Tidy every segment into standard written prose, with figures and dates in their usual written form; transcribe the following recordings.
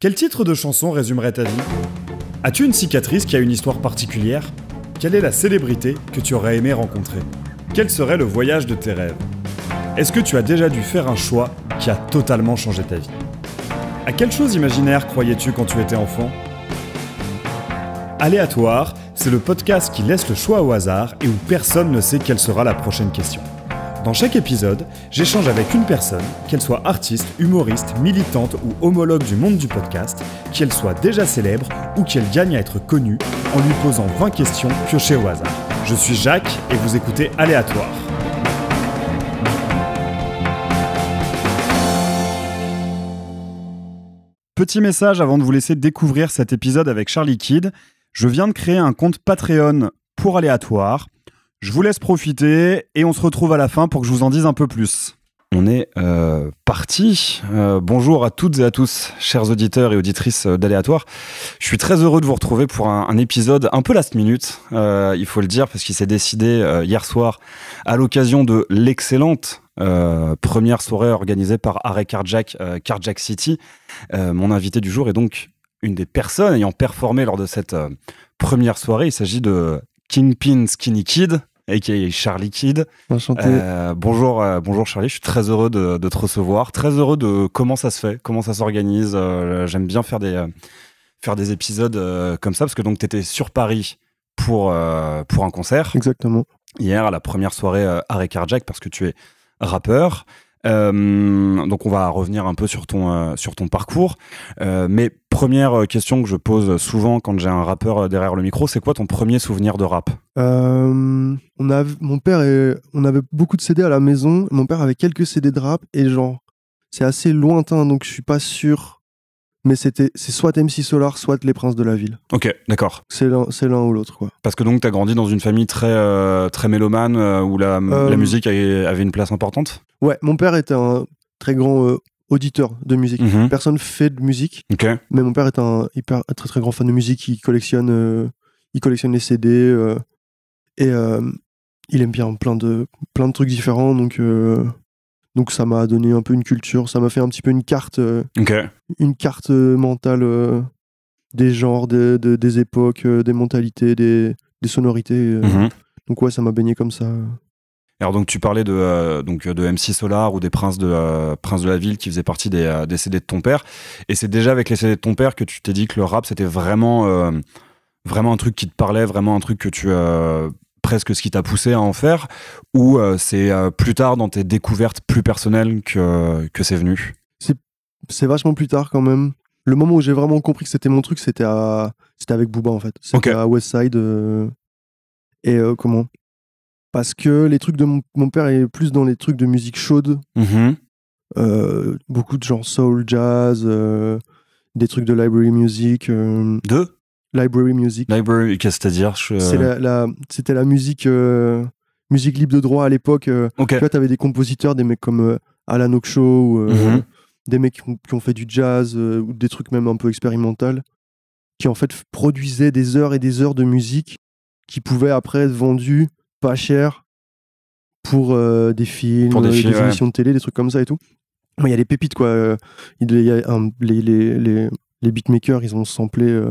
Quel titre de chanson résumerait ta vie ? As-tu une cicatrice qui a une histoire particulière ? Quelle est la célébrité que tu aurais aimé rencontrer ? Quel serait le voyage de tes rêves ? Est-ce que tu as déjà dû faire un choix qui a totalement changé ta vie ? À quelle chose imaginaire croyais-tu quand tu étais enfant ? Aléatoire, c'est le podcast qui laisse le choix au hasard et où personne ne sait quelle sera la prochaine question. Dans chaque épisode, j'échange avec une personne, qu'elle soit artiste, humoriste, militante ou homologue du monde du podcast, qu'elle soit déjà célèbre ou qu'elle gagne à être connue, en lui posant 20 questions piochées au hasard. Je suis Jacques et vous écoutez Aléatoire. Petit message avant de vous laisser découvrir cet épisode avec Charlie Kid. Je viens de créer un compte Patreon pour Aléatoire. Je vous laisse profiter et on se retrouve à la fin pour que je vous en dise un peu plus. On est parti. Bonjour à toutes et à tous, chers auditeurs et auditrices d'Aléatoire. Je suis très heureux de vous retrouver pour un épisode un peu last minute, il faut le dire, parce qu'il s'est décidé hier soir à l'occasion de l'excellente première soirée organisée par Arrêt Carjack, Carjack City. Mon invité du jour est donc une des personnes ayant performé lors de cette première soirée. Il s'agit de Kingpin Skinny Kid, a.k.a. Charlie Kid. Enchanté. Bonjour Charlie, je suis très heureux de te recevoir, très heureux de comment ça se fait, comment ça s'organise. J'aime bien faire des épisodes comme ça, parce que donc tu étais sur Paris pour un concert. Exactement. Hier, à la première soirée Arrêt Carjack, parce que tu es rappeur. Donc on va revenir un peu sur ton parcours, mais première question que je pose souvent quand j'ai un rappeur derrière le micro, c'est quoi ton premier souvenir de rap ? On avait beaucoup de CD à la maison. Mon père avait quelques CD de rap et genre c'est assez lointain, donc je suis pas sûr. Mais c'est soit MC Solar, soit Les Princes de la Ville. Ok, d'accord. C'est l'un ou l'autre, quoi. Parce que donc t'as grandi dans une famille très mélomane où la musique avait une place importante ? Ouais, mon père était un très grand auditeur de musique. Personne fait de musique, mais mon père est un très très grand fan de musique. Il collectionne les CD et il aime bien plein de trucs différents. Donc ça m'a donné un peu une culture, ça m'a fait un petit peu une carte mentale des genres, des époques, des mentalités, des sonorités. Donc ouais, ça m'a baigné comme ça. Alors donc tu parlais de MC Solar ou des Princes de la Ville qui faisaient partie des CD de ton père, et c'est déjà avec les CD de ton père que tu t'es dit que le rap c'était vraiment un truc qui te parlait, vraiment un truc que tu presque ce qui t'a poussé à en faire, ou c'est plus tard dans tes découvertes plus personnelles que c'est venu ? C'est vachement plus tard quand même. Le moment où j'ai vraiment compris que c'était mon truc, c'était avec Booba en fait. C'était à Westside. Comment ? Parce que les trucs de mon père est plus dans les trucs de musique chaude. Beaucoup de genre soul, jazz, des trucs de library music. Library music. Library, qu'est-ce que c'est-à-dire ? C'était la musique libre de droit à l'époque. Tu vois, t'avais des compositeurs, des mecs comme Alan Okshaw, ou des mecs qui ont fait du jazz, ou des trucs même un peu expérimental, qui en fait produisaient des heures et des heures de musique qui pouvaient après être vendues pas cher pour des films, des émissions de télé, des trucs comme ça et tout. Il y a des pépites, quoi. Les beatmakers, ils ont samplé...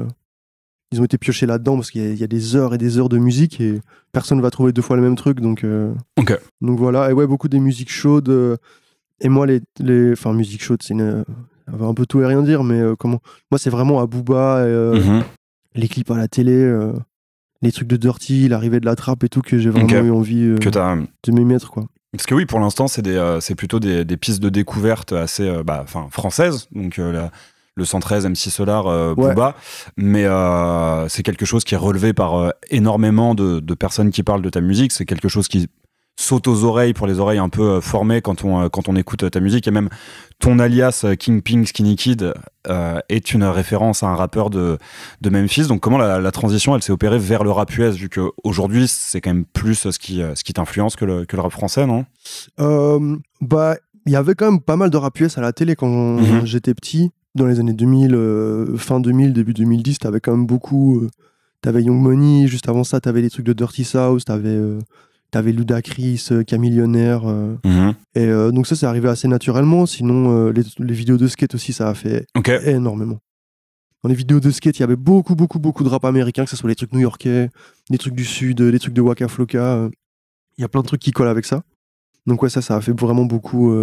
Ils ont été piochés là-dedans parce qu'il y a des heures et des heures de musique et personne ne va trouver deux fois le même truc. Donc voilà. Et ouais, beaucoup des musiques chaudes. Et moi, enfin, musique chaude, ça va un peu tout et rien dire, mais moi, c'est vraiment à Booba, les clips à la télé, les trucs de Dirty, l'arrivée de la trappe et tout, que j'ai vraiment eu envie de m'y mettre, quoi. Parce que oui, pour l'instant, c'est plutôt des pistes de découverte assez françaises. Donc le 113, MC Solar, Booba, mais c'est quelque chose qui est relevé par énormément de personnes qui parlent de ta musique. C'est quelque chose qui saute aux oreilles, pour les oreilles un peu formées quand on écoute ta musique. Et même ton alias Kingpin Skinny Kid est une référence à un rappeur de Memphis. Donc comment la transition elle s'est opérée vers le rap US, vu qu'aujourd'hui c'est quand même plus ce qui t'influence que le rap français, non ? Il y avait quand même pas mal de rap US à la télé quand j'étais petit. Dans les années 2000, fin 2000, début 2010, t'avais quand même beaucoup. T'avais Young Money, juste avant ça, t'avais les trucs de Dirty South, t'avais Ludacris, Camillionnaire. Et donc ça, c'est arrivé assez naturellement. Sinon, les vidéos de skate aussi, ça a fait énormément. dans les vidéos de skate, il y avait beaucoup de rap américain, que ce soit les trucs new-yorkais, des trucs du sud, des trucs de Waka Flocka. Il y a plein de trucs qui collent avec ça. Donc ouais, ça a fait vraiment beaucoup.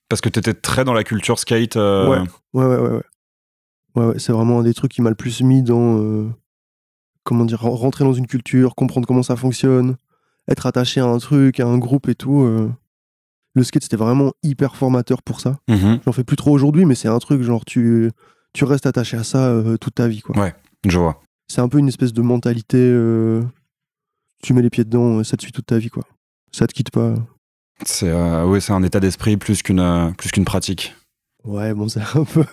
Parce que t'étais très dans la culture skate. Ouais, c'est vraiment un des trucs qui m'a le plus mis dans. Comment dire, rentrer dans une culture, comprendre comment ça fonctionne, être attaché à un truc, à un groupe et tout. Le skate, c'était vraiment hyper formateur pour ça. J'en fais plus trop aujourd'hui, mais c'est un truc, genre, tu restes attaché à ça toute ta vie, quoi. Ouais, je vois. C'est un peu une espèce de mentalité. Tu mets les pieds dedans, ça te suit toute ta vie, quoi. Ça te quitte pas. C'est un état d'esprit plus qu'une pratique. Ouais, bon, c'est un peu.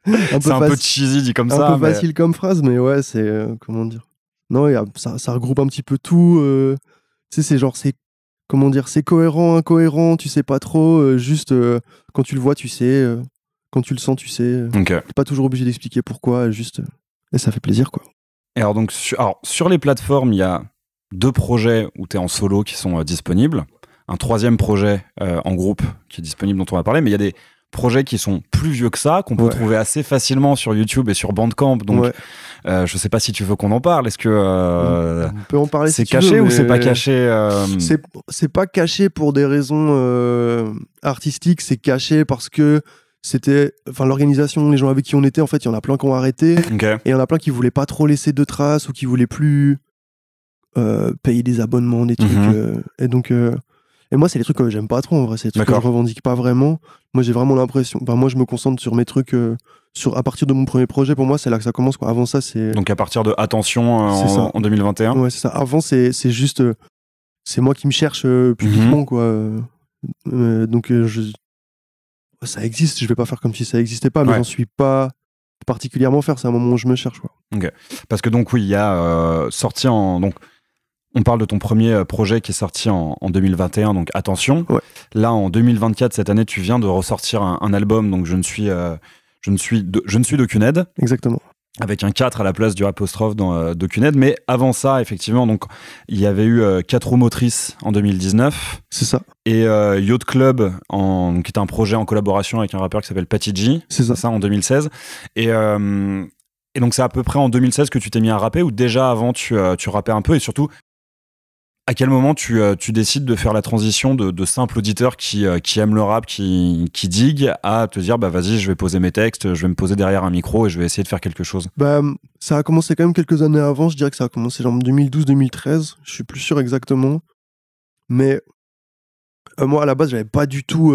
C'est un peu cheesy dit comme ça. Un peu facile comme phrase, mais ouais, c'est. Comment dire. Non, ça regroupe un petit peu tout. Tu sais, c'est genre, comment dire, c'est cohérent, incohérent, tu sais pas trop. Juste, quand tu le vois, tu sais. Quand tu le sens, tu sais. Okay. T'es pas toujours obligé d'expliquer pourquoi, juste. Et ça fait plaisir, quoi. Et alors, donc, sur les plateformes, il y a 2 projets où tu es en solo qui sont disponibles. Un 3e projet en groupe qui est disponible, dont on va parler, mais il y a des projets qui sont plus vieux que ça, qu'on peut trouver assez facilement sur YouTube et sur Bandcamp. Donc, je sais pas si tu veux qu'on en parle. Est-ce que on peut en parler c'est caché ou c'est pas caché C'est pas caché pour des raisons artistiques, c'est caché parce que c'était, enfin, l'organisation, les gens avec qui on était, en fait, il y en a plein qui ont arrêté. Okay. Et il y en a plein qui voulaient pas trop laisser de traces ou qui voulaient plus payer des abonnements, des trucs. Et donc, et moi, c'est les trucs que j'aime pas trop, en vrai. C'est des trucs que je revendique pas vraiment. Moi, j'ai vraiment l'impression. Enfin, moi, je me concentre sur mes trucs. À partir de mon premier projet, pour moi, c'est là que ça commence, quoi. Avant ça, c'est. Donc, à partir de Attention en 2021. Ouais, c'est ça. Avant, c'est juste. C'est moi qui me cherche publiquement, quoi. Donc, ça existe. Je vais pas faire comme si ça existait pas, mais j'en suis pas particulièrement faire. C'est un moment où je me cherche, quoi. Ok. Parce que donc, oui, il y a sorti en. Donc, on parle de ton premier projet qui est sorti en 2021, donc Attention. Ouais. Là, en 2024, cette année, tu viens de ressortir un album, donc Je ne suis d'aucune aide. Exactement. Avec un 4 à la place du apostrophe dans d'aucune aide. Mais avant ça, effectivement, donc, il y avait eu 4 roues motrices en 2019. C'est ça. Et Yacht Club, qui est un projet en collaboration avec un rappeur qui s'appelle Patty G. C'est ça, en 2016. Et donc, c'est à peu près en 2016 que tu t'es mis à rapper, ou déjà avant, tu rappais un peu, et surtout, à quel moment tu décides de faire la transition de simple auditeur qui aime le rap, qui digue, à te dire, bah vas-y, je vais poser mes textes, je vais me poser derrière un micro et je vais essayer de faire quelque chose? Bah, ça a commencé quand même quelques années avant, je dirais que ça a commencé genre en 2012-2013, je suis plus sûr exactement. Mais moi, à la base, j'avais pas du tout...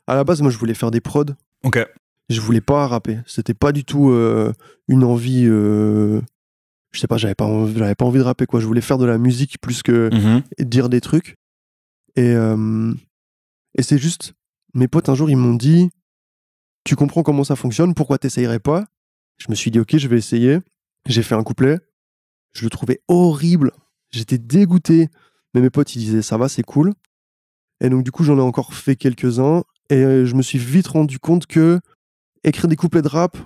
À la base, moi, je voulais faire des prods. Ok. Je voulais pas rapper. C'était pas du tout une envie... Je sais pas, j'avais pas envie de rapper, quoi. Je voulais faire de la musique plus que dire des trucs. Et c'est juste, mes potes un jour ils m'ont dit, tu comprends comment ça fonctionne, pourquoi t'essayerais pas? Je me suis dit ok, je vais essayer. J'ai fait un couplet, je le trouvais horrible, j'étais dégoûté, mais mes potes ils disaient ça va, c'est cool. Et donc du coup j'en ai encore fait quelques-uns et je me suis vite rendu compte que écrire des couplets de rap,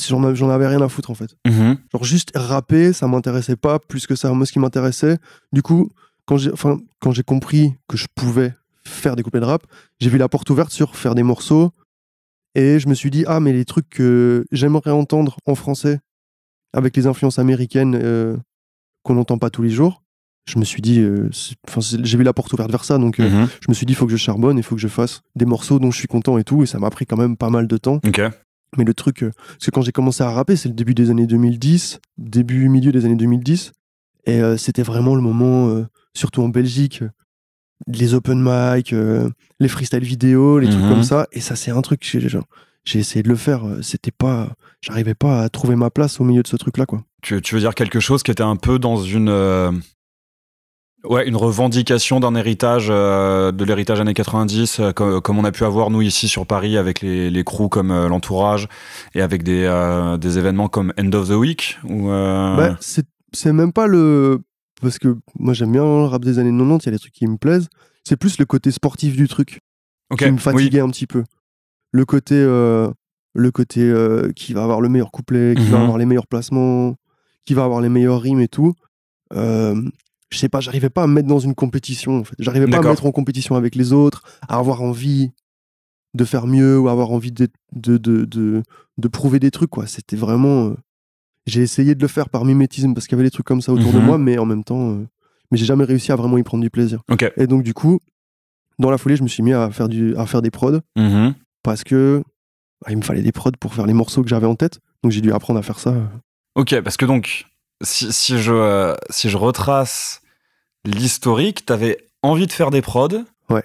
j'en avais rien à foutre en fait. Genre juste rapper, ça m'intéressait pas plus que ça. Moi, ce qui m'intéressait, du coup, quand j'ai compris que je pouvais faire des couplets de rap, j'ai vu la porte ouverte sur faire des morceaux et je me suis dit, ah, mais les trucs que j'aimerais entendre en français avec les influences américaines qu'on n'entend pas tous les jours, je me suis dit, j'ai vu la porte ouverte vers ça, donc je me suis dit, il faut que je charbonne, il faut que je fasse des morceaux dont je suis content et tout, et ça m'a pris quand même pas mal de temps. Ok. Mais le truc, parce que quand j'ai commencé à rapper, c'est le début des années 2010, milieu des années 2010, et c'était vraiment le moment, surtout en Belgique, les open mic, les freestyle vidéo, les trucs comme ça, et ça c'est un truc, j'ai essayé de le faire, j'arrivais pas à trouver ma place au milieu de ce truc-là, quoi. Tu veux dire quelque chose qui était un peu dans une revendication d'un héritage, de l'héritage années 90, comme on a pu avoir nous ici sur Paris avec les crews comme l'Entourage et avec des événements comme End of the Week ou Bah, c'est même pas le... Parce que moi j'aime bien le rap des années 90, il y a des trucs qui me plaisent. C'est plus le côté sportif du truc qui me fatiguait un petit peu. Le côté qui va avoir le meilleur couplet, qui va avoir les meilleurs placements, qui va avoir les meilleures rimes et tout. Je sais pas, j'arrivais pas à me mettre dans une compétition en fait. J'arrivais pas à me mettre en compétition avec les autres, à avoir envie de faire mieux ou avoir envie de prouver des trucs, quoi. C'était vraiment... j'ai essayé de le faire par mimétisme parce qu'il y avait des trucs comme ça autour de moi, mais en même temps... mais j'ai jamais réussi à vraiment y prendre du plaisir. Okay. Et donc, du coup, dans la foulée, je me suis mis à faire des prods parce que il me fallait des prods pour faire les morceaux que j'avais en tête. Donc, j'ai dû apprendre à faire ça. Ok, parce que donc, si je retrace l'historique, t'avais envie de faire des prods. Ouais.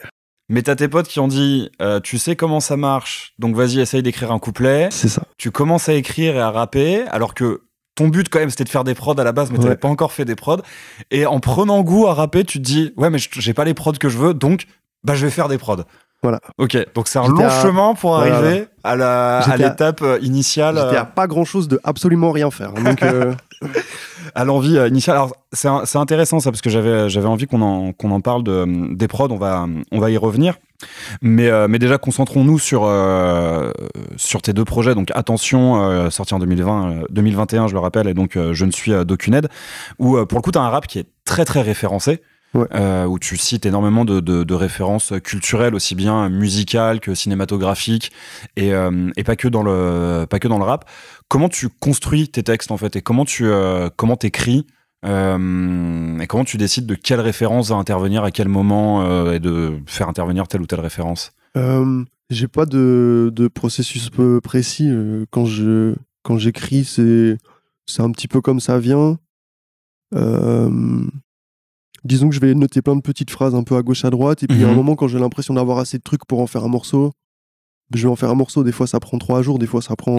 Mais t'as tes potes qui ont dit tu sais comment ça marche, donc vas-y, essaye d'écrire un couplet. C'est ça. Tu commences à écrire et à rapper, alors que ton but quand même c'était de faire des prods à la base, mais t'avais pas encore fait des prods. Et en prenant goût à rapper, tu te dis ouais, mais j'ai pas les prods que je veux, donc bah je vais faire des prods. Voilà. Ok, donc c'est un long chemin pour arriver à l'étape initiale. J'étais à pas grand-chose de absolument rien faire. Donc à l'envie initiale. Alors c'est intéressant ça parce que j'avais envie qu'on en parle des prods. On va y revenir. Mais déjà concentrons-nous sur tes deux projets. Donc attention, sorti en 2021, je le rappelle, et donc je ne suis d'aucune aide. Où pour le coup t'as un rap qui est très très référencé. Ouais. Où tu cites énormément de références culturelles, aussi bien musicales que cinématographiques, et pas que dans le rap. Comment tu construis tes textes en fait, et comment t'écris, et comment tu décides de quelle référence va intervenir à quel moment, et de faire intervenir telle ou telle référence? J'ai pas de processus précis. Quand j'écris, c'est un petit peu comme ça vient. Disons que je vais noter plein de petites phrases un peu à gauche à droite, et puis à un moment, quand j'ai l'impression d'avoir assez de trucs pour en faire un morceau, je vais en faire un morceau. Des fois ça prend 3 jours, des fois ça prend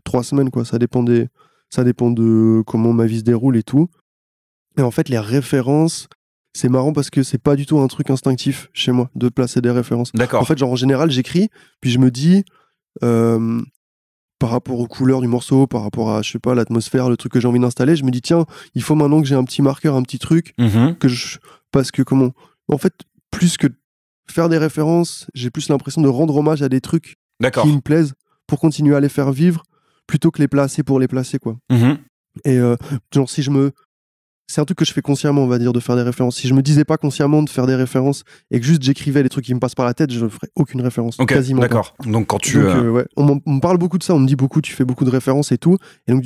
3 semaines, quoi. Ça dépend de comment ma vie se déroule et tout. Et en fait, les références, c'est marrant parce que c'est pas du tout un truc instinctif chez moi de placer des références. D'accord. En fait, genre en général, j'écris, puis je me dis par rapport aux couleurs du morceau, par rapport à, je sais pas, l'atmosphère, le truc que j'ai envie d'installer, je me dis tiens, il faut maintenant que j'ai un petit marqueur, un petit truc, parce que en fait, plus que faire des références, j'ai plus l'impression de rendre hommage à des trucs qui me plaisent pour continuer à les faire vivre, plutôt que les placer pour les placer, quoi. Et genre c'est un truc que je fais consciemment, on va dire, de faire des références. Si je me disais pas consciemment de faire des références et que juste j'écrivais les trucs qui me passent par la tête, je ne ferais aucune référence. Quasiment. D'accord. Pas. Donc quand tu... ouais. On me parle beaucoup de ça, on me dit beaucoup, tu fais beaucoup de références et tout. Et donc,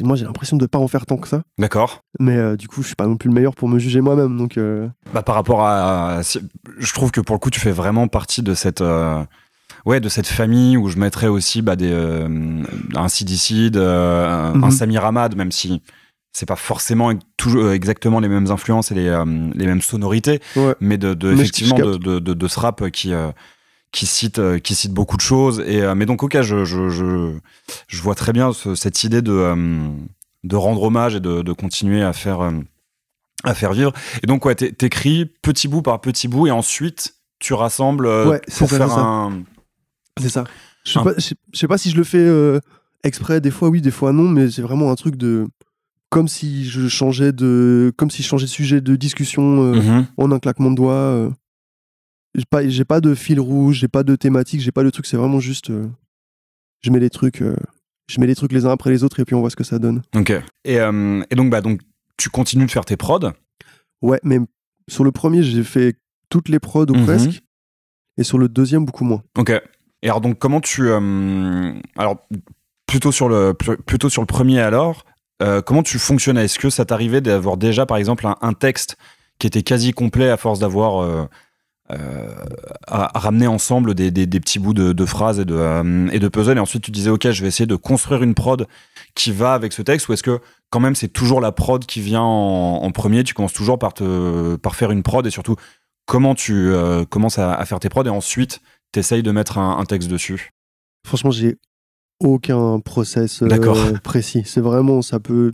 moi, j'ai l'impression de pas en faire tant que ça. D'accord. Mais du coup, je suis pas non plus le meilleur pour me juger moi-même. Donc, par rapport à... Je trouve que pour le coup, tu fais vraiment partie de cette... de cette famille où je mettrais aussi un Sidicide, un Samir Hamad, même si c'est pas forcément exactement les mêmes influences et les mêmes sonorités, mais effectivement de ce rap qui cite beaucoup de choses. Mais donc ok, je vois très bien cette idée de rendre hommage et de continuer à faire vivre. Et donc t'écris petit bout par petit bout et ensuite tu rassembles pour faire un... C'est ça. Je sais pas si je le fais exprès, des fois oui, des fois non, mais c'est vraiment un truc de... Comme si je changeais de sujet de discussion en un claquement de doigts. J'ai pas de fil rouge, j'ai pas de thématique, j'ai pas de truc, c'est vraiment juste... je mets les trucs les uns après les autres et puis on voit ce que ça donne. Ok. Et donc tu continues de faire tes prods? Ouais, mais sur le premier, j'ai fait toutes les prods ou presque, et sur le deuxième, beaucoup moins. Ok. Et alors donc comment tu... alors plutôt sur le premier alors, comment tu fonctionnais? Est-ce que ça t'arrivait d'avoir déjà par exemple un texte qui était quasi complet à force d'avoir à ramener ensemble des petits bouts de phrases et de puzzles, et ensuite tu disais ok, je vais essayer de construire une prod qui va avec ce texte, ou est-ce que quand même c'est toujours la prod qui vient en premier, tu commences toujours par faire une prod, et surtout comment tu commences à faire tes prods et ensuite t'essayes de mettre un texte dessus? Franchement, j'ai aucun process précis. C'est vraiment, ça peut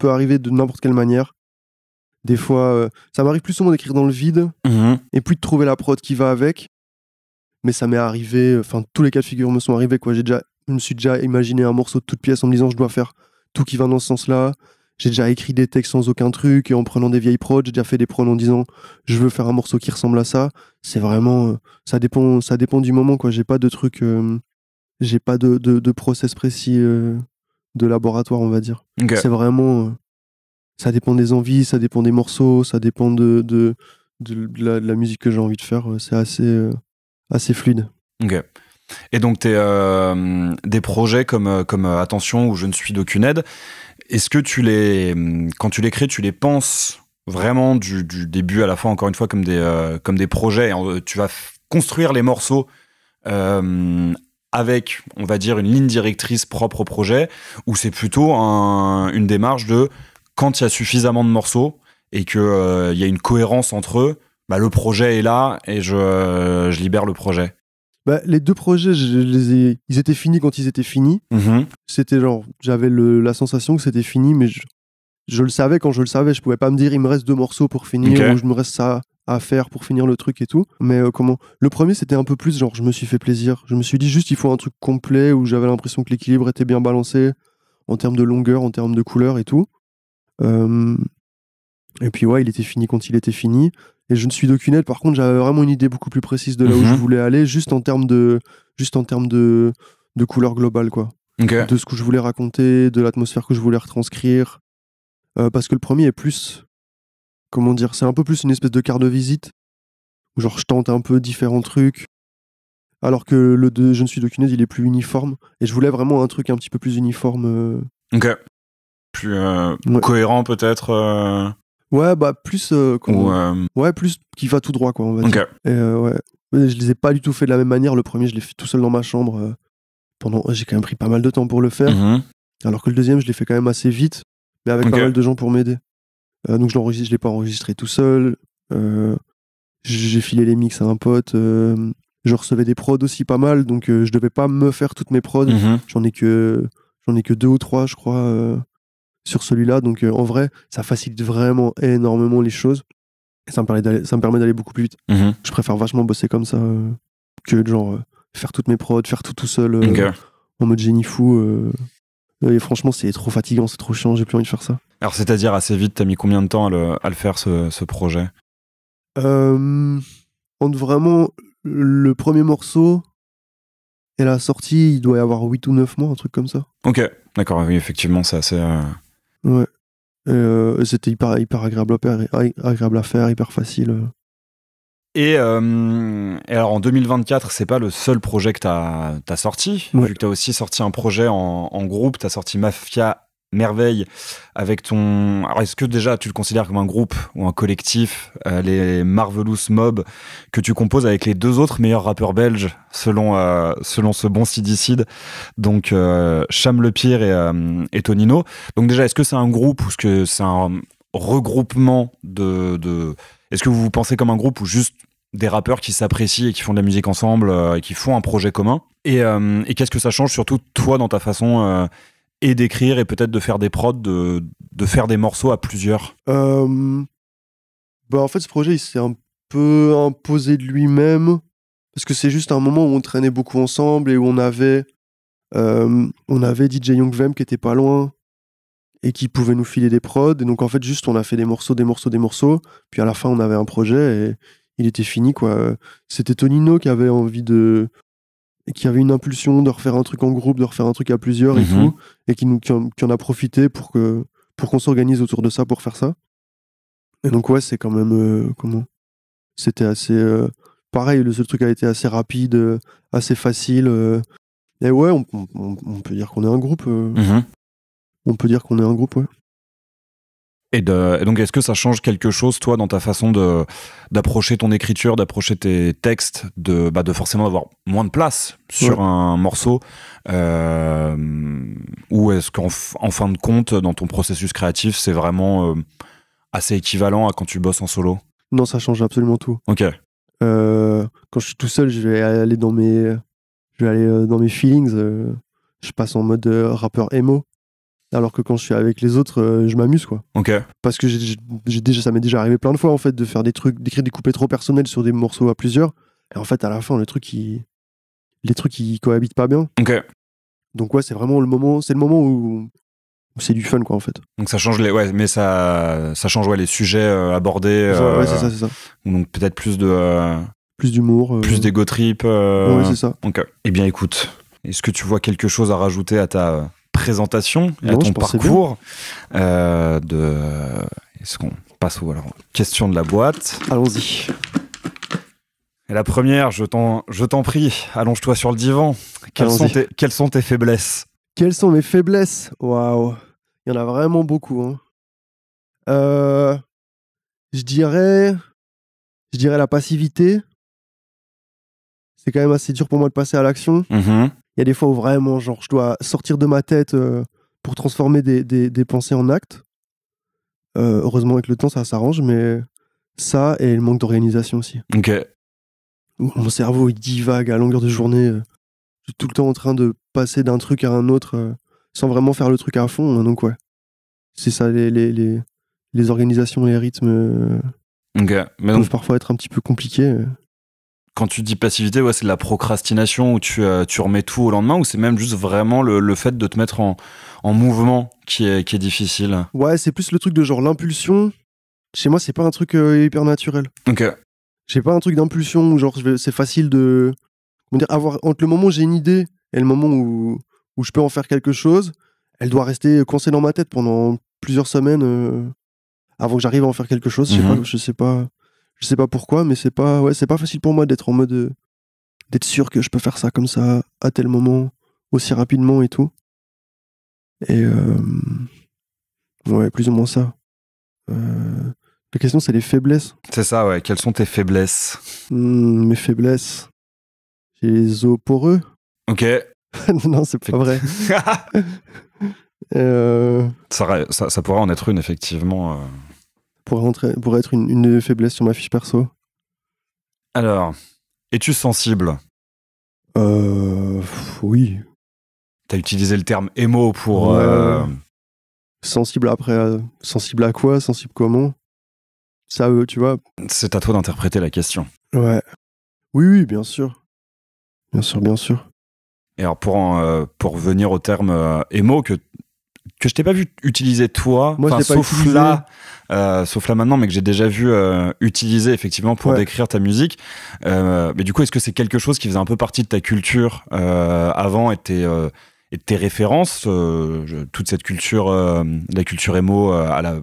arriver de n'importe quelle manière. Des fois, ça m'arrive plus souvent d'écrire dans le vide et puis de trouver la prod qui va avec. Mais ça m'est arrivé, enfin, tous les cas de figure me sont arrivés, quoi. Je me suis déjà imaginé un morceau de toute pièce en me disant je dois faire tout qui va dans ce sens-là. J'ai déjà écrit des textes sans aucun truc et en prenant des vieilles prods. J'ai déjà fait des prods en disant je veux faire un morceau qui ressemble à ça. C'est vraiment, ça dépend du moment, quoi. J'ai pas de truc, j'ai pas de process précis de laboratoire, on va dire. Okay. C'est vraiment, ça dépend des envies, ça dépend des morceaux, ça dépend de la musique que j'ai envie de faire. C'est assez assez fluide. Ok. Et donc, des projets comme Attention ou Je ne suis d'aucune aide, est-ce que quand tu les crées, tu les penses vraiment du début à la fin, encore une fois, comme des projets, tu vas construire les morceaux avec, on va dire, une ligne directrice propre au projet, ou c'est plutôt une démarche de quand il y a suffisamment de morceaux et qu'il y a une cohérence entre eux, le projet est là et je libère le projet. Les deux projets, ils étaient finis quand ils étaient finis. C'était genre, j'avais la sensation que c'était fini, mais je le savais quand je le savais. Je pouvais pas me dire, il me reste 2 morceaux pour finir, ou je me reste ça à faire pour finir le truc et tout. Mais le premier, c'était un peu plus genre, je me suis fait plaisir. Je me suis dit juste, il faut un truc complet où j'avais l'impression que l'équilibre était bien balancé en termes de longueur, en termes de couleur et tout. Et puis il était fini quand il était fini. Et Je ne suis d'aucune aide, par contre, j'avais vraiment une idée beaucoup plus précise de là où je voulais aller, juste en termes de couleur globale, quoi. De ce que je voulais raconter, de l'atmosphère que je voulais retranscrire. Parce que le premier est plus, comment dire, c'est un peu plus une espèce de carte de visite, où genre je tente un peu différents trucs, alors que le de Je ne suis d'aucune aide, il est plus uniforme. Et je voulais vraiment un truc un petit peu plus uniforme. Plus cohérent peut-être Ouais, plus plus qui va tout droit, quoi, on va dire. Et je les ai pas du tout fait de la même manière. Le premier, je l'ai fait tout seul dans ma chambre j'ai quand même pris pas mal de temps pour le faire. Alors que le deuxième, je l'ai fait quand même assez vite, mais avec pas mal de gens pour m'aider. Donc je l'ai pas enregistré tout seul. J'ai filé les mix à un pote. Je recevais des prods aussi pas mal, donc je devais pas me faire toutes mes prods. J'en ai que 2 ou 3, je crois, sur celui-là. Donc en vrai, ça facilite vraiment énormément les choses. Et ça me permet d'aller beaucoup plus vite. Je préfère vachement bosser comme ça que genre faire toutes mes prods, faire tout seul en mode génie fou. Et franchement, c'est trop fatigant, c'est trop chiant, j'ai plus envie de faire ça. Alors, c'est-à-dire assez vite, t'as mis combien de temps à le faire, ce projet Entre vraiment le premier morceau et la sortie, il doit y avoir 8 ou 9 mois, un truc comme ça. Ok, d'accord, oui, effectivement, c'est assez... Ouais. C'était hyper agréable à faire, hyper facile. Et alors en 2024, c'est pas le seul projet que t'as sorti, vu que t'as aussi sorti un projet en groupe, t'as sorti Mafia Merveille avec ton... Alors est-ce que déjà tu le considères comme un groupe ou un collectif, les Marvelous Mob, que tu composes avec les 2 autres meilleurs rappeurs belges selon ce bon Sidicide, donc Cham le Pire et Tonino. Donc déjà, est-ce que c'est un groupe ou est-ce que c'est un regroupement de... Est-ce que vous pensez comme un groupe ou juste des rappeurs qui s'apprécient et qui font de la musique ensemble et qui font un projet commun et qu'est-ce que ça change surtout toi dans ta façon et d'écrire et peut-être de faire des prods, de faire des morceaux à plusieurs? En fait, ce projet, il s'est un peu imposé de lui-même parce que c'est juste un moment où on traînait beaucoup ensemble et où on avait DJ Young Vem qui était pas loin et qui pouvait nous filer des prods. Et donc, en fait, juste, on a fait des morceaux. Puis à la fin, on avait un projet et il était fini, quoi. C'était Tonino qui avait qui avait une impulsion de refaire un truc en groupe, de refaire un truc à plusieurs et tout, et qui en a profité pour qu'on s'organise autour de ça pour faire ça. Et donc, ouais, c'est quand même... C'était assez... pareil, le seul truc a été assez rapide, assez facile. Et ouais, on peut dire qu'on est un groupe. On peut dire qu'on est un groupe, ouais. Et donc, est-ce que ça change quelque chose, toi, dans ta façon d'approcher ton écriture, d'approcher tes textes, de forcément avoir moins de place sur un morceau ou est-ce qu'en fin de compte, dans ton processus créatif, c'est vraiment assez équivalent à quand tu bosses en solo? Non, ça change absolument tout. Ok. Quand je suis tout seul, je vais aller dans mes feelings. Je passe en mode rappeur emo. Alors que quand je suis avec les autres, je m'amuse, quoi. Ok. Parce que ça m'est déjà arrivé plein de fois, en fait, de faire d'écrire des couplets trop personnels sur des morceaux à plusieurs. Et en fait, à la fin, les trucs, ils cohabitent pas bien. Ok. Donc ouais, c'est vraiment le moment où c'est du fun, quoi, en fait. Donc ça change mais ça change les sujets abordés. Ouais, c'est ça. Donc peut-être plus d'humour. Plus d'ego trip. Ouais, c'est ça. Ok. Eh bien, écoute, est-ce que tu vois quelque chose à rajouter à ta présentation et à ton parcours est-ce qu'on passe aux questions de la boîte? Allons-y. Et la première, je t'en prie, allonge-toi sur le divan. Quelles sont tes faiblesses? Quelles sont mes faiblesses? Waouh, il y en a vraiment beaucoup. Hein. Je dirais la passivité. C'est quand même assez dur pour moi de passer à l'action. Il y a des fois où vraiment, genre, je dois sortir de ma tête pour transformer des pensées en actes. Heureusement, avec le temps, ça s'arrange, mais ça et le manque d'organisation aussi. Ok. Mon cerveau, il divague à longueur de journée. Je suis tout le temps en train de passer d'un truc à un autre sans vraiment faire le truc à fond. Donc, ouais. C'est ça, les organisations, les rythmes peuvent parfois être un petit peu compliqués. Quand tu dis passivité, ouais, c'est de la procrastination où tu remets tout au lendemain, ou c'est même juste vraiment le fait de te mettre en mouvement qui est difficile? Ouais, c'est plus le truc de genre l'impulsion. Chez moi, c'est pas un truc hyper naturel. Ok. J'ai pas un truc d'impulsion où genre c'est facile de avoir entre le moment où j'ai une idée et le moment où je peux en faire quelque chose, elle doit rester coincée dans ma tête pendant plusieurs semaines avant que j'arrive à en faire quelque chose. Je sais pas pourquoi, mais c'est pas facile pour moi d'être en mode d'être sûr que je peux faire ça comme ça à tel moment aussi rapidement et tout. Et ouais, plus ou moins ça. La question, c'est les faiblesses. C'est ça, ouais. Quelles sont tes faiblesses? Mes faiblesses. J'ai les os poreux. Ok. Non, c'est pas vrai. Ça pourrait en être une, effectivement. Pour être une faiblesse sur ma fiche perso. Alors, es-tu sensible? Oui. T'as utilisé le terme émo pour... Sensible sensible à quoi? Sensible comment? Ça, tu vois. C'est à toi d'interpréter la question. Ouais. Oui, bien sûr. Bien sûr. Et alors, pour revenir au terme émo, que je t'ai pas vu utiliser toi, moi, sauf là maintenant, mais que j'ai déjà vu utiliser effectivement pour décrire ta musique. Mais du coup, est-ce que c'est quelque chose qui faisait un peu partie de ta culture avant et de tes références, toute cette culture, la culture emo,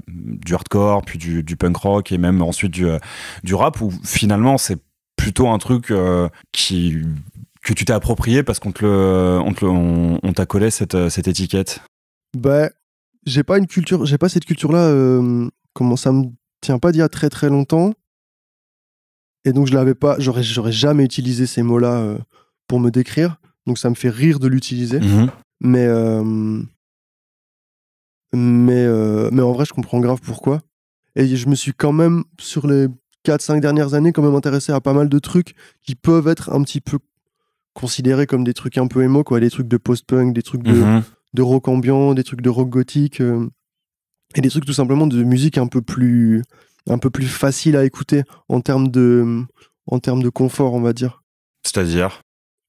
du hardcore, puis du punk rock et même ensuite du rap, où finalement c'est plutôt un truc que tu t'es approprié parce qu'on t'a collé cette étiquette? Bah, j'ai pas cette culture-là. Comment ça me tient pas d'il y a très très longtemps. Et donc je l'avais pas. J'aurais jamais utilisé ces mots-là pour me décrire. Donc ça me fait rire de l'utiliser. Mais en vrai, je comprends grave pourquoi. Et je me suis quand même, sur les 4-5 dernières années, quand même intéressé à pas mal de trucs qui peuvent être un petit peu considérés comme des trucs un peu émo, quoi. Des trucs de post-punk, des trucs de rock ambiant, des trucs de rock gothique, et des trucs tout simplement de musique un peu plus facile à écouter en termes de confort, on va dire. C'est-à-dire?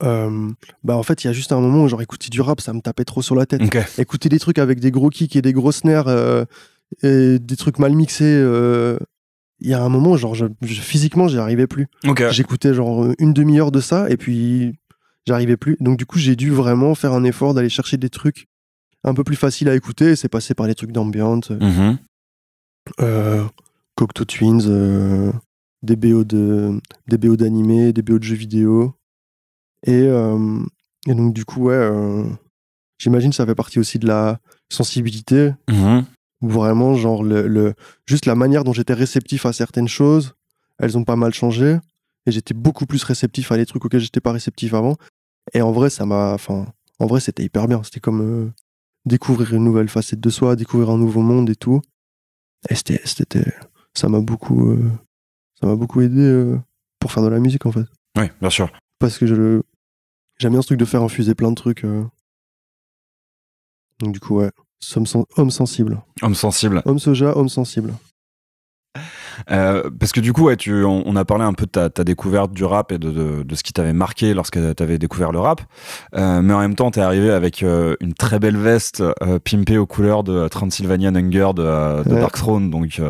En fait, il y a juste un moment où genre écouter du rap, ça me tapait trop sur la tête. Okay. Écouter des trucs avec des gros kicks et des gros snares et des trucs mal mixés, il y a un moment genre physiquement j'y arrivais plus. Okay. J'écoutais genre une demi-heure de ça et puis j'arrivais plus. Donc du coup, j'ai dû vraiment faire un effort d'aller chercher des trucs un peu plus faciles à écouter. Et c'est passé par les trucs d'ambient, Cocteau Twins, des BO d'animés, des BO de jeux vidéo. Et donc du coup, j'imagine que ça fait partie aussi de la sensibilité. Où vraiment, genre, juste la manière dont j'étais réceptif à certaines choses, elles ont pas mal changé. Et j'étais beaucoup plus réceptif à des trucs auxquels j'étais pas réceptif avant. Et en vrai, c'était hyper bien. C'était comme découvrir une nouvelle facette de soi, découvrir un nouveau monde et tout. Et ça m'a beaucoup aidé pour faire de la musique, en fait. Oui, bien sûr. Parce que j'aime bien ce truc de faire infuser plein de trucs. Donc du coup, ouais. Homme sensible. Homme sensible. Homme soja, homme sensible. Parce que du coup, on a parlé un peu de ta découverte du rap et de ce qui t'avait marqué lorsque t'avais découvert le rap. Mais en même temps, t'es arrivé avec une très belle veste pimpée aux couleurs de Transylvanian Hunger de Dark Throne, donc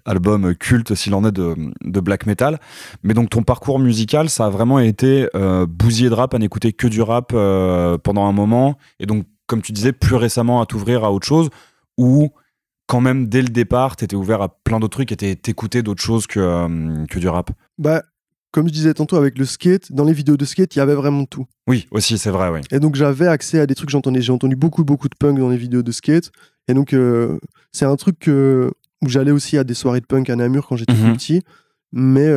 album culte s'il en est de black metal. Mais donc ton parcours musical, ça a vraiment été bousillé de rap, à n'écouter que du rap pendant un moment. Et donc, comme tu disais, plus récemment à t'ouvrir à autre chose, ou quand même, dès le départ, t'étais ouvert à plein d'autres trucs et t'écoutais d'autres choses que du rap? Bah, comme je disais tantôt avec le skate, dans les vidéos de skate, il y avait vraiment tout. Oui, aussi, c'est vrai, oui. Et donc j'avais accès à des trucs, j'ai entendu beaucoup de punk dans les vidéos de skate. Et donc c'est un truc où j'allais aussi à des soirées de punk à Namur quand j'étais plus petit. Mais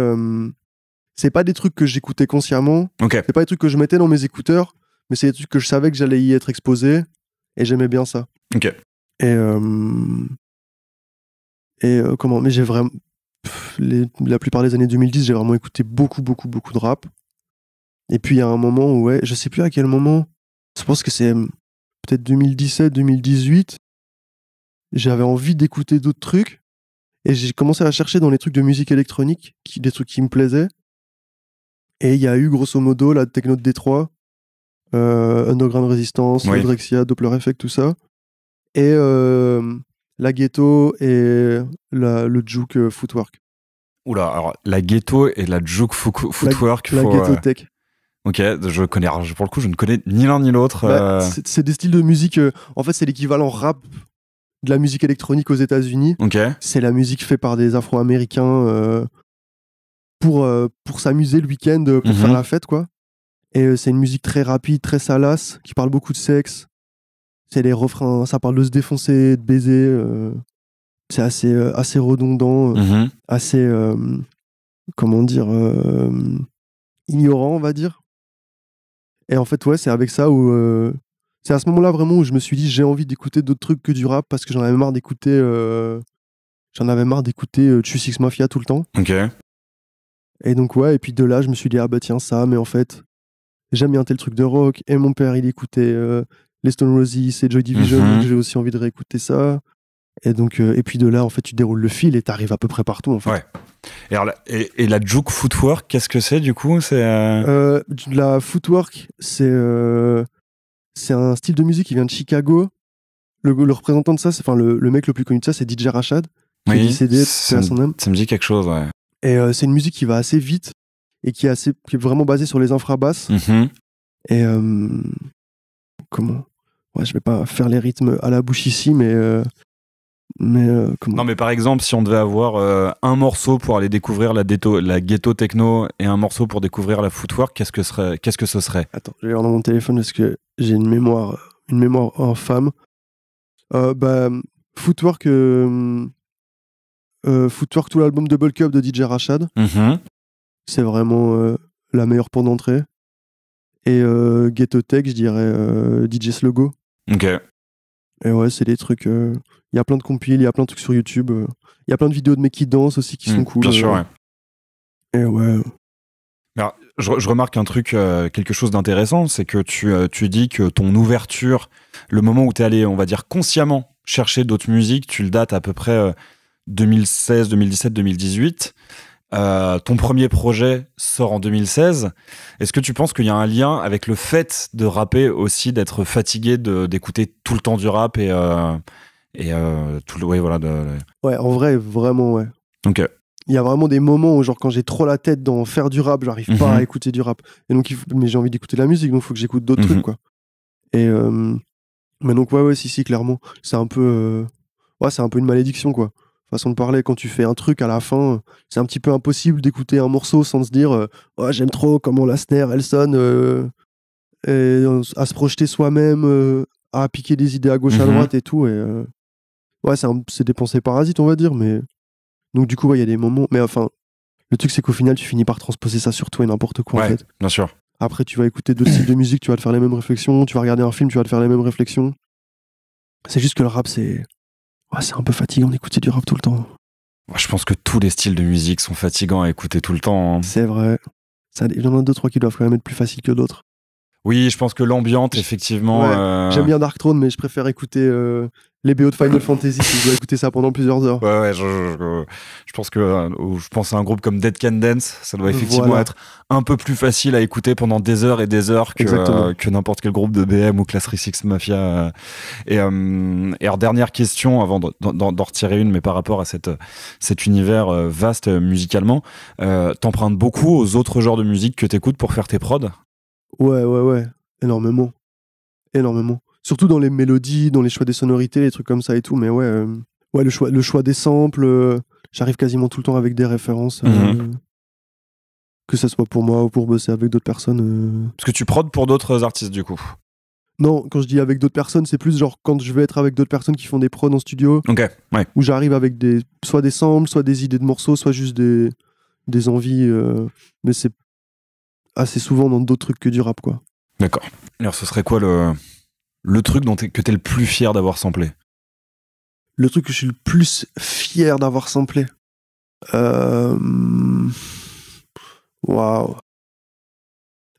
c'est pas des trucs que j'écoutais consciemment. Okay. C'est pas des trucs que je mettais dans mes écouteurs, mais c'est des trucs que je savais que j'allais y être exposé. Et j'aimais bien ça. Ok. Et comment? Mais j'ai vraiment... la plupart des années 2010, j'ai vraiment écouté beaucoup de rap. Et puis il y a un moment où, ouais, je sais plus à quel moment, je pense que c'est peut-être 2017, 2018, j'avais envie d'écouter d'autres trucs. Et j'ai commencé à chercher dans les trucs de musique électronique, des trucs qui me plaisaient. Et il y a eu, grosso modo, la techno de Détroit, Underground Resistance, oui. Drexia, Doppler Effect, tout ça. Et la Ghetto et le Juke Footwork. Oula, alors la Ghetto et la Juke Footwork. La Ghetto Tech. Ok, je connais, pour le coup, je ne connais ni l'un ni l'autre. C'est des styles de musique, en fait, c'est l'équivalent rap de la musique électronique aux États-Unis. Okay. C'est la musique faite par des Afro-Américains pour s'amuser le week-end, pour faire la fête, quoi. Et c'est une musique très rapide, très salace, qui parle beaucoup de sexe. C'est les refrains, ça parle de se défoncer, de baiser. C'est assez redondant, assez, comment dire, ignorant, on va dire. Et en fait, ouais, c'est avec ça où... c'est à ce moment-là vraiment où je me suis dit j'ai envie d'écouter d'autres trucs que du rap parce que j'en avais marre d'écouter Tue Six Mafia tout le temps. Ok. Et donc ouais, et puis de là je me suis dit ah bah tiens ça, mais en fait j'aime bien tel truc de rock et mon père il écoutait les Stone Roses et Joy Division, donc j'ai aussi envie de réécouter ça. Et donc et puis de là en fait tu déroules le fil et t'arrives à peu près partout en fait. Ouais. Et, alors, et la Juke Footwork, qu'est-ce que c'est du coup? C'est la Footwork, c'est un style de musique qui vient de Chicago. Le représentant de ça, c'est le mec le plus connu de ça, c'est DJ Rashad, qui est décédé, c'est à son âme. Ça me dit quelque chose, ouais. Et c'est une musique qui va assez vite et qui est vraiment basée sur les infrabasses. Et comment? Ouais, je vais pas faire les rythmes à la bouche ici, mais comment? Non, mais par exemple, si on devait avoir un morceau pour aller découvrir la ghetto techno et un morceau pour découvrir la footwork, qu'est-ce que ce serait? Attends, je vais regarder mon téléphone parce que j'ai une mémoire infâme. Footwork, Footwork, tout l'album Double Cup de DJ Rashad. C'est vraiment la meilleure porte d'entrée. Et Ghetto Tech, je dirais DJ Slogo. Ok. Et ouais, c'est des trucs. Il y a plein de compiles, il y a plein de trucs sur YouTube. Il y a plein de vidéos de mecs qui dansent aussi qui sont cool. Bien sûr, ouais. Et ouais. Alors, je remarque un truc, quelque chose d'intéressant, c'est que tu dis que ton ouverture, le moment où tu es allé, on va dire, consciemment chercher d'autres musiques, tu le dates à peu près 2016, 2017, 2018. Ton premier projet sort en 2016. Est-ce que tu penses qu'il y a un lien avec le fait de rapper aussi, d'être fatigué d'écouter tout le temps du rap et tout le... Ouais, voilà. Ouais, en vrai, vraiment, ouais. Ok. Il y a vraiment des moments où, genre, quand j'ai trop la tête dans faire du rap, j'arrive pas à écouter du rap. Et donc, mais j'ai envie d'écouter de la musique, donc il faut que j'écoute d'autres trucs, quoi. Et mais donc, ouais, si, clairement. C'est un peu... c'est un peu une malédiction, quoi. Façon de parler, quand tu fais un truc à la fin, c'est un petit peu impossible d'écouter un morceau sans se dire j'aime trop comment la snare elle sonne, et à se projeter soi-même, à piquer des idées à gauche à droite et tout. Et c'est des pensées parasites, on va dire. Mais donc du coup, il y a des moments. Mais enfin, le truc c'est qu'au final, tu finis par transposer ça sur toi et n'importe quoi, en fait. Bien sûr. Après, tu vas écouter d'autres styles de musique, tu vas te faire les mêmes réflexions. Tu vas regarder un film, tu vas te faire les mêmes réflexions. C'est juste que le rap, c'est un peu fatigant d'écouter du rap tout le temps. Je pense que tous les styles de musique sont fatigants à écouter tout le temps. C'est vrai. Il y en a 2-3 qui doivent quand même être plus faciles que d'autres. Oui, je pense que l'ambiance, effectivement... Ouais, j'aime bien Dark Throne, mais je préfère écouter les BO de Final Fantasy si je dois écouter ça pendant plusieurs heures. Ouais, je pense à un groupe comme Dead Can Dance, ça doit effectivement être un peu plus facile à écouter pendant des heures et des heures que n'importe quel groupe de BM ou Class 36 Mafia. Et alors, dernière question, avant d'en retirer une, mais par rapport à cet univers vaste musicalement, t'empruntes beaucoup aux autres genres de musique que t'écoutes pour faire tes prods? Ouais, énormément. Surtout dans les mélodies, dans les choix des sonorités, les trucs comme ça et tout, mais le choix des samples, j'arrive quasiment tout le temps avec des références. Que ça soit pour moi ou pour bosser avec d'autres personnes. Parce que tu prods pour d'autres artistes, du coup. Non, quand je dis avec d'autres personnes, c'est plus genre quand je vais être avec d'autres personnes qui font des prods en studio. Ok, ouais. Où j'arrive avec soit des samples, soit des idées de morceaux, soit juste des envies. Mais c'est assez souvent dans d'autres trucs que du rap, quoi. D'accord. Alors, ce serait quoi le truc que t'es le plus fier d'avoir samplé? Le truc que je suis le plus fier d'avoir samplé. Waouh.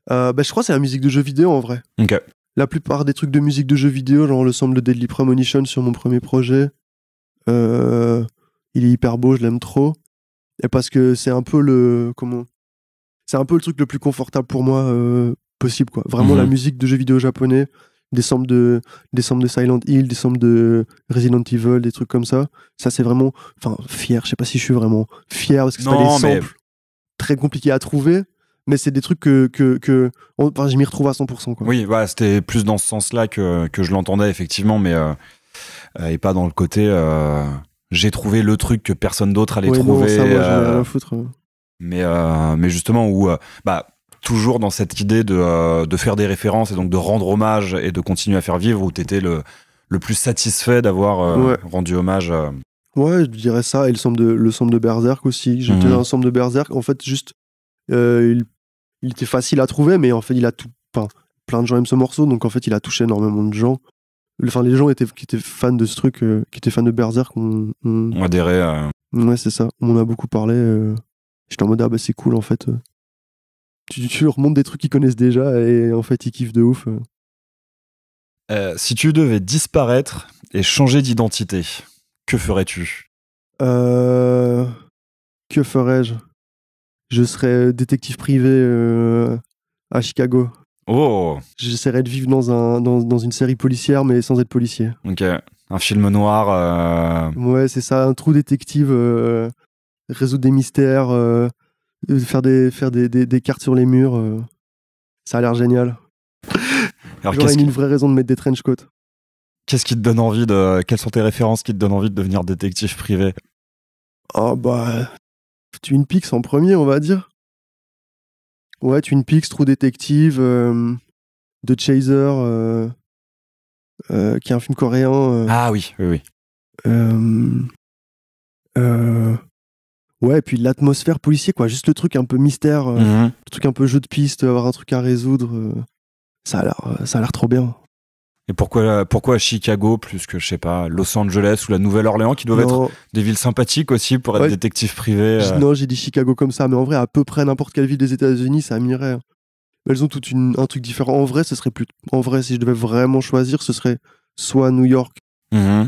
Je crois que c'est la musique de jeux vidéo en vrai. Ok. La plupart des trucs de musique de jeux vidéo, genre le sample de Deadly Premonition sur mon premier projet, il est hyper beau, je l'aime trop. Et parce que c'est un peu c'est un peu le truc le plus confortable pour moi possible, quoi. Vraiment la musique de jeux vidéo japonais, des samples de Silent Hill, des samples de Resident Evil, des trucs comme ça. Ça c'est vraiment, fier. Je sais pas si je suis vraiment fier parce que c'est pas des samples très compliqués à trouver. Mais c'est des trucs que je m'y retrouve à 100%, quoi. Oui, voilà, c'était plus dans ce sens-là que je l'entendais, effectivement, mais et pas dans le côté j'ai trouvé le truc que personne d'autre allait trouver. Non, ça, moi, j'en ai rien à foutre. Mais justement, où toujours dans cette idée de faire des références et donc de rendre hommage et de continuer à faire vivre, où t'étais le plus satisfait d'avoir rendu hommage. Ouais, je dirais ça, et le sample de Berserk aussi. J'étais dans un sample de Berserk, en fait, juste il était facile à trouver, mais en fait, plein de gens aiment ce morceau, donc en fait, il a touché énormément de gens. Enfin, les gens qui étaient fans de ce truc, qui étaient fans de Berserk, ont adhéré. Ouais, c'est ça. On en a beaucoup parlé. J'étais en mode, c'est cool, en fait. Tu leur montres des trucs qu'ils connaissent déjà, et en fait, ils kiffent de ouf. Si tu devais disparaître et changer d'identité, que ferais-tu? Que ferais-je? Je serais détective privé à Chicago. Oh! J'essaierais de vivre dans une série policière, mais sans être policier. Ok. Un film noir. Ouais, c'est ça. Un trou détective, résoudre des mystères, faire des cartes sur les murs. Ça a l'air génial. Alors, j'aurais une vraie raison de mettre des trench coats. Qu'est-ce qui te donne envie Quelles sont tes références qui te donnent envie de devenir détective privé? Twin Peaks en premier, on va dire. Ouais, Twin Peaks, True Detective, The Chaser, qui est un film coréen. Ah oui. Ouais, et puis l'atmosphère policier, quoi. Juste le truc un peu mystère, le truc un peu jeu de piste, avoir un truc à résoudre. Ça a l'air trop bien. Et pourquoi Chicago plus que, je sais pas, Los Angeles ou la Nouvelle-Orléans, qui doivent être des villes sympathiques aussi pour être détective privé? Non, j'ai dit Chicago comme ça, mais en vrai, à peu près n'importe quelle ville des États-Unis, ça m'irait. Elles ont toutes un truc différent. En vrai, en vrai, si je devais vraiment choisir, ce serait soit New York,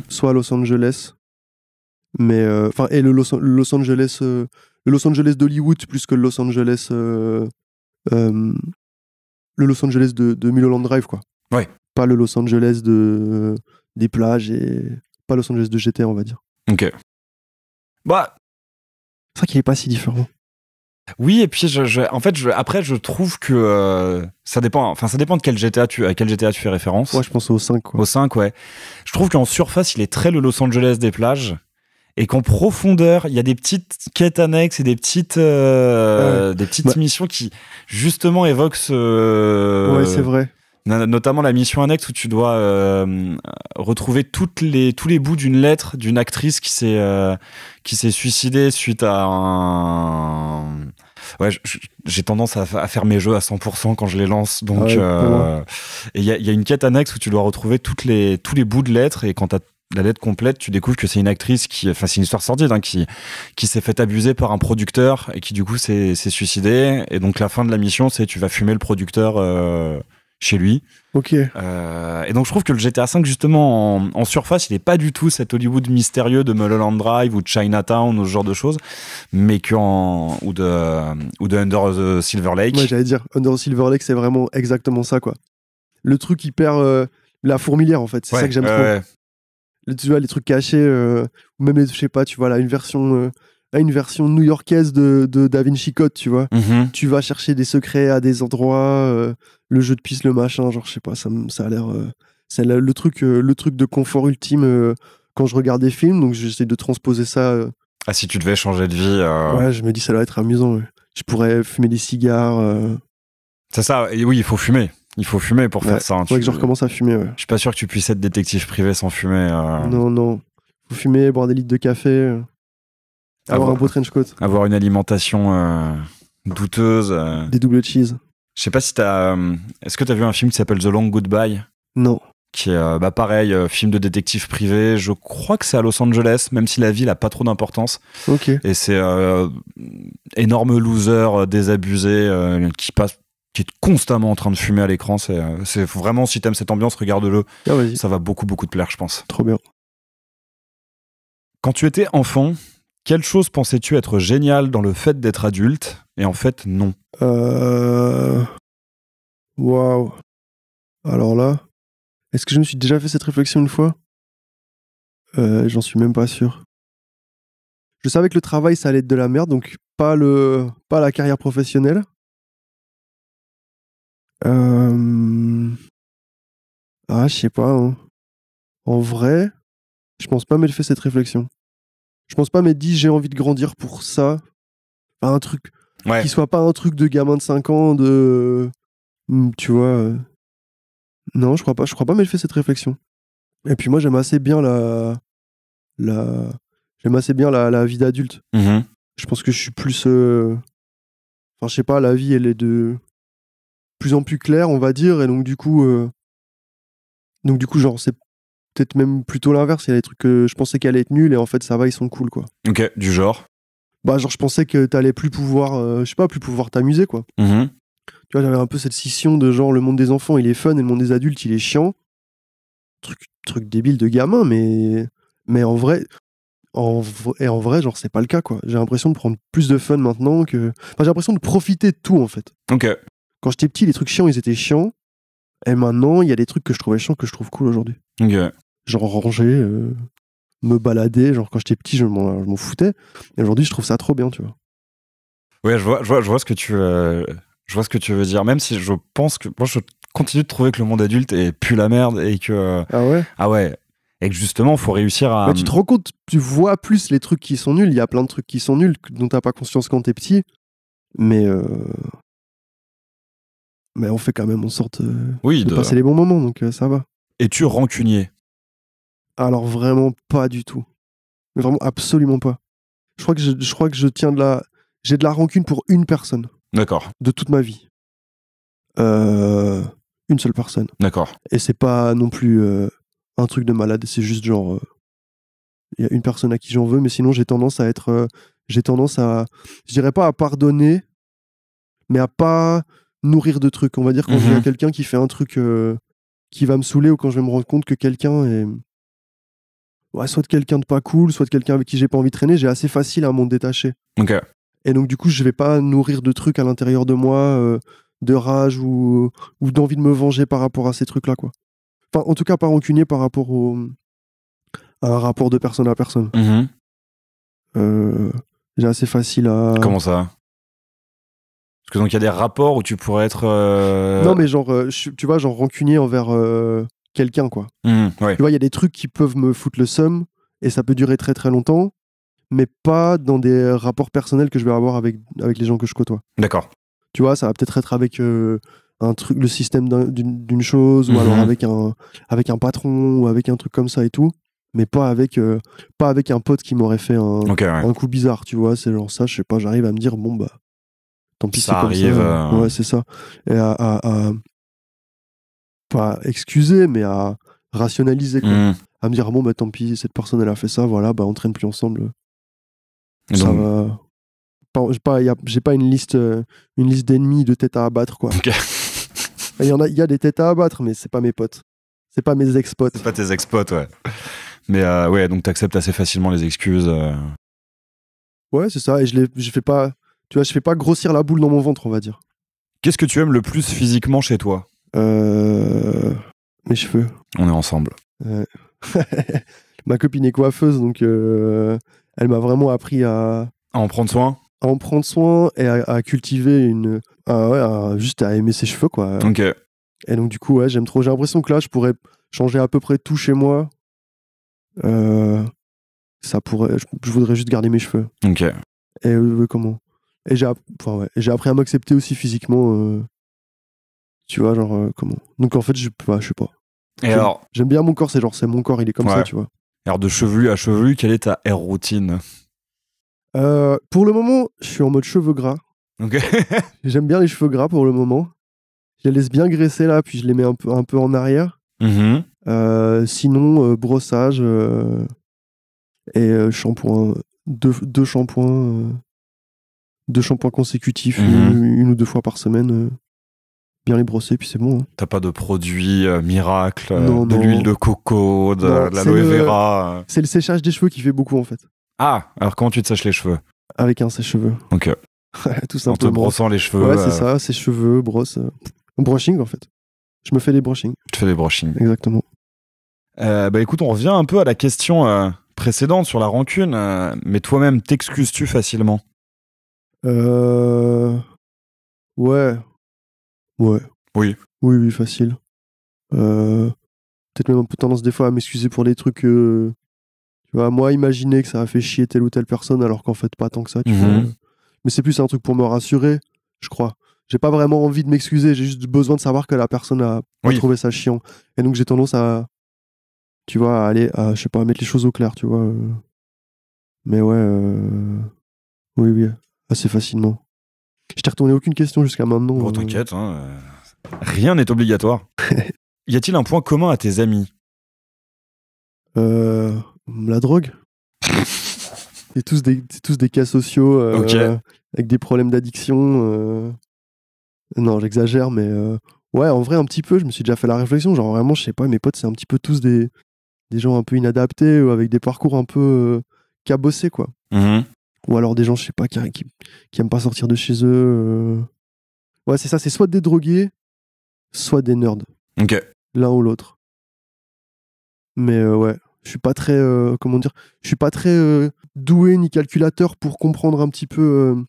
soit Los Angeles. Mais et le Los Angeles d'Hollywood plus que le Los Angeles de Mulholland Drive, quoi. Ouais. Pas le Los Angeles des plages et pas Los Angeles de GTA, on va dire. Ok. C'est vrai qu'il est pas si différent. Oui, et puis après je trouve que ça dépend de à quel GTA tu fais référence. Ouais, je pense au 5, quoi. Au 5, ouais. Je trouve qu'en surface, il est très le Los Angeles des plages. Et qu'en profondeur, il y a des petites quêtes annexes et des petites missions qui, justement, évoquent Ouais, c'est vrai. Notamment la mission annexe où tu dois retrouver tous les bouts d'une lettre d'une actrice qui s'est suicidée suite à un... Ouais, j'ai tendance à faire mes jeux à 100% quand je les lance. Donc, et il y a une quête annexe où tu dois retrouver tous les bouts de lettres, et quand t'as la lettre complète, tu découvres que c'est une actrice c'est une histoire sordide, qui s'est fait abuser par un producteur et qui du coup s'est suicidée. Et donc la fin de la mission, c'est tu vas fumer le producteur chez lui. Ok. Et donc je trouve que le GTA V, justement, en surface, il n'est pas du tout cet Hollywood mystérieux de Mulholland Drive ou de Chinatown ou ce genre de choses, mais ou de Under the Silver Lake. Ouais, j'allais dire, Under the Silver Lake, c'est vraiment exactement ça, quoi. Le truc hyper... la fourmilière, en fait, c'est ça que j'aime trop. Ouais. Tu vois, les trucs cachés, ou même, je sais pas, tu vois, là, une version new-yorkaise de Da Vinci Code, tu vois. Tu vas chercher des secrets à des endroits, le jeu de piste, le machin, genre, je sais pas, ça a l'air... c'est le truc de confort ultime quand je regarde des films, donc j'essaie de transposer ça. Ah, si tu devais changer de vie... Ouais, je me dis, ça doit être amusant, ouais. Je pourrais fumer des cigares. C'est ça, et oui, il faut fumer. Il faut fumer pour faire ça. Hein. Faudrait que je recommence à fumer, Je suis pas sûr que tu puisses être détective privé sans fumer. Non. Faut fumer, boire des litres de café, avoir un beau trench coat. Avoir une alimentation douteuse. Des double cheese. Je sais pas si Est-ce que t'as vu un film qui s'appelle The Long Goodbye? Non. Qui est pareil, film de détective privé. Je crois que c'est à Los Angeles, même si la ville a pas trop d'importance. Ok. Et c'est énorme loser désabusé qui est constamment en train de fumer à l'écran. C'est vraiment, si t'aimes cette ambiance, regarde-le. Ah, vas-y. Ça va beaucoup te plaire, je pense. Trop bien. Quand tu étais enfant, quelle chose pensais-tu être géniale dans le fait d'être adulte? Et en fait, non. Waouh. Alors là, est-ce que je me suis déjà fait cette réflexion une fois? J'en suis même pas sûr. Je savais que le travail, ça allait être de la merde, donc pas la carrière professionnelle. Je sais pas. Hein. En vrai, je pense pas m'être fait cette réflexion. Je pense pas m'être dit j'ai envie de grandir pour ça. Enfin, un truc qui soit pas un truc de gamin de 5 ans, tu vois. Non, je crois pas m'être fait cette réflexion. Et puis moi, j'aime assez bien la vie d'adulte. Mmh. Je pense que je suis plus... Enfin, je sais pas, la vie, elle est de plus en plus claire, on va dire. Et donc, du coup, genre, c'est peut-être même plutôt l'inverse. Il y a des trucs que je pensais qu'elle allait être nuls et en fait, ça va, ils sont cool, quoi. Ok, du genre? Bah, genre, je pensais que t'allais plus pouvoir, plus pouvoir t'amuser, quoi. Mmh. Tu vois, j'avais un peu cette scission de genre, le monde des enfants, il est fun et le monde des adultes, il est chiant. Truc débile de gamin, mais en vrai, genre, c'est pas le cas, quoi. J'ai l'impression de prendre plus de fun maintenant que... Enfin, j'ai l'impression de profiter de tout, en fait. Ok. Quand j'étais petit, les trucs chiants, ils étaient chiants. Et maintenant, il y a des trucs que je trouvais chiants que je trouve cool aujourd'hui. Ok. Genre ranger, me balader. Genre, quand j'étais petit, je m'en foutais. Et aujourd'hui, je trouve ça trop bien, tu vois. Ouais, je vois ce que tu... Je vois ce que tu veux dire, même si je pense que... Moi, je continue de trouver que le monde adulte pue la merde et que... Ah ouais? Ah ouais. Et que justement, il faut réussir à... Bah, tu te rends compte, tu vois plus les trucs qui sont nuls. Il y a plein de trucs qui sont nuls dont t'as pas conscience quand t'es petit. Mais on fait quand même en sorte de passer les bons moments, donc ça va. Es-tu rancunier? Alors vraiment pas du tout. Mais vraiment absolument pas. Je crois que je tiens j'ai de la rancune pour une personne. D'accord. De toute ma vie. Une seule personne. D'accord. Et c'est pas non plus un truc de malade, c'est juste genre... Il y a une personne à qui j'en veux, mais sinon j'ai tendance à... Je dirais pas à pardonner, mais à pas nourrir de trucs. On va dire quand il y a quelqu'un qui fait un truc qui va me saouler, ou quand je vais me rendre compte que quelqu'un est... Ouais, soit de quelqu'un de pas cool, soit de quelqu'un avec qui j'ai pas envie de traîner, j'ai assez facile à m'en détacher. Ok. Et donc, du coup, je vais pas nourrir de trucs à l'intérieur de moi, de rage ou d'envie de me venger par rapport à ces trucs-là, quoi. Enfin, en tout cas, pas rancunier par rapport à un rapport de personne à personne. J'ai assez facile à... Comment ça? Parce que donc, il y a des rapports où tu pourrais être... Non, mais genre, tu vois, genre rancunier envers quelqu'un, quoi. Ouais. Tu vois, il y a des trucs qui peuvent me foutre le seum, et ça peut durer très très longtemps, mais pas dans des rapports personnels que je vais avoir avec les gens que je côtoie. D'accord. Tu vois, ça va peut-être être avec un truc, le système d'une chose, ou alors avec un patron, ou avec un truc comme ça et tout, mais pas avec un pote qui m'aurait fait un coup bizarre, tu vois. C'est genre ça, je sais pas, j'arrive à me dire, bon, bah, tant pis, c'est comme ça. Ouais, c'est ça. Et à pas excuser, mais à rationaliser, quoi. À me dire, bon, bah, tant pis, cette personne, elle a fait ça, voilà, bah, on traîne plus ensemble. Ça va. J'ai pas une liste d'ennemis, de têtes à abattre, quoi. Okay. Il y a des têtes à abattre, mais c'est pas mes potes. C'est pas mes ex-potes. C'est pas tes ex-potes, ouais. Mais ouais, donc t'acceptes assez facilement les excuses. Ouais, c'est ça. Et je fais pas, tu vois, je fais pas grossir la boule dans mon ventre, on va dire. Qu'est-ce que tu aimes le plus physiquement chez toi? Mes cheveux. On est ensemble. Ma copine est coiffeuse, donc elle m'a vraiment appris à en prendre soin. À en prendre soin et à cultiver juste à aimer ses cheveux, quoi. Ok. Et donc, du coup, ouais, j'aime trop. J'ai l'impression que là, je pourrais changer à peu près tout chez moi. Ça pourrait... Je voudrais juste garder mes cheveux. Ok. Et comment? Et j'ai appris à m'accepter aussi physiquement. Tu vois, genre, comment. Donc en fait, je sais pas. Et alors, j'aime bien mon corps, c'est mon corps, il est comme ça, tu vois. Alors de chevelu à chevelu, quelle est ta hair routine? Pour le moment, je suis en mode cheveux gras. Ok. J'aime bien les cheveux gras pour le moment. Je les laisse bien graisser là, puis je les mets un peu en arrière. Sinon, brossage et shampoing. Deux shampoings consécutifs, une ou deux fois par semaine. Bien les brosser, puis c'est bon. Hein. T'as pas de produit miracle, de l'huile de coco, de l'aloe vera? C'est le séchage des cheveux qui fait beaucoup en fait. Ah, alors comment tu te sèches les cheveux? Avec un sèche-cheveux. Ok. Tout simplement. En te brossant les cheveux. Ouais, c'est ça, sèche-cheveux, brosse. Brushing en fait. Je me fais des brushings. Tu te fais des brushings. Exactement. Écoute, on revient un peu à la question précédente sur la rancune, mais toi-même, t'excuses-tu facilement? Ouais. Oui, facile. Peut-être même un peu tendance des fois à m'excuser pour des trucs. Tu vois, moi, imaginer que ça a fait chier telle ou telle personne, alors qu'en fait, pas tant que ça. Tu vois. Mais c'est plus un truc pour me rassurer, je crois. J'ai pas vraiment envie de m'excuser, j'ai juste besoin de savoir que la personne a pas trouvé ça chiant. Et donc, j'ai tendance à. Tu vois, à aller, je sais pas, à mettre les choses au clair, tu vois. Mais ouais. Oui, assez facilement. Je t'ai retourné aucune question jusqu'à maintenant. Bon, t'inquiète, rien n'est obligatoire. Y a-t-il un point commun à tes amis? La drogue. C'est tous des cas sociaux avec des problèmes d'addiction. Non, j'exagère, mais ouais, en vrai, un petit peu. Je me suis déjà fait la réflexion. Genre, vraiment, je sais pas, mes potes, c'est un petit peu tous des gens un peu inadaptés ou avec des parcours un peu cabossés, quoi. Ou alors des gens, je sais pas, qui aiment pas sortir de chez eux. Ouais, c'est ça, c'est soit des drogués, soit des nerds. Ok. L'un ou l'autre. Mais ouais, je suis pas très, comment dire, je suis pas très doué ni calculateur pour comprendre un petit peu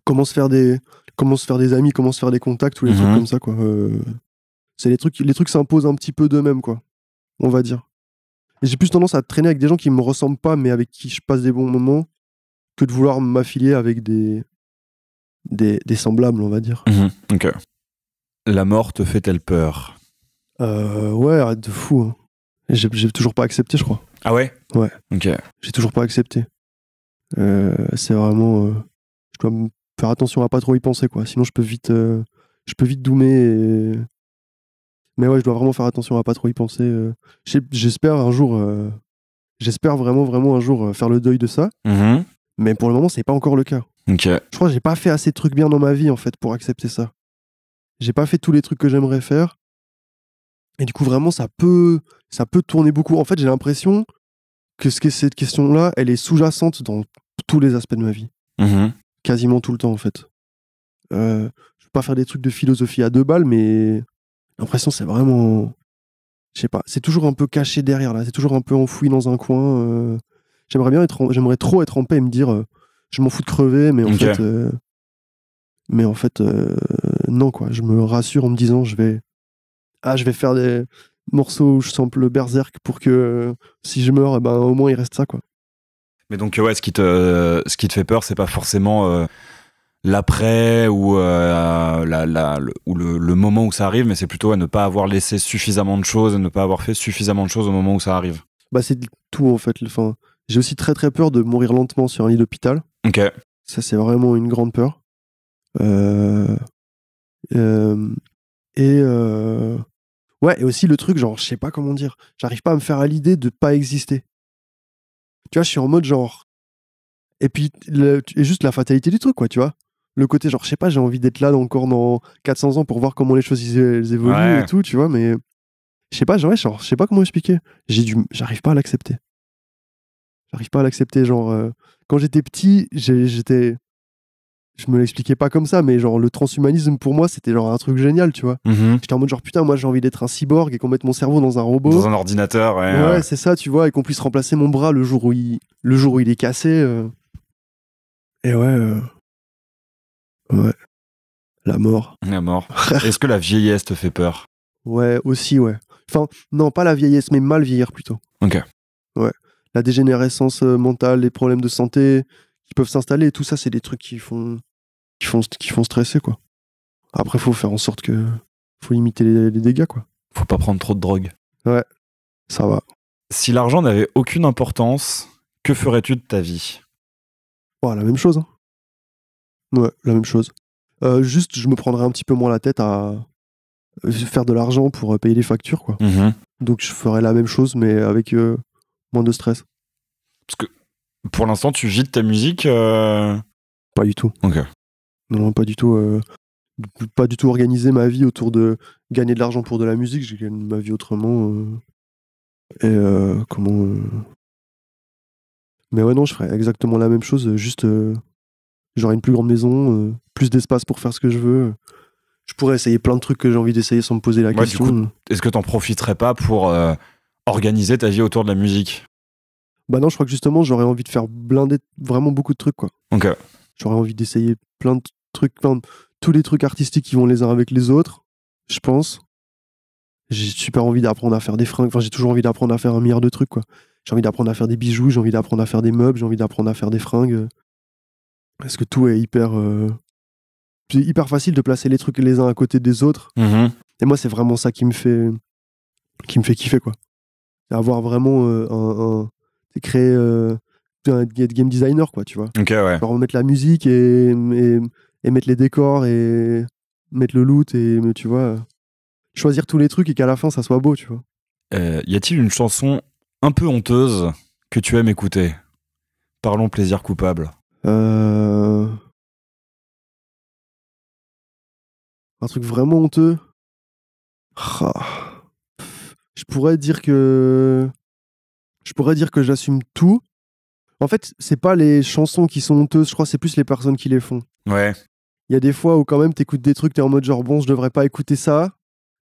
comment se faire des amis, comment se faire des contacts ou les trucs comme ça, quoi. C'est les trucs s'imposent un petit peu d'eux-mêmes, quoi. On va dire. Et j'ai plus tendance à traîner avec des gens qui me ressemblent pas, mais avec qui je passe des bons moments, que de vouloir m'affilier avec des semblables, on va dire. Ok. La mort te fait-elle peur? Ouais, arrête de fou. Hein. J'ai toujours pas accepté, je crois. Ah ouais? Ouais. Ok. J'ai toujours pas accepté. C'est vraiment... je dois me faire attention à pas trop y penser, quoi. Sinon, je peux vite doomer. Mais ouais, je dois vraiment faire attention à pas trop y penser. J'espère un jour... J'espère vraiment un jour faire le deuil de ça. Mais pour le moment, c'est pas encore le cas. Ok. Je crois que j'ai pas fait assez de trucs bien dans ma vie, en fait, pour accepter ça. J'ai pas fait tous les trucs que j'aimerais faire. Et du coup, vraiment, ça peut tourner beaucoup. En fait, j'ai l'impression que cette question-là, elle est sous-jacente dans tous les aspects de ma vie. Quasiment tout le temps, en fait. Je veux pas faire des trucs de philosophie à 2 balles, mais j'ai l'impression que c'est vraiment... Je sais pas, c'est toujours un peu caché derrière, là. C'est toujours un peu enfoui dans un coin. J'aimerais trop être en paix et me dire je m'en fous de crever, mais en fait, non, quoi. Je me rassure en me disant je vais faire des morceaux où je sample Berserk pour que si je meurs, au moins il reste ça, quoi. Mais donc, ouais, ce qui te fait peur, c'est pas forcément l'après ou le moment où ça arrive, mais c'est plutôt à ne pas avoir laissé suffisamment de choses, à ne pas avoir fait suffisamment de choses au moment où ça arrive. C'est tout, en fait. Enfin, j'ai aussi très très peur de mourir lentement sur un lit d'hôpital. Ok. Ça, c'est vraiment une grande peur. Ouais, et aussi le truc, genre, je sais pas comment dire, j'arrive pas à me faire à l'idée de pas exister. Tu vois, je suis en mode genre... Et puis, et juste la fatalité du truc, quoi, tu vois. Le côté, genre, je sais pas, j'ai envie d'être là encore dans 400 ans pour voir comment les choses elles évoluent et tout, tu vois, mais... Je sais pas, genre, je sais pas comment expliquer. J'arrive pas à l'accepter. J'arrive pas à l'accepter, genre... Quand j'étais petit, je me l'expliquais pas comme ça, mais genre le transhumanisme pour moi c'était genre un truc génial, tu vois. J'étais en mode genre putain, moi j'ai envie d'être un cyborg et qu'on mette mon cerveau dans un robot. Dans un ordinateur, ouais. Ouais, c'est ça, tu vois, et qu'on puisse remplacer mon bras le jour où il est cassé. Et ouais. La mort. La mort. Est-ce que la vieillesse te fait peur? Ouais, aussi, ouais. Enfin, non, pas la vieillesse, mais mal vieillir plutôt. Ok. Ouais. La dégénérescence mentale, les problèmes de santé qui peuvent s'installer, et tout ça, c'est des trucs qui font qui font stresser, quoi. Après, faut faire en sorte que... Faut limiter les dégâts, quoi. Faut pas prendre trop de drogue. Ouais, ça va. Si l'argent n'avait aucune importance, que ferais-tu de ta vie? Ouais, la même chose. Hein. Ouais, la même chose. Juste, je me prendrais un petit peu moins la tête à faire de l'argent pour payer les factures, quoi. Donc, je ferais la même chose, mais avec moins de stress. Parce que, pour l'instant, tu vis de ta musique Pas du tout. Ok. Non, pas du tout. Pas du tout organiser ma vie autour de gagner de l'argent pour de la musique. J'ai gagné ma vie autrement. Mais ouais, non, je ferais exactement la même chose. Juste, j'aurais une plus grande maison, plus d'espace pour faire ce que je veux. Je pourrais essayer plein de trucs que j'ai envie d'essayer sans me poser la question. Du coup, est-ce que t'en profiterais pas pour organiser ta vie autour de la musique? Bah non, je crois que justement, j'aurais envie de faire blinder vraiment beaucoup de trucs, quoi. Ok. J'aurais envie d'essayer plein de trucs, tous les trucs artistiques qui vont les uns avec les autres, je pense. J'ai super envie d'apprendre à faire des fringues. Enfin, j'ai toujours envie d'apprendre à faire un milliard de trucs, quoi. J'ai envie d'apprendre à faire des bijoux, j'ai envie d'apprendre à faire des meubles, j'ai envie d'apprendre à faire des fringues. Parce que tout est c'est hyper facile de placer les trucs les uns à côté des autres. Et moi, c'est vraiment ça qui me fait kiffer, quoi. C'est avoir vraiment créer un game designer, quoi, tu vois. Ok, ouais. Alors, mettre la musique et mettre les décors et mettre le loot et, tu vois, choisir tous les trucs et qu'à la fin, ça soit beau, tu vois. Y a-t-il une chanson un peu honteuse que tu aimes écouter? Parlons plaisir coupable. Un truc vraiment honteux. Je pourrais dire que j'assume tout. En fait, c'est pas les chansons qui sont honteuses, je crois, c'est plus les personnes qui les font. Ouais. Il y a des fois où quand même t'écoutes des trucs, t'es en mode genre bon, je devrais pas écouter ça,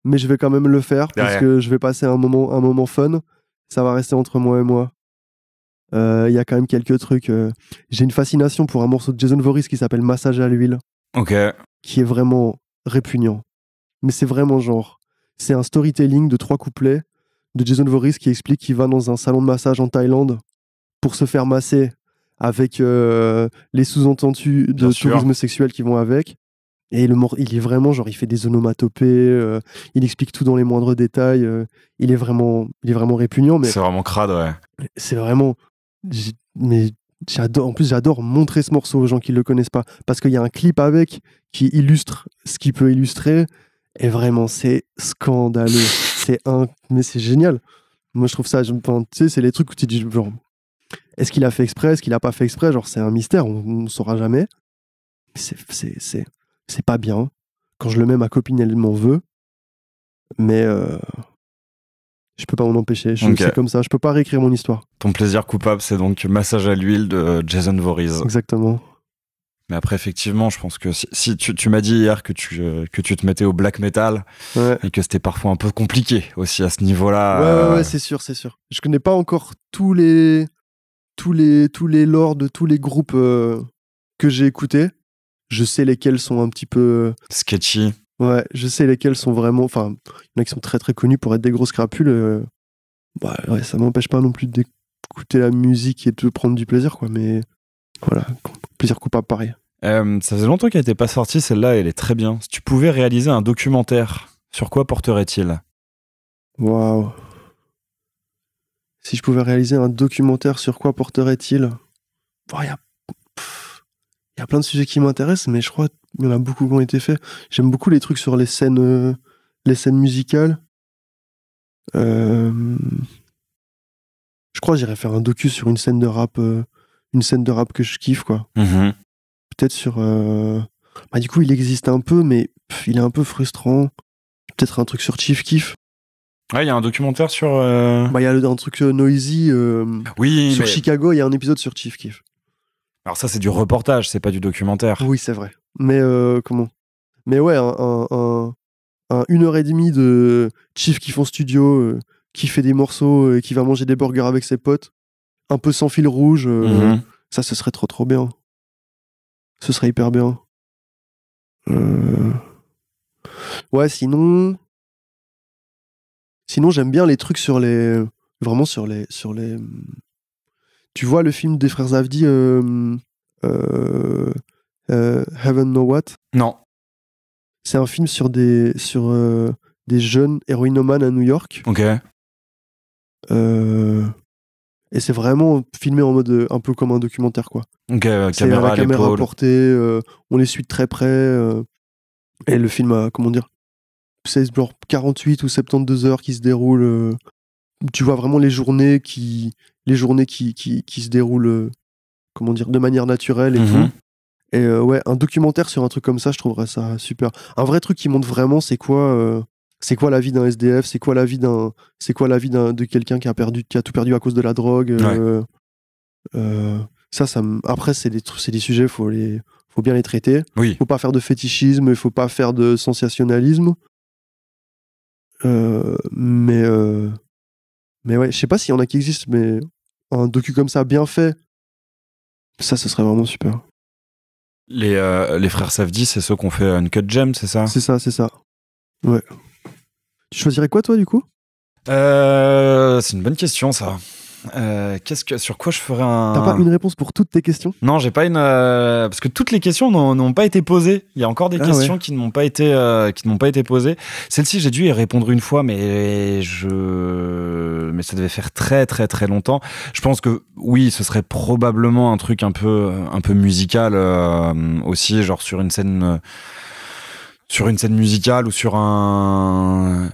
mais je vais quand même le faire parce que je vais passer un moment fun. Ça va rester entre moi et moi. Il y a quand même quelques trucs. J'ai une fascination pour un morceau de Jason Voorhees qui s'appelle Massage à l'huile. Ok. Qui est vraiment répugnant. Mais c'est vraiment genre... C'est un storytelling de 3 couplets de Jason Voorhees qui explique qu'il va dans un salon de massage en Thaïlande pour se faire masser avec les sous-entendus de tourisme sexuel qui vont avec. Et il est vraiment genre, il fait des onomatopées, il explique tout dans les moindres détails. Il est vraiment répugnant. Mais c'est vraiment crade, ouais. C'est vraiment... Mais en plus, j'adore montrer ce morceau aux gens qui le connaissent pas. Parce qu'il y a un clip avec qui illustre ce qu'il peut illustrer. Et vraiment, c'est scandaleux. Mais c'est génial. Moi, je trouve ça... Tu sais, c'est les trucs où tu dis genre... Est-ce qu'il a fait exprès? Est-ce qu'il a pas fait exprès? Genre, c'est un mystère. On ne saura jamais. C'est pas bien. Quand je le mets, ma copine, elle m'en veut. Mais... je peux pas m'en empêcher. C'est comme ça. Je peux pas réécrire mon histoire. Ton plaisir coupable, c'est donc Massage à l'huile de Jason Voorhees. Exactement. Mais après, effectivement, je pense que si tu m'as dit hier que tu te mettais au black metal et que c'était parfois un peu compliqué aussi à ce niveau-là. Ouais, c'est sûr. Je connais pas encore tous les lores de tous les groupes que j'ai écoutés. Je sais lesquels sont un petit peu... sketchy. Ouais, je sais lesquels sont vraiment... Enfin, il y en a qui sont très très connus pour être des grosses crapules. Ouais, ça m'empêche pas non plus d'écouter la musique et de prendre du plaisir, quoi. Mais voilà, plaisir coupable, pareil. Ça faisait longtemps qu'elle n'était pas sortie, celle-là, elle est très bien. Si tu pouvais réaliser un documentaire, sur quoi porterait-il? Waouh. Si je pouvais réaliser un documentaire, sur quoi porterait-il? Il y a plein de sujets qui m'intéressent, mais je crois qu'il y en a beaucoup qui ont été faits. J'aime beaucoup les trucs sur les scènes musicales. Je crois que j'irais faire un docu sur une scène de rap que je kiffe, quoi. Peut-être sur... du coup, il existe un peu, mais il est un peu frustrant. Peut-être un truc sur Chief Keef. Ouais, il y a un documentaire sur... Il y a un truc Noisy. Oui, sur Chicago, il y a un épisode sur Chief Keef. Alors ça, c'est du reportage, c'est pas du documentaire. Oui, c'est vrai. Mais comment? Mais ouais, un 1h30 de Chief Keef en studio, qui fait des morceaux et qui va manger des burgers avec ses potes, un peu sans fil rouge, ça, ce serait trop bien. Ce serait hyper bien. Ouais, sinon, j'aime bien les trucs sur les... Vraiment sur les... Tu vois le film des frères Zavdi, Heaven Know What. Non. C'est un film sur des jeunes héroïnomanes à New York. Ok. Et c'est vraiment filmé en mode un peu comme un documentaire, quoi. Ok, c'est la caméra portée, on les suit de très près. Et le film a, comment dire, c'est genre 48 ou 72 heures qui se déroulent. Tu vois vraiment les journées qui se déroulent, comment dire, de manière naturelle et tout. Et ouais, un documentaire sur un truc comme ça, je trouverais ça super. Un vrai truc qui montre vraiment c'est quoi la vie d'un SDF, c'est quoi la vie de quelqu'un qui a tout perdu à cause de la drogue. Après c'est des sujets, faut bien les traiter. Oui. Faut pas faire de fétichisme, il faut pas faire de sensationnalisme. Mais ouais, je sais pas s'il y en a qui existent, mais un docu comme ça bien fait, ça serait vraiment super. Les frères Safdie, c'est ceux qu'on fait Uncut Gem, c'est ça ? C'est ça. Ouais. Tu choisirais quoi, toi, du coup ? C'est une bonne question, ça. Sur quoi je ferais un... T'as pas une réponse pour toutes tes questions ? Non, j'ai pas une... parce que toutes les questions n'ont pas été posées. Il y a encore des questions qui ne m'ont pas été posées. Celle-ci, j'ai dû y répondre une fois, mais ça devait faire très très très longtemps. Je pense que oui, ce serait probablement un truc un peu musical aussi, genre sur une scène musicale ou sur un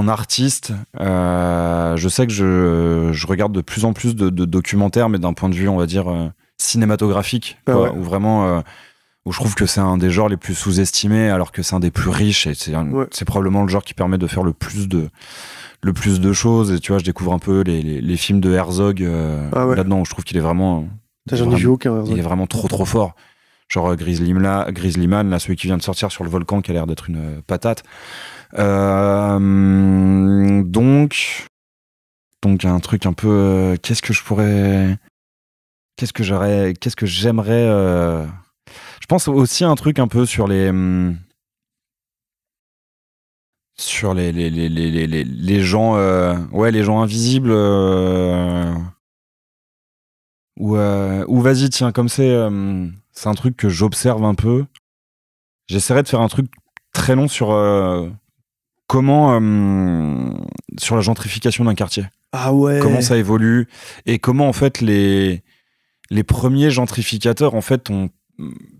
artiste. Je sais que je regarde de plus en plus de documentaires, mais d'un point de vue, on va dire, cinématographique, quoi, où vraiment, où je trouve que c'est un des genres les plus sous-estimés, alors que c'est un des plus riches, et c'est probablement le genre qui permet de faire le plus de choses. Et tu vois, je découvre un peu les films de Herzog là-dedans, où je trouve qu'il est vraiment... J'en ai vu aucun, Herzog. Il est vraiment trop fort. Genre Grizzly Man, là, celui qui vient de sortir sur le volcan, qui a l'air d'être une patate. Donc un truc un peu... qu'est-ce que j'aimerais... Je pense aussi à un truc un peu sur les gens... les gens invisibles... ou vas-y, tiens, comme c'est un truc que j'observe un peu. J'essaierai de faire un truc très long sur comment sur la gentrification d'un quartier. Ah ouais. Comment ça évolue et comment en fait les premiers gentrificateurs en fait ont,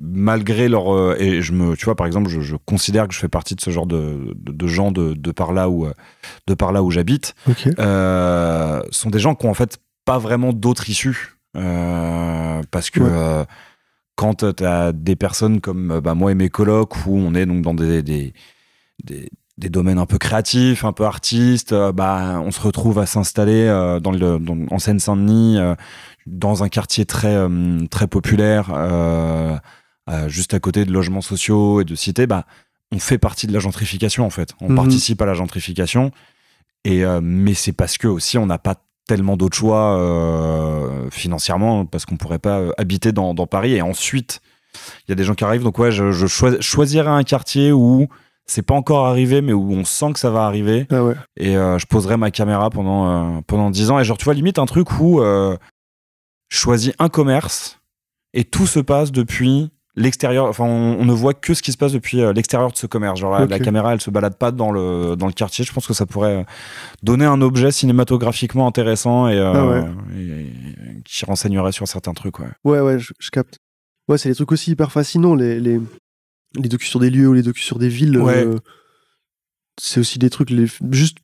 malgré leur tu vois, par exemple, je considère que je fais partie de ce genre de gens de par là où j'habite. Okay. Sont des gens qui ont en fait pas vraiment d'autres issues. Parce que quand t'as des personnes comme moi et mes colocs, où on est donc dans des domaines un peu créatifs, un peu artistes, on se retrouve à s'installer en Seine-Saint-Denis, dans un quartier très très populaire, juste à côté de logements sociaux et de cités. On fait partie de la gentrification, en fait. On participe à la gentrification, mais c'est parce que aussi on n'a pas tellement d'autres choix financièrement, parce qu'on pourrait pas habiter dans Paris. Et ensuite, il y a des gens qui arrivent. Donc ouais, je choisirais un quartier où c'est pas encore arrivé, mais où on sent que ça va arriver. Ah ouais. Et je poserai ma caméra pendant 10 ans. Et genre, tu vois, limite un truc où je choisis un commerce et tout se passe depuis l'extérieur. Enfin, on ne voit que ce qui se passe depuis l'extérieur de ce commerce. Genre, la caméra, elle se balade pas dans le quartier. Je pense que ça pourrait donner un objet cinématographiquement intéressant et qui renseignerait sur certains trucs. Ouais, je capte. Ouais, c'est des trucs aussi hyper fascinants, les docus sur des lieux ou les docus sur des villes. C'est aussi des trucs juste.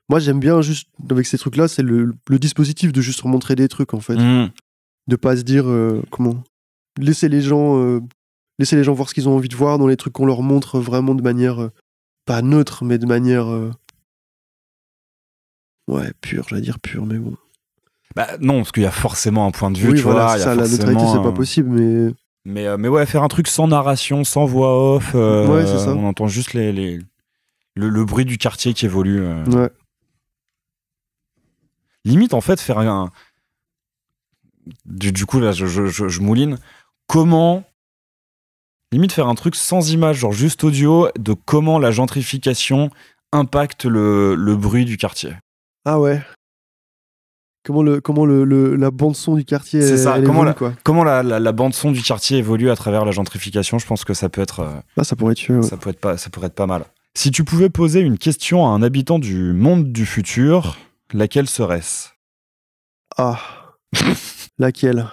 Moi, j'aime bien juste avec ces trucs-là, c'est le dispositif de juste remontrer des trucs, en fait. De pas se dire comment laisser les gens voir ce qu'ils ont envie de voir dans les trucs qu'on leur montre vraiment de manière pas neutre, mais de manière pure, j'allais dire pure, mais bon. Non, parce qu'il y a forcément un point de vue, oui, tu vois. Ça, la neutralité, c'est pas possible, mais ouais, faire un truc sans narration, sans voix off, c'est ça. On entend juste le bruit du quartier qui évolue. Ouais. Limite, en fait, faire un... Du coup, là, je mouline. Comment... Limite, faire un truc sans image, genre juste audio, de comment la gentrification impacte le bruit du quartier. Ah ouais. la bande-son du quartier c'est ça. elle évolue, quoi. Comment la bande-son du quartier évolue à travers la gentrification, je pense que ça peut être... ça pourrait être ouais. ça pourrait être pas mal. Si tu pouvais poser une question à un habitant du monde du futur, laquelle serait-ce ? Ah, laquelle ?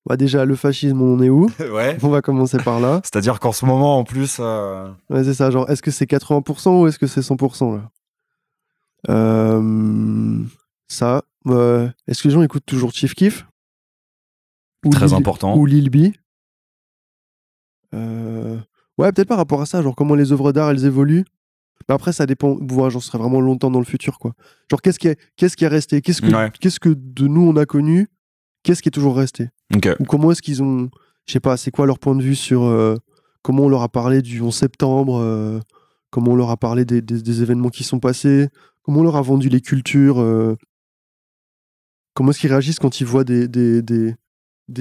Bah déjà, le fascisme, on est où ? Ouais. On va commencer par là. C'est-à-dire qu'en ce moment, en plus... Ouais, c'est ça, genre, est-ce que c'est 80% ou est-ce que c'est 100% là ? Ça, est-ce que les gens écoutent toujours Chief Keef ? Très important. Ou Lil B ? Ouais, peut-être par rapport à ça, genre comment les œuvres d'art, elles évoluent. Mais après, ça dépend. Ouais, j'en serais vraiment longtemps dans le futur, quoi. Genre, qu'est-ce qui est resté ? Qu'est-ce que de nous, on a connu ? Qu'est-ce qui est toujours resté ? Okay. Ou comment est-ce qu'ils ont... Je sais pas, c'est quoi leur point de vue sur comment on leur a parlé du 11 septembre, comment on leur a parlé des événements qui sont passés, comment on leur a vendu les cultures, comment est-ce qu'ils réagissent quand ils voient des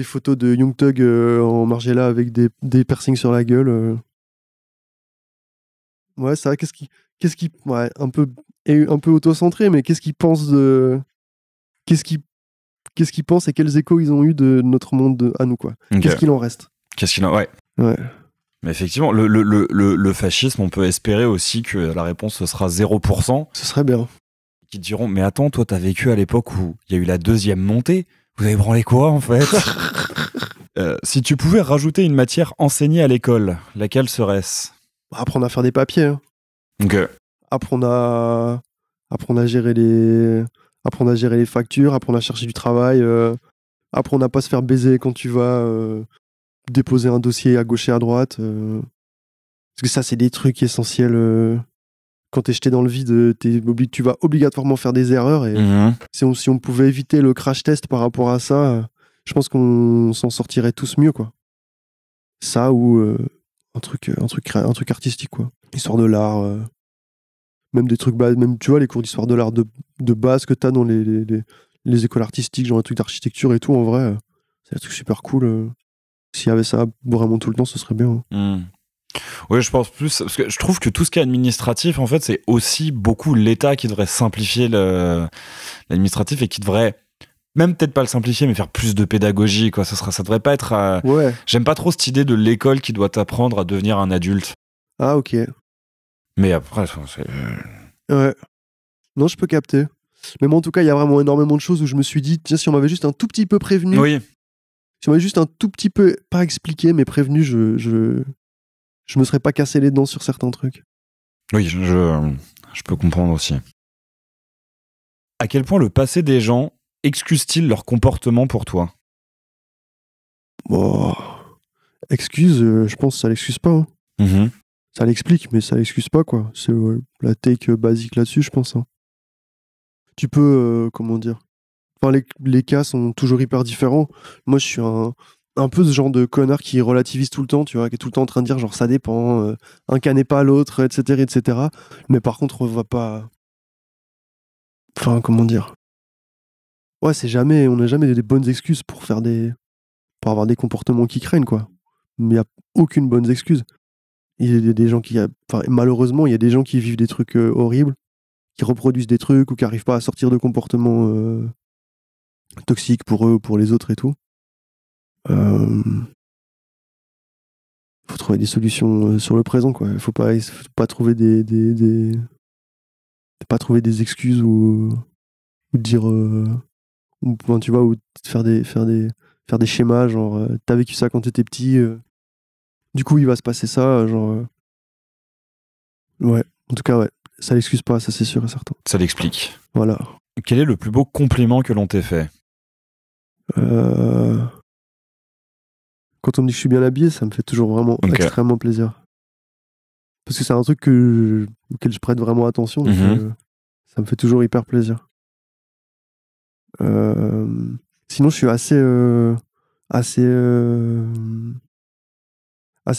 photos de Young Thug en Margiela avec des piercings sur la gueule. Ouais, ça, qu'est-ce qui ouais, un peu auto-centré, mais qu'est-ce qu'ils pensent de... Qu'est-ce qu'ils pensent et quels échos ils ont eu de notre monde à nous, quoi. Okay. Qu'est-ce qu'il en reste ? Ouais. Mais effectivement, le fascisme, on peut espérer aussi que la réponse ce sera 0%. Ce serait bien. Qui te diront, mais attends, toi, t'as vécu à l'époque où il y a eu la deuxième montée. Vous avez branlé quoi, en fait ? Si tu pouvais rajouter une matière enseignée à l'école, laquelle serait-ce ? Apprendre à faire des papiers. Hein. Ok. Apprendre à gérer les factures, apprendre à chercher du travail, apprendre à pas se faire baiser quand tu vas déposer un dossier à gauche et à droite. Parce que ça, c'est des trucs essentiels. Quand t'es jeté dans le vide, tu vas obligatoirement faire des erreurs. Et si on pouvait éviter le crash test par rapport à ça, je pense qu'on s'en sortirait tous mieux, quoi. Ça ou un truc artistique, quoi. Histoire de l'art. Même des trucs bas, même tu vois les cours d'histoire de l'art de base que t'as dans les écoles artistiques, genre les trucs d'architecture et tout, en vrai, c'est un truc super cool. S'il y avait ça vraiment tout le temps, ce serait bien. Oui, je pense plus, parce que je trouve que tout ce qui est administratif, en fait, c'est aussi beaucoup l'État qui devrait simplifier l'administratif et qui devrait même peut-être pas le simplifier, mais faire plus de pédagogie, quoi. Ça devrait pas être... Ouais. J'aime pas trop cette idée de l'école qui doit t'apprendre à devenir un adulte. Ah, ok. Mais après, c'est... Ouais. Non, je peux capter. Mais moi, en tout cas, il y a vraiment énormément de choses où je me suis dit, tiens, si on m'avait juste un tout petit peu prévenu... Oui. Si on m'avait juste un tout petit peu, pas expliqué, mais prévenu, je me serais pas cassé les dents sur certains trucs. Oui, je peux comprendre aussi. À quel point le passé des gens excuse-t-il leur comportement pour toi ? Bon, excuse, je pense que ça l'excuse pas. Hein. Ça l'explique, mais ça l'excuse pas, quoi. C'est la take basique là-dessus, je pense. Hein. Tu peux, comment dire... Enfin, les cas sont toujours hyper différents. Moi, je suis un peu ce genre de connard qui relativise tout le temps, tu vois, qui est tout le temps en train de dire genre ça dépend, un cas n'est pas l'autre, etc., etc. Mais par contre, on va pas... Enfin, comment dire ? Ouais, on n'a jamais des bonnes excuses pour avoir des comportements qui craignent, quoi. Mais il n'y a aucune bonne excuse. Il y a des gens malheureusement, il y a des gens qui vivent des trucs horribles, qui reproduisent des trucs ou qui n'arrivent pas à sortir de comportements toxiques pour eux ou pour les autres et tout. Faut trouver des solutions sur le présent, quoi. Faut pas trouver pas trouver des excuses ou dire tu vois, ou faire des schémas genre t'as vécu ça quand t'étais petit, du coup il va se passer ça, genre ouais, en tout cas ouais, ça l'excuse pas, ça c'est sûr et certain. Ça l'explique. Voilà. Quel est le plus beau compliment que l'on t'ait fait ? Quand on me dit que je suis bien habillé, ça me fait toujours vraiment extrêmement plaisir. Parce que c'est un truc auquel je prête vraiment attention, donc ça me fait toujours hyper plaisir. Sinon, je suis assez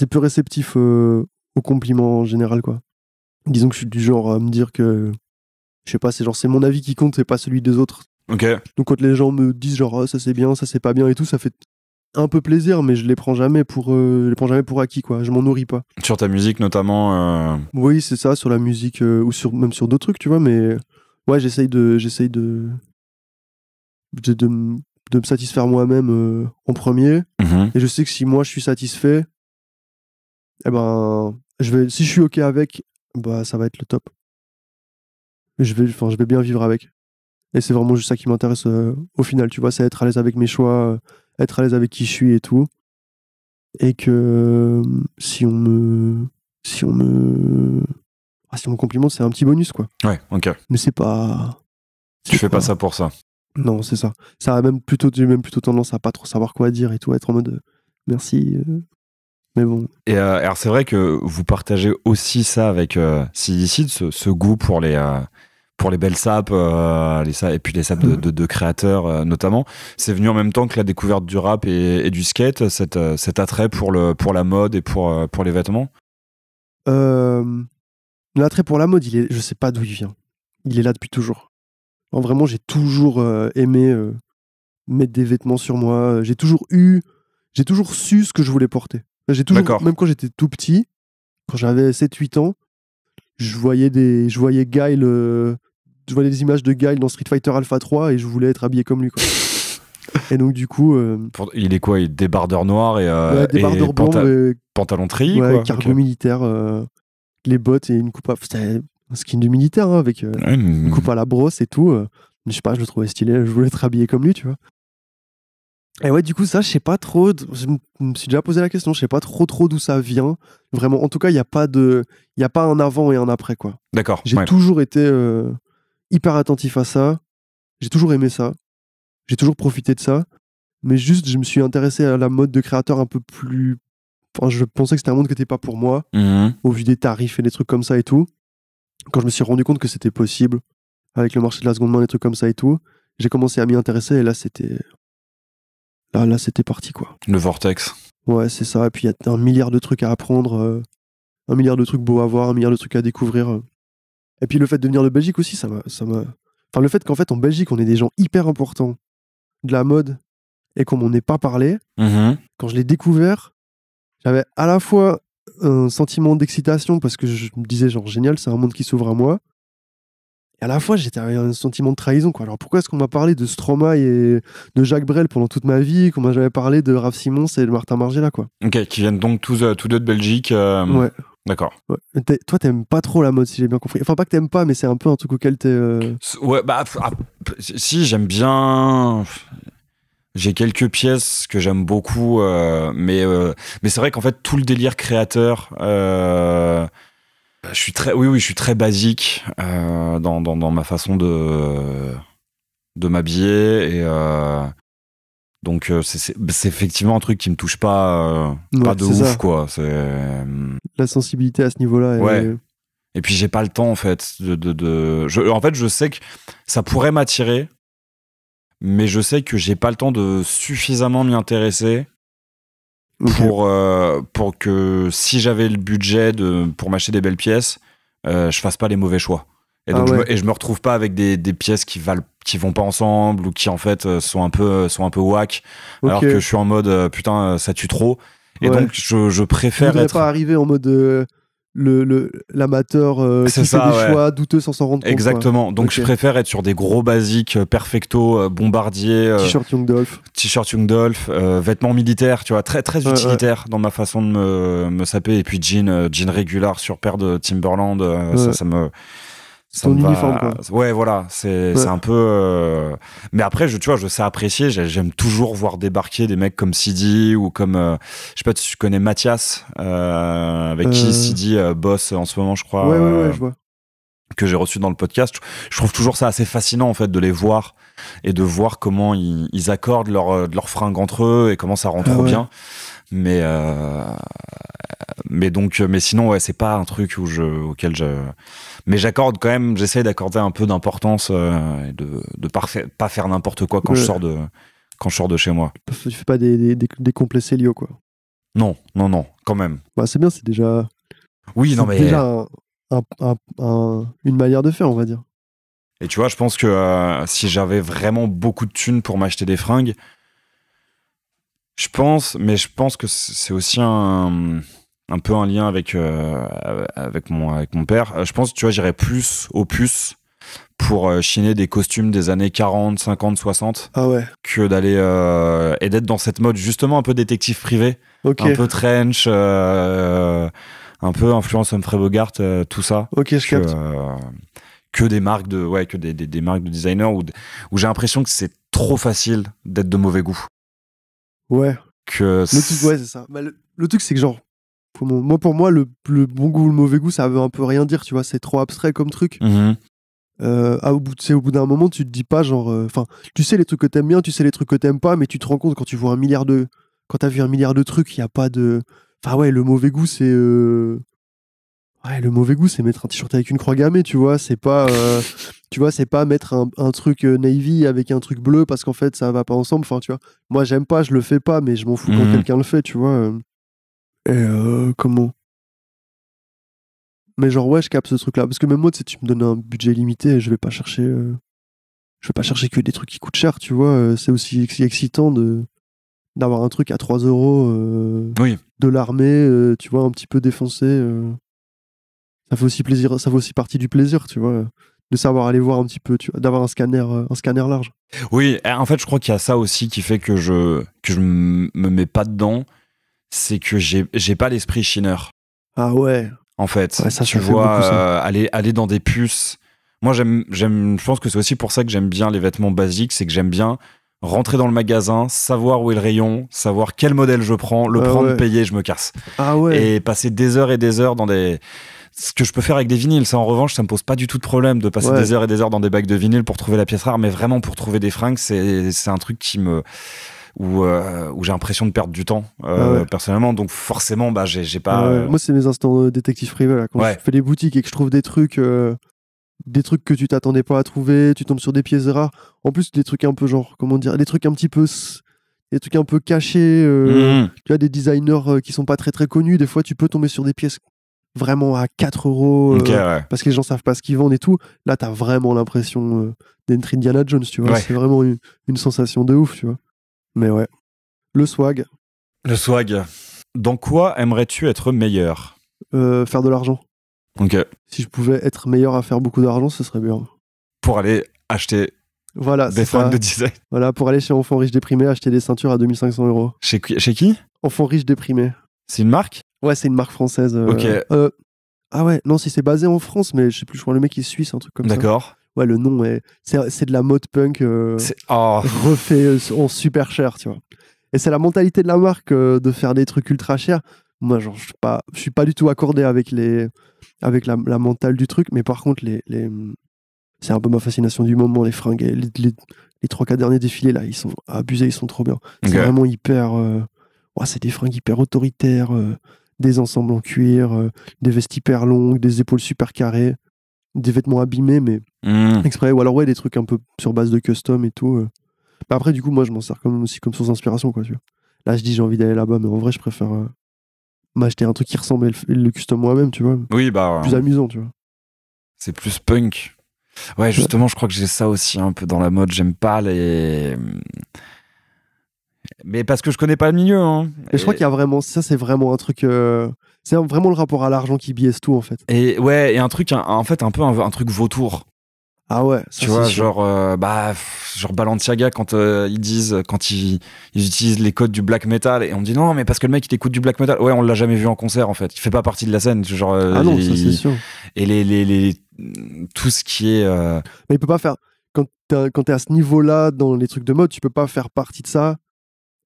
peu réceptif aux compliments en général, quoi. Disons que je suis du genre à me dire que, je sais pas, c'est mon avis qui compte, c'est pas celui des autres. Ok. Donc quand les gens me disent genre oh, ça c'est bien, ça c'est pas bien et tout, ça fait un peu plaisir, mais je les prends jamais pour acquis, quoi. Je m'en nourris pas. Sur ta musique notamment. Oui, c'est ça, sur la musique ou même sur d'autres trucs, tu vois, mais Ouais, j'essaye de me satisfaire moi-même en premier. Et je sais que si moi je suis satisfait, eh ben, si je suis OK avec, bah, ça va être le top. Je vais bien vivre avec. Et c'est vraiment juste ça qui m'intéresse au final, tu vois, c'est être à l'aise avec mes choix, être à l'aise avec qui je suis et tout. Et que si on me complimente, c'est un petit bonus, quoi. Ouais, ok. Mais c'est pas... Tu fais pas ça pour ça. Non, c'est ça. J'ai même plutôt tendance à pas trop savoir quoi dire et tout, être en mode merci. Mais bon. Et alors c'est vrai que vous partagez aussi ça avec CDC, ce goût pour les belles sapes, et puis les sapes de créateurs notamment. C'est venu en même temps que la découverte du rap et du skate, cet attrait pour la mode et pour les vêtements. L'attrait pour la mode, je sais pas d'où il vient. Il est là depuis toujours. Alors, vraiment, j'ai toujours aimé mettre des vêtements sur moi. J'ai toujours su ce que je voulais porter. Même quand j'étais tout petit, quand j'avais 7-8 ans, je voyais des images de Guile dans Street Fighter Alpha 3 et je voulais être habillé comme lui, quoi. Et donc du coup... il est quoi? Il est débardeur noir et débardeur blanc, pantalon treillis, ouais, quoi. cargo militaire, les bottes et une coupe à... C'était un skin de militaire, hein, avec une coupe à la brosse et tout. Je sais pas, je le trouvais stylé, je voulais être habillé comme lui, tu vois. Et ouais, du coup, ça, je sais pas trop. Je me suis déjà posé la question, je sais pas trop d'où ça vient. Vraiment, en tout cas, il n'y a pas un avant et un après, quoi. D'accord. J'ai toujours été hyper attentif à ça. J'ai toujours aimé ça. J'ai toujours profité de ça. Mais juste, je me suis intéressé à la mode de créateur un peu plus. Enfin, je pensais que c'était un monde qui n'était pas pour moi, au vu des tarifs et des trucs comme ça et tout. Quand je me suis rendu compte que c'était possible, avec le marché de la seconde main, des trucs comme ça et tout, j'ai commencé à m'y intéresser et là, c'était. Là, c'était parti, quoi. Le vortex. Ouais, c'est ça. Et puis, il y a un milliard de trucs à apprendre, un milliard de trucs beaux à voir, un milliard de trucs à découvrir. Et puis, le fait de venir de Belgique aussi, ça m'a... Enfin, le fait qu'en fait, en Belgique, on est des gens hyper importants de la mode et qu'on m'en ait pas parlé, quand je l'ai découvert, j'avais à la fois un sentiment d'excitation parce que je me disais, genre, génial, c'est un monde qui s'ouvre à moi. Et à la fois, j'étais un sentiment de trahison, quoi. Alors pourquoi est-ce qu'on m'a parlé de Stromae et de Jacques Brel pendant toute ma vie, qu'on m'a jamais parlé de Raph Simons et de Martin Margiela, quoi. Ok, qui viennent donc tous deux de Belgique. Ouais. D'accord. Ouais. Toi, t'aimes pas trop la mode, si j'ai bien compris. Enfin, pas que t'aimes pas, mais c'est un peu un truc auquel t'es... Ouais, bah... si, j'aime bien... J'ai quelques pièces que j'aime beaucoup, mais c'est vrai qu'en fait, tout le délire créateur... je suis très basique dans ma façon de m'habiller et donc c'est effectivement un truc qui me touche pas de ouf, ça. Quoi. C'est la sensibilité à ce niveau-là. Ouais. Et puis j'ai pas le temps en fait en fait je sais que ça pourrait m'attirer, mais je sais que j'ai pas le temps de suffisamment m'y intéresser. Pour que si j'avais le budget pour m'acheter des belles pièces, je fasse pas les mauvais choix. Et donc je me retrouve pas avec des pièces qui vont pas ensemble ou qui en fait sont un peu whack, alors que je suis en mode putain ça tue trop. Et donc je préfère être pas arriver en mode l'amateur qui fait des choix douteux sans s'en rendre compte. Exactement. Donc je préfère être sur des gros basiques, perfecto, bombardier, t-shirt Young Dolph, vêtements militaires, tu vois, très très utilitaire dans ma façon de me saper. Et puis jean régular sur paire de Timberland, ça me... Ton uniforme, quoi. Ouais, voilà, c'est un peu... Mais après, tu vois, je sais apprécier, j'aime toujours voir débarquer des mecs comme Sidi ou comme... je sais pas si tu connais Mathias, avec qui Sidi bosse en ce moment, je crois. Ouais, je vois. Que j'ai reçu dans le podcast. Je trouve toujours ça assez fascinant, en fait, de les voir et de voir comment ils accordent leurs fringues entre eux et comment ça rend trop bien. Mais sinon, ouais, c'est pas un truc auquel je... Mais j'accorde quand même, j'essaie d'accorder un peu d'importance et de pas faire n'importe quoi quand je sors de chez moi. Tu fais pas des complets Célio, quoi. Non, quand même. Bah, c'est bien, c'est déjà... Oui, non mais... déjà une manière de faire, on va dire. Et tu vois, je pense que si j'avais vraiment beaucoup de thunes pour m'acheter des fringues, je pense que c'est aussi un peu un lien avec mon père. Je pense, tu vois, j'irais plus aux puces pour chiner des costumes des années 40, 50, 60 que d'aller et d'être dans cette mode justement un peu détective privé, un peu trench, un peu influence Humphrey Bogart, tout ça. Je capte. Que des marques des marques de designers où j'ai l'impression que c'est trop facile d'être de mauvais goût. Ouais. Que c'est ça. Bah, le truc, c'est que genre, pour moi, le bon goût ou le mauvais goût, ça veut un peu rien dire, tu vois, c'est trop abstrait comme truc. Au bout d'un moment, tu te dis pas genre, tu sais les trucs que t'aimes bien, tu sais les trucs que t'aimes pas, mais tu te rends compte quand tu vois quand t'as vu 1 milliard de trucs, il y a pas de, le mauvais goût, c'est le mauvais goût, c'est mettre un t-shirt avec une croix gammée, tu vois, c'est pas c'est pas mettre un truc navy avec un truc bleu parce qu'en fait ça va pas ensemble, tu vois. Moi j'aime pas, je le fais pas, mais je m'en fous quand quelqu'un le fait, tu vois. Comment Mais genre je capte ce truc là parce que même moi tu me donnes un budget limité, je vais pas chercher que des trucs qui coûtent cher, tu vois. C'est aussi excitant d'avoir un truc à 3 € de l'armée, tu vois, un petit peu défoncé. Ça fait aussi plaisir, ça fait aussi partie du plaisir, tu vois, de savoir aller voir un petit peu, tu vois, d'avoir un scanner large. Oui, en fait, je crois qu'il y a ça aussi qui fait que je me mets pas dedans, c'est que j'ai pas l'esprit chineur. Ah ouais. En fait, ouais, ça tu vois, aller dans des puces. Moi, je pense que c'est aussi pour ça que j'aime bien les vêtements basiques, c'est que j'aime bien rentrer dans le magasin, savoir où est le rayon, savoir quel modèle je prends, prendre, payer, je me casse. Ah ouais. Et passer des heures et des heures dans des... Ce que je peux faire avec des vinyles, ça en revanche, ça me pose pas du tout de problème de passer des heures et des heures dans des bacs de vinyle pour trouver la pièce rare, mais vraiment pour trouver des fringues, c'est un truc où j'ai l'impression de perdre du temps personnellement, donc forcément j'ai pas moi c'est mes instants détective privé là, quand je fais des boutiques et que je trouve des trucs que tu t'attendais pas à trouver, tu tombes sur des pièces rares, en plus des trucs un peu genre, comment dire, des trucs un peu cachés, tu as des designers qui sont pas très très connus, des fois tu peux tomber sur des pièces vraiment à 4 € parce que les gens savent pas ce qu'ils vendent et tout. Là t'as vraiment l'impression d'être Indiana Jones, tu vois. C'est vraiment une sensation de ouf, tu vois. Mais ouais, le swag. Dans quoi aimerais-tu être meilleur? Faire de l'argent. Si je pouvais être meilleur à faire beaucoup d'argent, ce serait bien. Pour aller acheter des fringues de design. Voilà, pour aller chez Enfants Riches Déprimés acheter des ceintures à 2500 €. Chez qui? Enfants Riches Déprimés. C'est une marque? Ouais, c'est une marque française. Ah ouais, non, si c'est basé en France, mais je sais plus, je crois le mec est suisse, un truc comme ça. D'accord. Ouais, le nom c'est de la mode punk refait en super cher, tu vois. Et c'est la mentalité de la marque de faire des trucs ultra chers. Moi, genre, je suis pas du tout accordé avec la mentale du truc, mais par contre, c'est un peu ma fascination du moment, les fringues. Les 3-4 derniers défilés, là, ils sont abusés, ils sont trop bien. C'est vraiment hyper... c'est des fringues hyper autoritaires, des ensembles en cuir, des vestes hyper longues, des épaules super carrées, des vêtements abîmés, mais exprès. Ou alors, des trucs un peu sur base de custom et tout. Bah après, du coup, moi, je m'en sers aussi comme source d'inspiration, quoi, tu vois. Là, je dis, j'ai envie d'aller là-bas, mais en vrai, je préfère m'acheter un truc qui ressemble et le custom moi-même, tu vois. Oui, bah... Plus amusant, tu vois. C'est plus punk. Ouais, justement, je crois que j'ai ça aussi un peu dans la mode. J'aime pas les... Mais parce que je connais pas le milieu. Hein. Et je crois qu'il y a vraiment... Ça, c'est vraiment un truc... C'est vraiment le rapport à l'argent qui biaise tout, en fait. Et ouais, et un truc, en fait, un peu un truc vautour. Ah ouais, ça, tu vois, genre Balenciaga quand ils utilisent les codes du black metal et on me dit non mais parce que le mec il écoute du black metal. Ouais, on l'a jamais vu en concert en fait. Il fait pas partie de la scène, genre. Ah non, ça c'est sûr. Et tout ce qui est. Mais il peut pas faire quand t'es à ce niveau-là dans les trucs de mode, tu peux pas faire partie de ça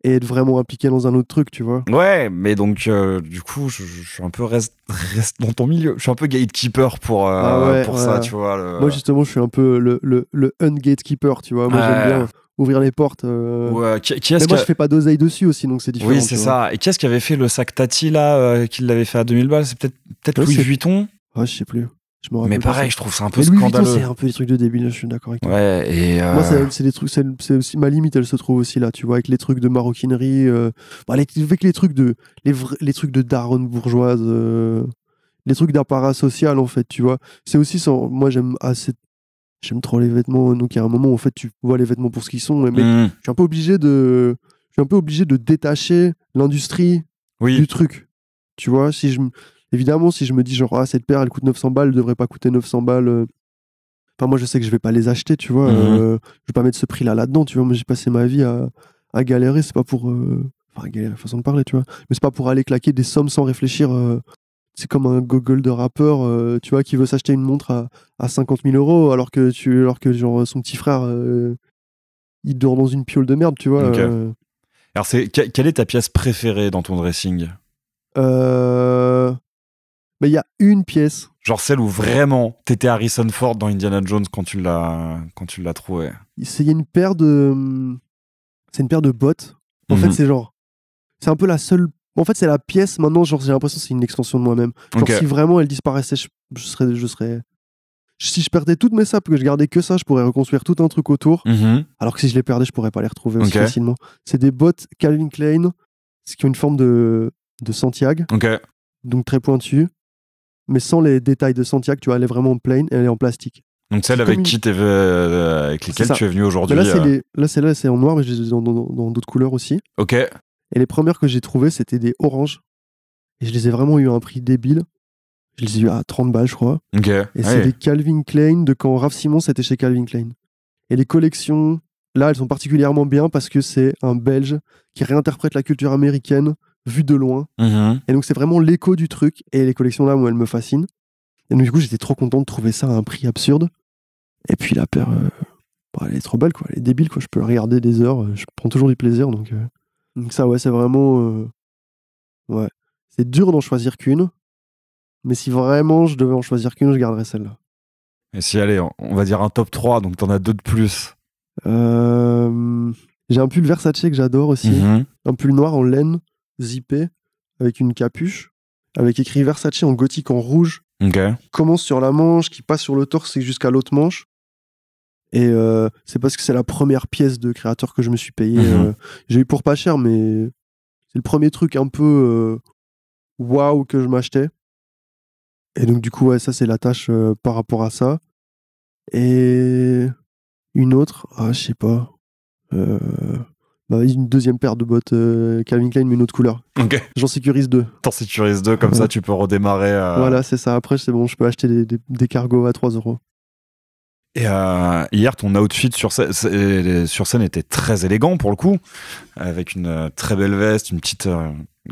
et être vraiment impliqué dans un autre truc, tu vois. Ouais, mais donc du coup, je suis un peu reste dans ton milieu. Je suis un peu gatekeeper pour ça, tu vois. Moi justement, je suis un peu le un-gatekeeper, tu vois. Moi j'aime bien ouvrir les portes. Ouais. Mais moi je fais pas d'oseille dessus aussi, donc c'est différent. Oui, c'est ça. Et qui est-ce qui avait fait le sac Tati là, qui l'avait fait à 2000 balles? C'est peut-être Louis Vuitton. Ouais, je sais plus. Mais pareil, je trouve ça un peu scandaleux. scandaleux. C'est un peu des trucs de débile, je suis d'accord avec toi. Ouais, et moi, c'est des trucs, c'est aussi ma limite, elle se trouve aussi là, tu vois, avec les trucs de maroquinerie, avec les trucs les trucs de daronne bourgeoise, les trucs d'apparat social, en fait, tu vois. C'est aussi moi, j'aime trop les vêtements, donc il y a un moment où, en fait, tu vois les vêtements pour ce qu'ils sont, mais je suis un peu obligé de détacher l'industrie du truc, tu vois. Évidemment, si je me dis genre, cette paire, elle coûte 900 balles, elle devrait pas coûter 900 balles Enfin, moi, je sais que je vais pas les acheter, tu vois. Je vais pas mettre ce prix-là là-dedans, tu vois. Moi, j'ai passé ma vie à galérer. C'est pas pour... Enfin, galérer, façon de parler, tu vois. Mais c'est pas pour aller claquer des sommes sans réfléchir. C'est comme un gogol de rappeur, tu vois, qui veut s'acheter une montre à 50 000 euros alors que genre, son petit frère, il dort dans une piole de merde, tu vois. Okay. Alors, quelle est ta pièce préférée dans ton dressing? Mais il y a une pièce. Genre celle où vraiment t'étais Harrison Ford dans Indiana Jones quand tu l'as trouvé. C'est une paire de bottes. En fait, c'est genre... C'est un peu la seule... En fait, c'est la pièce, maintenant, genre, j'ai l'impression que c'est une extension de moi-même. Genre, si vraiment elle disparaissait, je serais... Si je perdais toutes mes sapes, que je gardais que ça, je pourrais reconstruire tout un truc autour. Alors que si je les perdais, je pourrais pas les retrouver aussi facilement. C'est des bottes Calvin Klein, qui ont une forme de Santiago. Donc très pointues. Mais sans les détails de Santiago, tu vois, elle est vraiment plain et elle est en plastique. Donc celle avec avec lesquelles tu es venu aujourd'hui. Là, celle-là, c'est en noir, mais je les ai dans d'autres couleurs aussi. Ok. Et les premières que j'ai trouvées, c'était des oranges. Et je les ai vraiment eu à un prix débile. Je les ai eu à 30 balles, je crois. Et c'est des Calvin Klein de quand Raf Simons était chez Calvin Klein. Et les collections, là, elles sont particulièrement bien parce que c'est un Belge qui réinterprète la culture américaine vue de loin. Et donc, c'est vraiment l'écho du truc. Et les collections là, moi, elles me fascinent. Et donc, du coup, j'étais trop content de trouver ça à un prix absurde. Et puis, la paire, elle est trop belle, quoi. Elle est débile, quoi. Je peux la regarder des heures. Je prends toujours du plaisir. Donc ça, ouais, c'est vraiment... Ouais. C'est dur d'en choisir qu'une. Mais si vraiment je devais en choisir qu'une, je garderais celle-là. Et si, allez, on va dire un top 3, donc t'en as 2 de plus. J'ai un pull Versace que j'adore aussi. Un pull noir en laine, zippé, avec une capuche, avec écrit Versace en gothique en rouge. Qui commence sur la manche, qui passe sur le torse et jusqu'à l'autre manche. Et c'est parce que c'est la première pièce de créateur que je me suis payé. J'ai eu pour pas cher, mais c'est le premier truc un peu waouh que je m'achetais. Et donc, du coup, ouais, ça, c'est la tâche par rapport à ça. Et une autre, je sais pas. Une deuxième paire de bottes Calvin Klein, mais une autre couleur. J'en sécurise 2. T'en sécurises 2, comme ça, tu peux redémarrer. Voilà, c'est ça. Après, c'est bon, je peux acheter des cargos à 3 €. Et hier, ton outfit sur scène était très élégant pour le coup, avec une très belle veste, une petite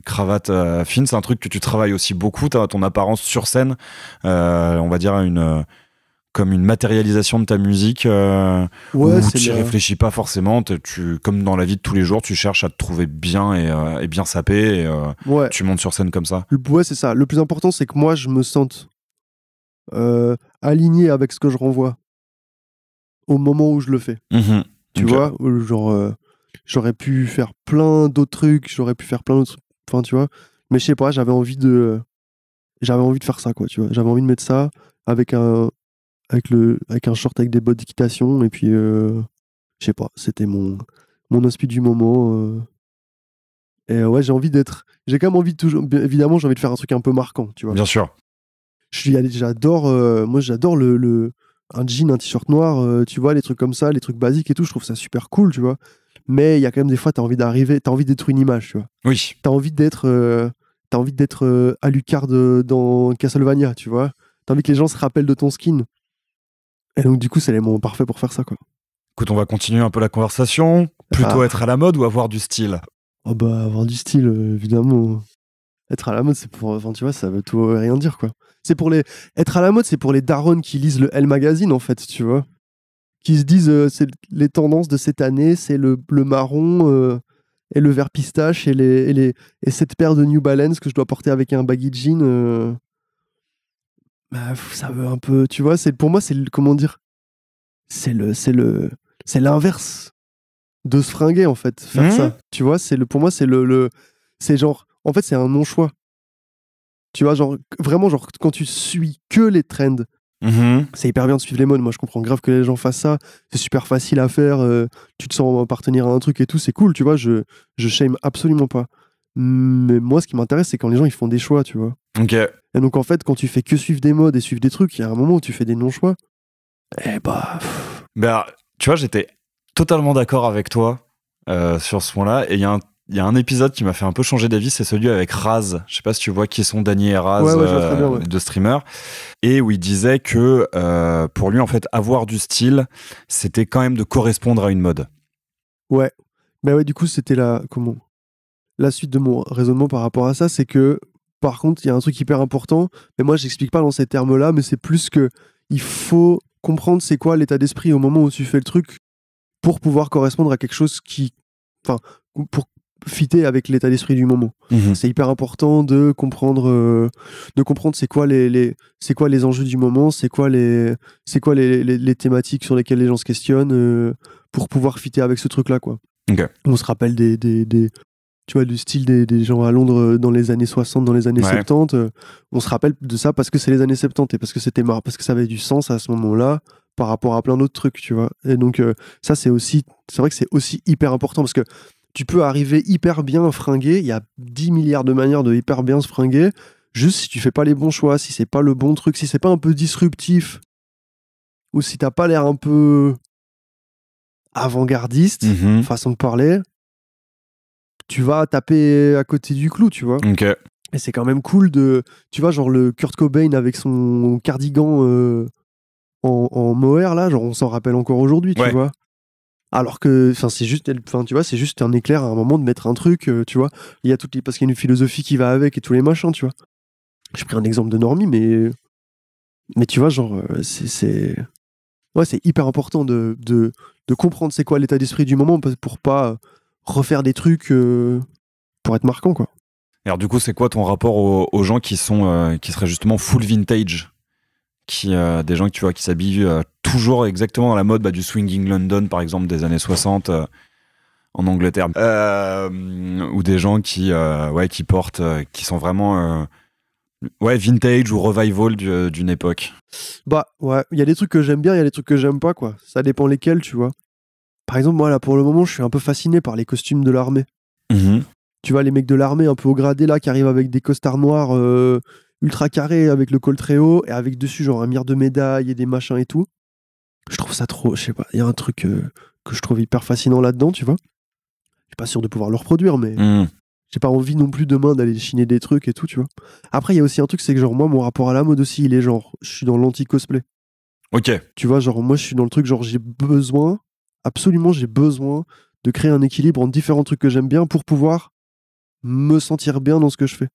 cravate fine. C'est un truc que tu travailles aussi beaucoup, ton apparence sur scène, on va dire comme une matérialisation de ta musique, où tu réfléchis pas forcément, comme dans la vie de tous les jours, tu cherches à te trouver bien et bien sapé, et tu montes sur scène comme ça. Ouais, c'est ça. Le plus important, c'est que moi, je me sente aligné avec ce que je renvoie au moment où je le fais. Tu vois, genre, j'aurais pu faire plein d'autres trucs, enfin, tu vois, mais je sais pas, j'avais envie de faire ça, quoi, tu vois. J'avais envie de mettre ça avec un short avec des bottes d'équitation, et puis, je sais pas, c'était mon inspi du moment. Et ouais, j'ai quand même envie de évidemment, j'ai envie de faire un truc un peu marquant, tu vois. Bien sûr. J'adore un jean, un t-shirt noir, tu vois, les trucs comme ça, les trucs basiques et tout, je trouve ça super cool, tu vois. Mais il y a quand même des fois, t'as envie d'être une image, tu vois. Oui. T'as envie d'être Alucard dans Castlevania, tu vois. T'as envie que les gens se rappellent de ton skin. Et donc, du coup, c'est les moments parfaits pour faire ça, quoi. Écoute, on va continuer un peu la conversation. Plutôt être à la mode ou avoir du style? Oh bah, avoir du style, évidemment. Être à la mode, c'est pour... Enfin, tu vois, ça veut tout et rien dire, quoi. Être à la mode, c'est pour les darons qui lisent le Elle Magazine, en fait, tu vois. Qui se disent, c'est les tendances de cette année, c'est le marron et le vert pistache et cette paire de New Balance que je dois porter avec un baggy jean. Ça veut un peu... Tu vois, pour moi, comment dire, c'est l'inverse de se fringuer, en fait, faire ça. Tu vois, pour moi, c'est genre... En fait, c'est un non-choix. Tu vois, genre, vraiment, genre, quand tu suis que les trends, c'est hyper bien de suivre les modes. Moi, je comprends grave que les gens fassent ça. C'est super facile à faire. Tu te sens appartenir à un truc et tout. C'est cool, tu vois. Je shame absolument pas. Mais moi, ce qui m'intéresse, c'est quand les gens, ils font des choix, tu vois. Et donc, en fait, quand tu fais que suivre des modes et suivre des trucs, il y a un moment où tu fais des non-choix. Et tu vois, j'étais totalement d'accord avec toi sur ce point-là. Et il y a Il y a un épisode qui m'a fait un peu changer d'avis, c'est celui avec Raz. Je sais pas si tu vois qui sont Dany et Raz, deux streamers. Et où il disait que pour lui, en fait, avoir du style, c'était quand même de correspondre à une mode. Ouais. Mais ouais, du coup, c'était la suite de mon raisonnement par rapport à ça, c'est que, par contre, il y a un truc hyper important, mais moi, j'explique pas dans ces termes-là, mais c'est plus que il faut comprendre c'est quoi l'état d'esprit au moment où tu fais le truc pour pouvoir correspondre à quelque chose pour fitter avec l'état d'esprit du moment. C'est hyper important de comprendre c'est quoi les enjeux du moment, c'est quoi les thématiques sur lesquelles les gens se questionnent pour pouvoir fitter avec ce truc là quoi. Okay. On se rappelle tu vois, du style des gens à Londres dans les années 60, dans les années 70, on se rappelle de ça parce que c'est les années 70 et parce que c'était marrant, parce que ça avait du sens à ce moment-là par rapport à plein d'autres trucs, tu vois. Et donc ça c'est vrai que c'est aussi hyper important parce que tu peux arriver hyper bien fringué, il y a 10 milliards de manières de hyper bien se fringuer, juste si tu fais pas les bons choix, si c'est pas le bon truc, si c'est pas un peu disruptif, ou si t'as pas l'air un peu avant-gardiste, façon de parler, tu vas taper à côté du clou, tu vois. Okay. Et c'est quand même cool tu vois, genre le Kurt Cobain avec son cardigan en mohair, là, genre on s'en rappelle encore aujourd'hui, tu vois. Alors que, c'est juste, tu vois, c'est juste un éclair à un moment de mettre un truc, tu vois. Il y a parce qu'il y a une philosophie qui va avec et tous les machins, tu vois. J'ai pris un exemple de normie, mais tu vois, genre, c'est hyper important de comprendre c'est quoi l'état d'esprit du moment pour pas refaire des trucs pour être marquant, quoi. Alors du coup, c'est quoi ton rapport aux gens qui seraient justement full vintage, des gens que tu vois qui s'habillent toujours exactement dans la mode du swinging London par exemple des années 60 en Angleterre, ou des gens qui portent qui sont vraiment vintage ou revival d'une époque. Il y a des trucs que j'aime bien, il y a des trucs que j'aime pas, quoi. Ça dépend lesquels, tu vois. Par exemple, moi là pour le moment je suis un peu fasciné par les costumes de l'armée. Tu vois, les mecs de l'armée un peu au gradé là qui arrivent avec des costards noirs ultra carrés avec le col très haut et avec dessus genre un mire de médailles et des machins et tout. Je trouve ça trop, je sais pas, il y a un truc que je trouve hyper fascinant là-dedans, tu vois. Je suis pas sûr de pouvoir le reproduire, mais j'ai pas envie non plus demain d'aller chiner des trucs et tout, tu vois. Après, il y a aussi un truc, c'est que genre moi, mon rapport à la mode aussi, il est genre, je suis dans l'anti-cosplay. Ok. Tu vois, genre moi, je suis dans le truc, genre j'ai besoin de créer un équilibre entre différents trucs que j'aime bien pour pouvoir me sentir bien dans ce que je fais.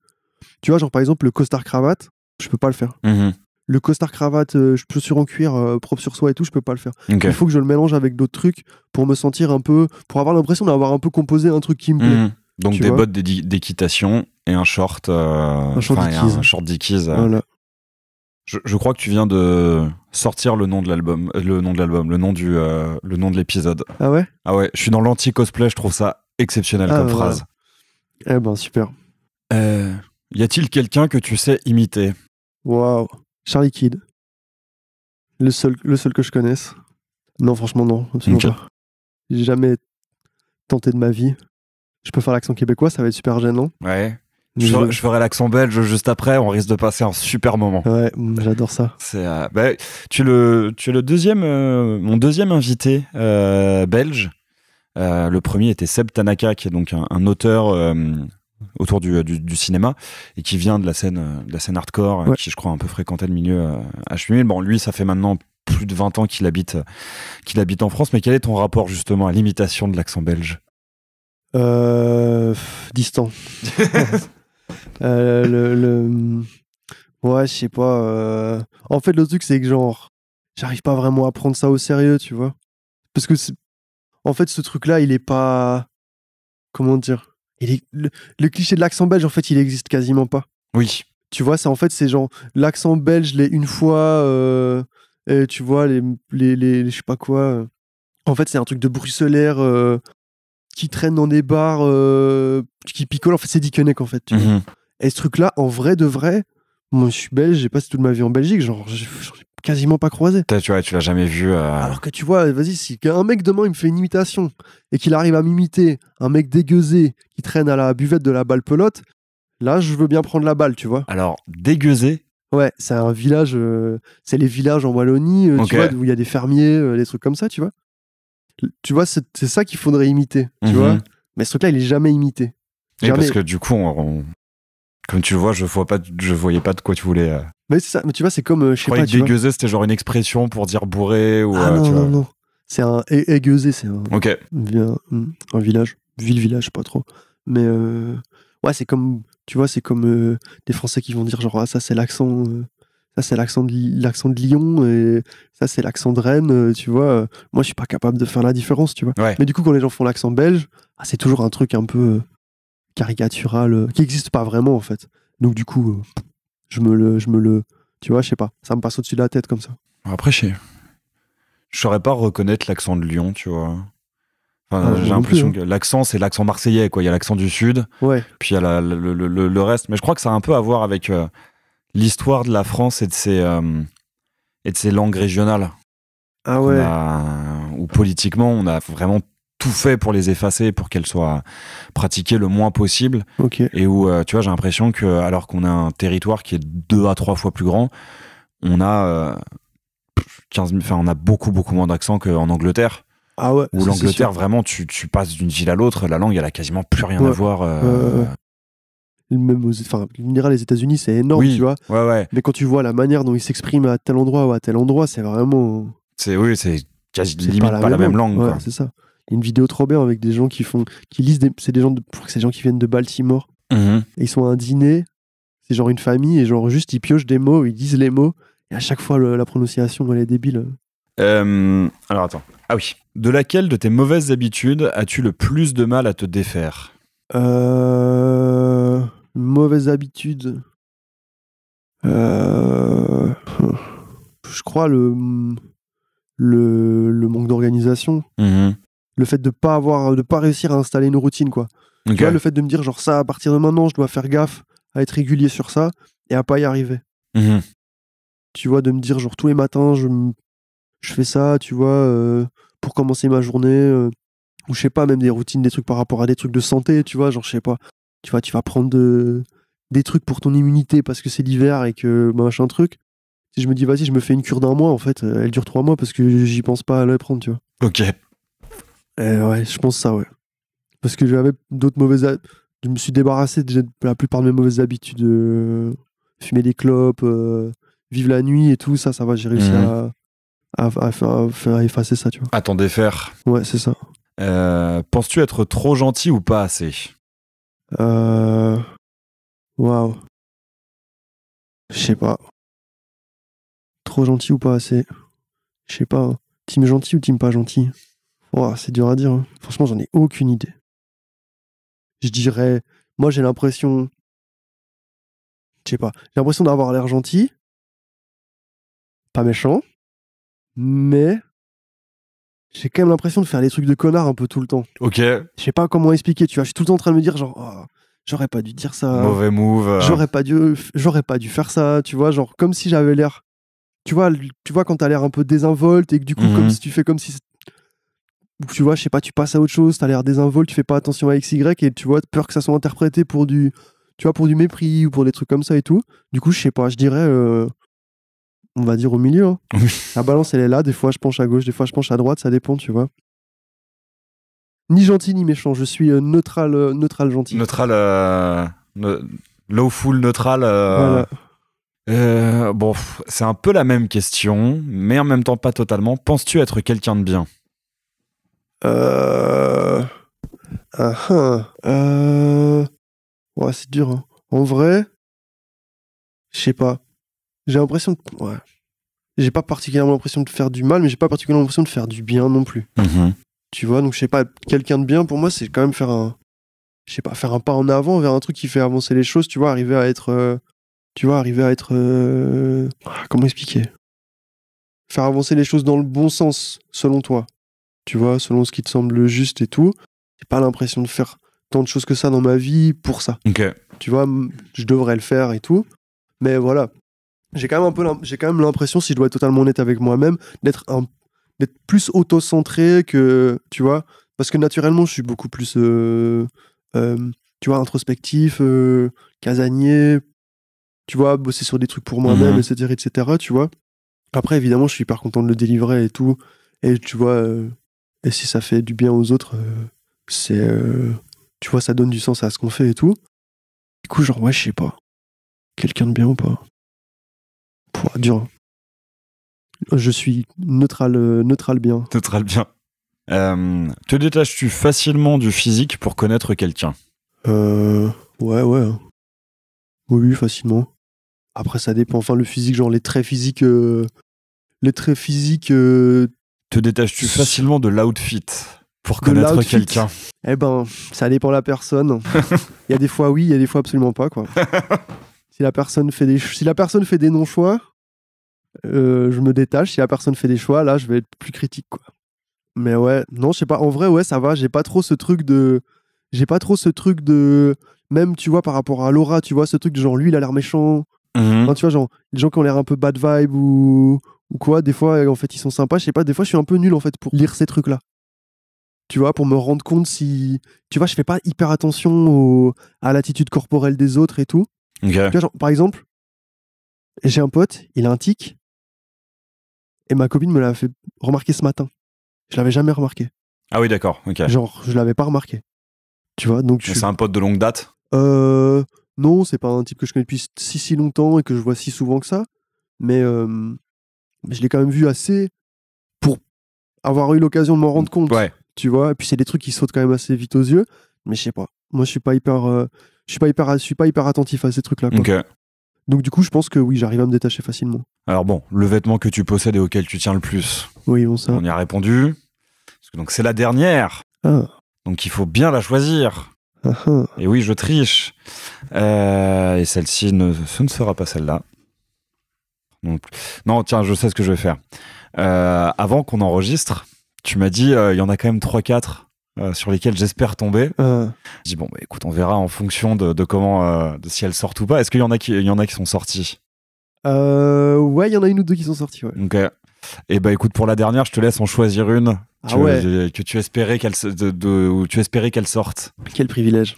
Tu vois, genre par exemple, le costard cravate, je peux pas le faire. Le costard cravate, chaussures en cuir, propre sur soi et tout, je peux pas le faire. Okay. Il faut que je le mélange avec d'autres trucs pour me sentir un peu, pour avoir l'impression d'avoir un peu composé un truc qui me plaît. Donc des bottes d'équitation et un short, un short Dickies. Voilà. Je crois que tu viens de sortir le nom de l'album, le nom de l'épisode. Ah ouais? Ah ouais, je suis dans l'anti-cosplay, je trouve ça exceptionnel comme phrase. Eh ben, super. Y a-t-il quelqu'un que tu sais imiter? Waouh. Charlie Kidd. Le seul que je connaisse. Non, franchement, non. Absolument pas. J'ai jamais tenté de ma vie. Je peux faire l'accent québécois, ça va être super gênant. Ouais. Je ferai l'accent belge juste après, on risque de passer un super moment. Ouais, j'adore ça. Tu es le deuxième, mon deuxième invité belge. Le premier était Seb Tanaka, qui est donc un auteur autour du cinéma et qui vient de la scène hardcore, qui je crois un peu fréquentait le milieu H8000. Bon, lui, ça fait maintenant plus de 20 ans qu'il habite en France, mais quel est ton rapport justement à l'imitation de l'accent belge? Distant. Ouais, je sais pas. En fait, le truc, c'est que genre, j'arrive pas vraiment à prendre ça au sérieux, tu vois. Parce que, en fait, ce truc-là, il est pas... Comment dire? Le cliché de l'accent belge, en fait, il existe quasiment pas. Oui. Tu vois, c'est genre, l'accent belge, l'est une fois, et tu vois, les je sais pas quoi. En fait, c'est un truc de bruxellaire qui traîne dans des bars, qui picole. En fait, c'est Dickeneck, en fait. Tu vois. Et ce truc-là, en vrai de vrai, moi, je suis belge, j'ai passé toute ma vie en Belgique, genre, j'ai quasiment pas croisé. Tu vois, tu l'as jamais vu. Alors que tu vois, vas-y, si un mec demain, il me fait une imitation et qu'il arrive à m'imiter un mec dégueusé qui traîne à la buvette de la balle pelote, là, je veux bien prendre la balle, tu vois. Alors, dégueusé? Ouais, c'est un village, c'est les villages en Wallonie, tu vois, où il y a des fermiers, des trucs comme ça, tu vois. Tu vois, c'est ça qu'il faudrait imiter, tu vois. Mais ce truc-là, il est jamais imité. Jamais. Parce que du coup, comme tu le vois, je voyais pas de quoi tu voulais. Mais c'est ça. Mais tu vois, c'est comme, je sais pas. Dégueuser, c'était genre une expression pour dire bourré ou. Ah non, non. C'est un aigueusé, c'est un. Ok. Un village, ville-village, pas trop. Mais ouais, c'est comme, tu vois, c'est comme des Français qui vont dire genre, ah, ça c'est l'accent. Ça, c'est l'accent de Lyon et ça, c'est l'accent de Rennes, tu vois. Moi, je suis pas capable de faire la différence, tu vois. Ouais. Mais du coup, quand les gens font l'accent belge, c'est toujours un truc un peu caricatural, qui n'existe pas vraiment, en fait. Donc, du coup, je me le... Tu vois, je sais pas. Ça me passe au-dessus de la tête, comme ça. Après, je saurais pas reconnaître l'accent de Lyon, tu vois. Enfin, j'ai l'impression que l'accent, c'est l'accent marseillais, quoi. Il y a l'accent du Sud. Ouais. Puis il y a le reste. Mais je crois que ça a un peu à voir avec... l'histoire de la France et de ses langues régionales. Ah ouais. Où politiquement, on a vraiment tout fait pour les effacer, pour qu'elles soient pratiquées le moins possible. Okay. Et où, tu vois, j'ai l'impression que, alors qu'on a un territoire qui est 2 à 3 fois plus grand, on a on a beaucoup moins d'accent qu'en Angleterre. Ah ouais. Où l'Angleterre, vraiment, tu passes d'une ville à l'autre, la langue, elle a quasiment plus rien à voir. Même les États-Unis, c'est énorme, tu vois. Ouais. Mais quand tu vois la manière dont ils s'expriment à tel endroit ou à tel endroit, c'est vraiment. C'est quasi limite pas la même langue. Ouais, quoi. c'est ça. Il y a une vidéo trop bien avec des gens qui lisent c'est des gens qui viennent de Baltimore. Mm-hmm. Et ils sont à un dîner, c'est genre une famille, et genre juste ils piochent des mots, ils disent les mots, et à chaque fois la prononciation, elle est débile. Alors attends. Ah oui. De laquelle de tes mauvaises habitudes as-tu le plus de mal à te défaire ? Mauvaise habitude. Je crois le manque d'organisation. Mm-hmm. Le fait de pas réussir à installer une routine, quoi. Okay. Tu vois, le fait de me dire, genre, ça, à partir de maintenant, je dois faire gaffe à être régulier sur ça et à pas y arriver. Mm-hmm. Tu vois, de me dire, genre, tous les matins, je fais ça, tu vois, pour commencer ma journée. Ou je sais pas, même des routines, des trucs par rapport à des trucs de santé, tu vois, genre, je sais pas. Tu vois, tu vas prendre des trucs pour ton immunité parce que c'est l'hiver et que machin truc. Si je me dis, vas-y, je me fais une cure d'1 mois, en fait, elle dure 3 mois parce que j'y pense pas à la prendre, tu vois. Ok. Ouais, je pense ça, ouais. Parce que j'avais d'autres mauvaises habitudes. Je me suis débarrassé déjà de la plupart de mes mauvaises habitudes. Fumer des clopes, vivre la nuit et tout, ça va, j'ai réussi à effacer ça, tu vois. À t'en défaire. Ouais, c'est ça. Penses-tu être trop gentil ou pas assez ? Waouh. Je sais pas. Trop gentil ou pas assez ? Je sais pas. Team gentil ou team pas gentil ? Wow, c'est dur à dire. Hein. Franchement, j'en ai aucune idée. Je dirais... Moi, j'ai l'impression... Je sais pas. J'ai l'impression d'avoir l'air gentil. Pas méchant. Mais... j'ai quand même l'impression de faire des trucs de connard un peu tout le temps. Ok. Je sais pas comment expliquer, tu vois. Je suis tout le temps en train de me dire genre... Oh, j'aurais pas dû dire ça. Mauvais move. J'aurais pas dû faire ça, tu vois. Genre comme si j'avais l'air... Tu vois quand t'as l'air un peu désinvolte et que du coup, comme si tu fais comme si... Tu vois, je sais pas, tu passes à autre chose, t'as l'air désinvolte, tu fais pas attention à XY et tu vois, peur que ça soit interprété pour du mépris ou pour des trucs comme ça et tout. Du coup, je sais pas, je dirais, on va dire au milieu. Hein. La balance, elle est là, des fois je penche à gauche, des fois je penche à droite, ça dépend, tu vois. Ni gentil ni méchant, je suis neutral gentil. Neutral, lawful neutral. Voilà. Bon, c'est un peu la même question, mais en même temps pas totalement. Penses-tu être quelqu'un de bien ? Ouais, c'est dur. Hein. En vrai, je sais pas. J'ai l'impression de... Ouais. J'ai pas particulièrement l'impression de faire du mal, mais j'ai pas particulièrement l'impression de faire du bien non plus. Mm-hmm. Tu vois, donc je sais pas, quelqu'un de bien, pour moi, c'est quand même faire un pas en avant vers un truc qui fait avancer les choses, tu vois, arriver à être... Comment expliquer ? Faire avancer les choses dans le bon sens, selon toi. Tu vois, selon ce qui te semble juste et tout. J'ai pas l'impression de faire tant de choses que ça dans ma vie pour ça. Okay. Tu vois, je devrais le faire et tout. Mais voilà. J'ai quand même l'impression, si je dois être totalement honnête avec moi-même, d'être plus auto-centré que, tu vois, parce que naturellement, je suis beaucoup plus, tu vois, introspectif, casanier, tu vois, bosser sur des trucs pour moi-même, etc., tu vois. Après, évidemment, je suis hyper content de le délivrer et tout. Et tu vois, et si ça fait du bien aux autres, c'est tu vois, ça donne du sens à ce qu'on fait et tout. Du coup, genre, ouais, je sais pas. Quelqu'un de bien ou pas? Dur. Je suis neutral bien. Neutral bien. Te détaches-tu facilement du physique pour connaître quelqu'un? Ouais. Oui, facilement. Après, ça dépend. Enfin, le physique, genre les traits physiques. Te détaches-tu facilement de l'outfit pour connaître quelqu'un? Eh ben, ça dépend de la personne. Il y a des fois oui, il y a des fois absolument pas, quoi. Si la personne fait des non-choix, je me détache. Si la personne fait des choix, là, je vais être plus critique, quoi. Mais ouais, non, je sais pas. En vrai, ouais, ça va. J'ai pas trop ce truc de. Même, tu vois, par rapport à Laura, tu vois, ce truc de genre, lui, il a l'air méchant. Enfin, tu vois, genre, les gens qui ont l'air un peu bad vibe ou quoi, des fois, en fait, ils sont sympas. Je sais pas, des fois, je suis un peu nul, en fait, pour lire ces trucs-là. Tu vois, pour me rendre compte si. Tu vois, je fais pas hyper attention à l'attitude corporelle des autres et tout. Okay. Tu vois, genre, par exemple, j'ai un pote, il a un tic, et ma copine me l'a fait remarquer ce matin. Je l'avais jamais remarqué. Ah oui, d'accord, ok. Genre, je l'avais pas remarqué. Tu vois, donc c'est un pote de longue date? Non, c'est pas un type que je connais depuis si longtemps et que je vois si souvent que ça. Mais je l'ai quand même vu assez pour avoir eu l'occasion de m'en rendre compte. Ouais. Tu vois, et puis c'est des trucs qui sautent quand même assez vite aux yeux. Mais je sais pas. Moi, je suis pas hyper attentif à ces trucs-là, quoi. Okay. Donc du coup, je pense que oui, j'arrive à me détacher facilement. Alors bon, le vêtement que tu possèdes et auquel tu tiens le plus. Oui, bon ça. On y a répondu. Donc c'est la dernière. Ah. Donc il faut bien la choisir. Ah. Et oui, je triche. Et celle-ci, ce ne sera pas celle-là. Non, tiens, je sais ce que je vais faire. Avant qu'on enregistre, tu m'as dit il y en a quand même 3-4 sur lesquels j'espère tomber. Je dis bon, bah, écoute, on verra en fonction de comment, de si elles sortent ou pas. Est-ce qu'il y en a qui sont sortis? Ouais, il y en a une ou deux qui sont sortis. Ouais. Ok. Et bah écoute, pour la dernière, je te laisse en choisir une que tu espérais qu'elle sorte. Quel privilège.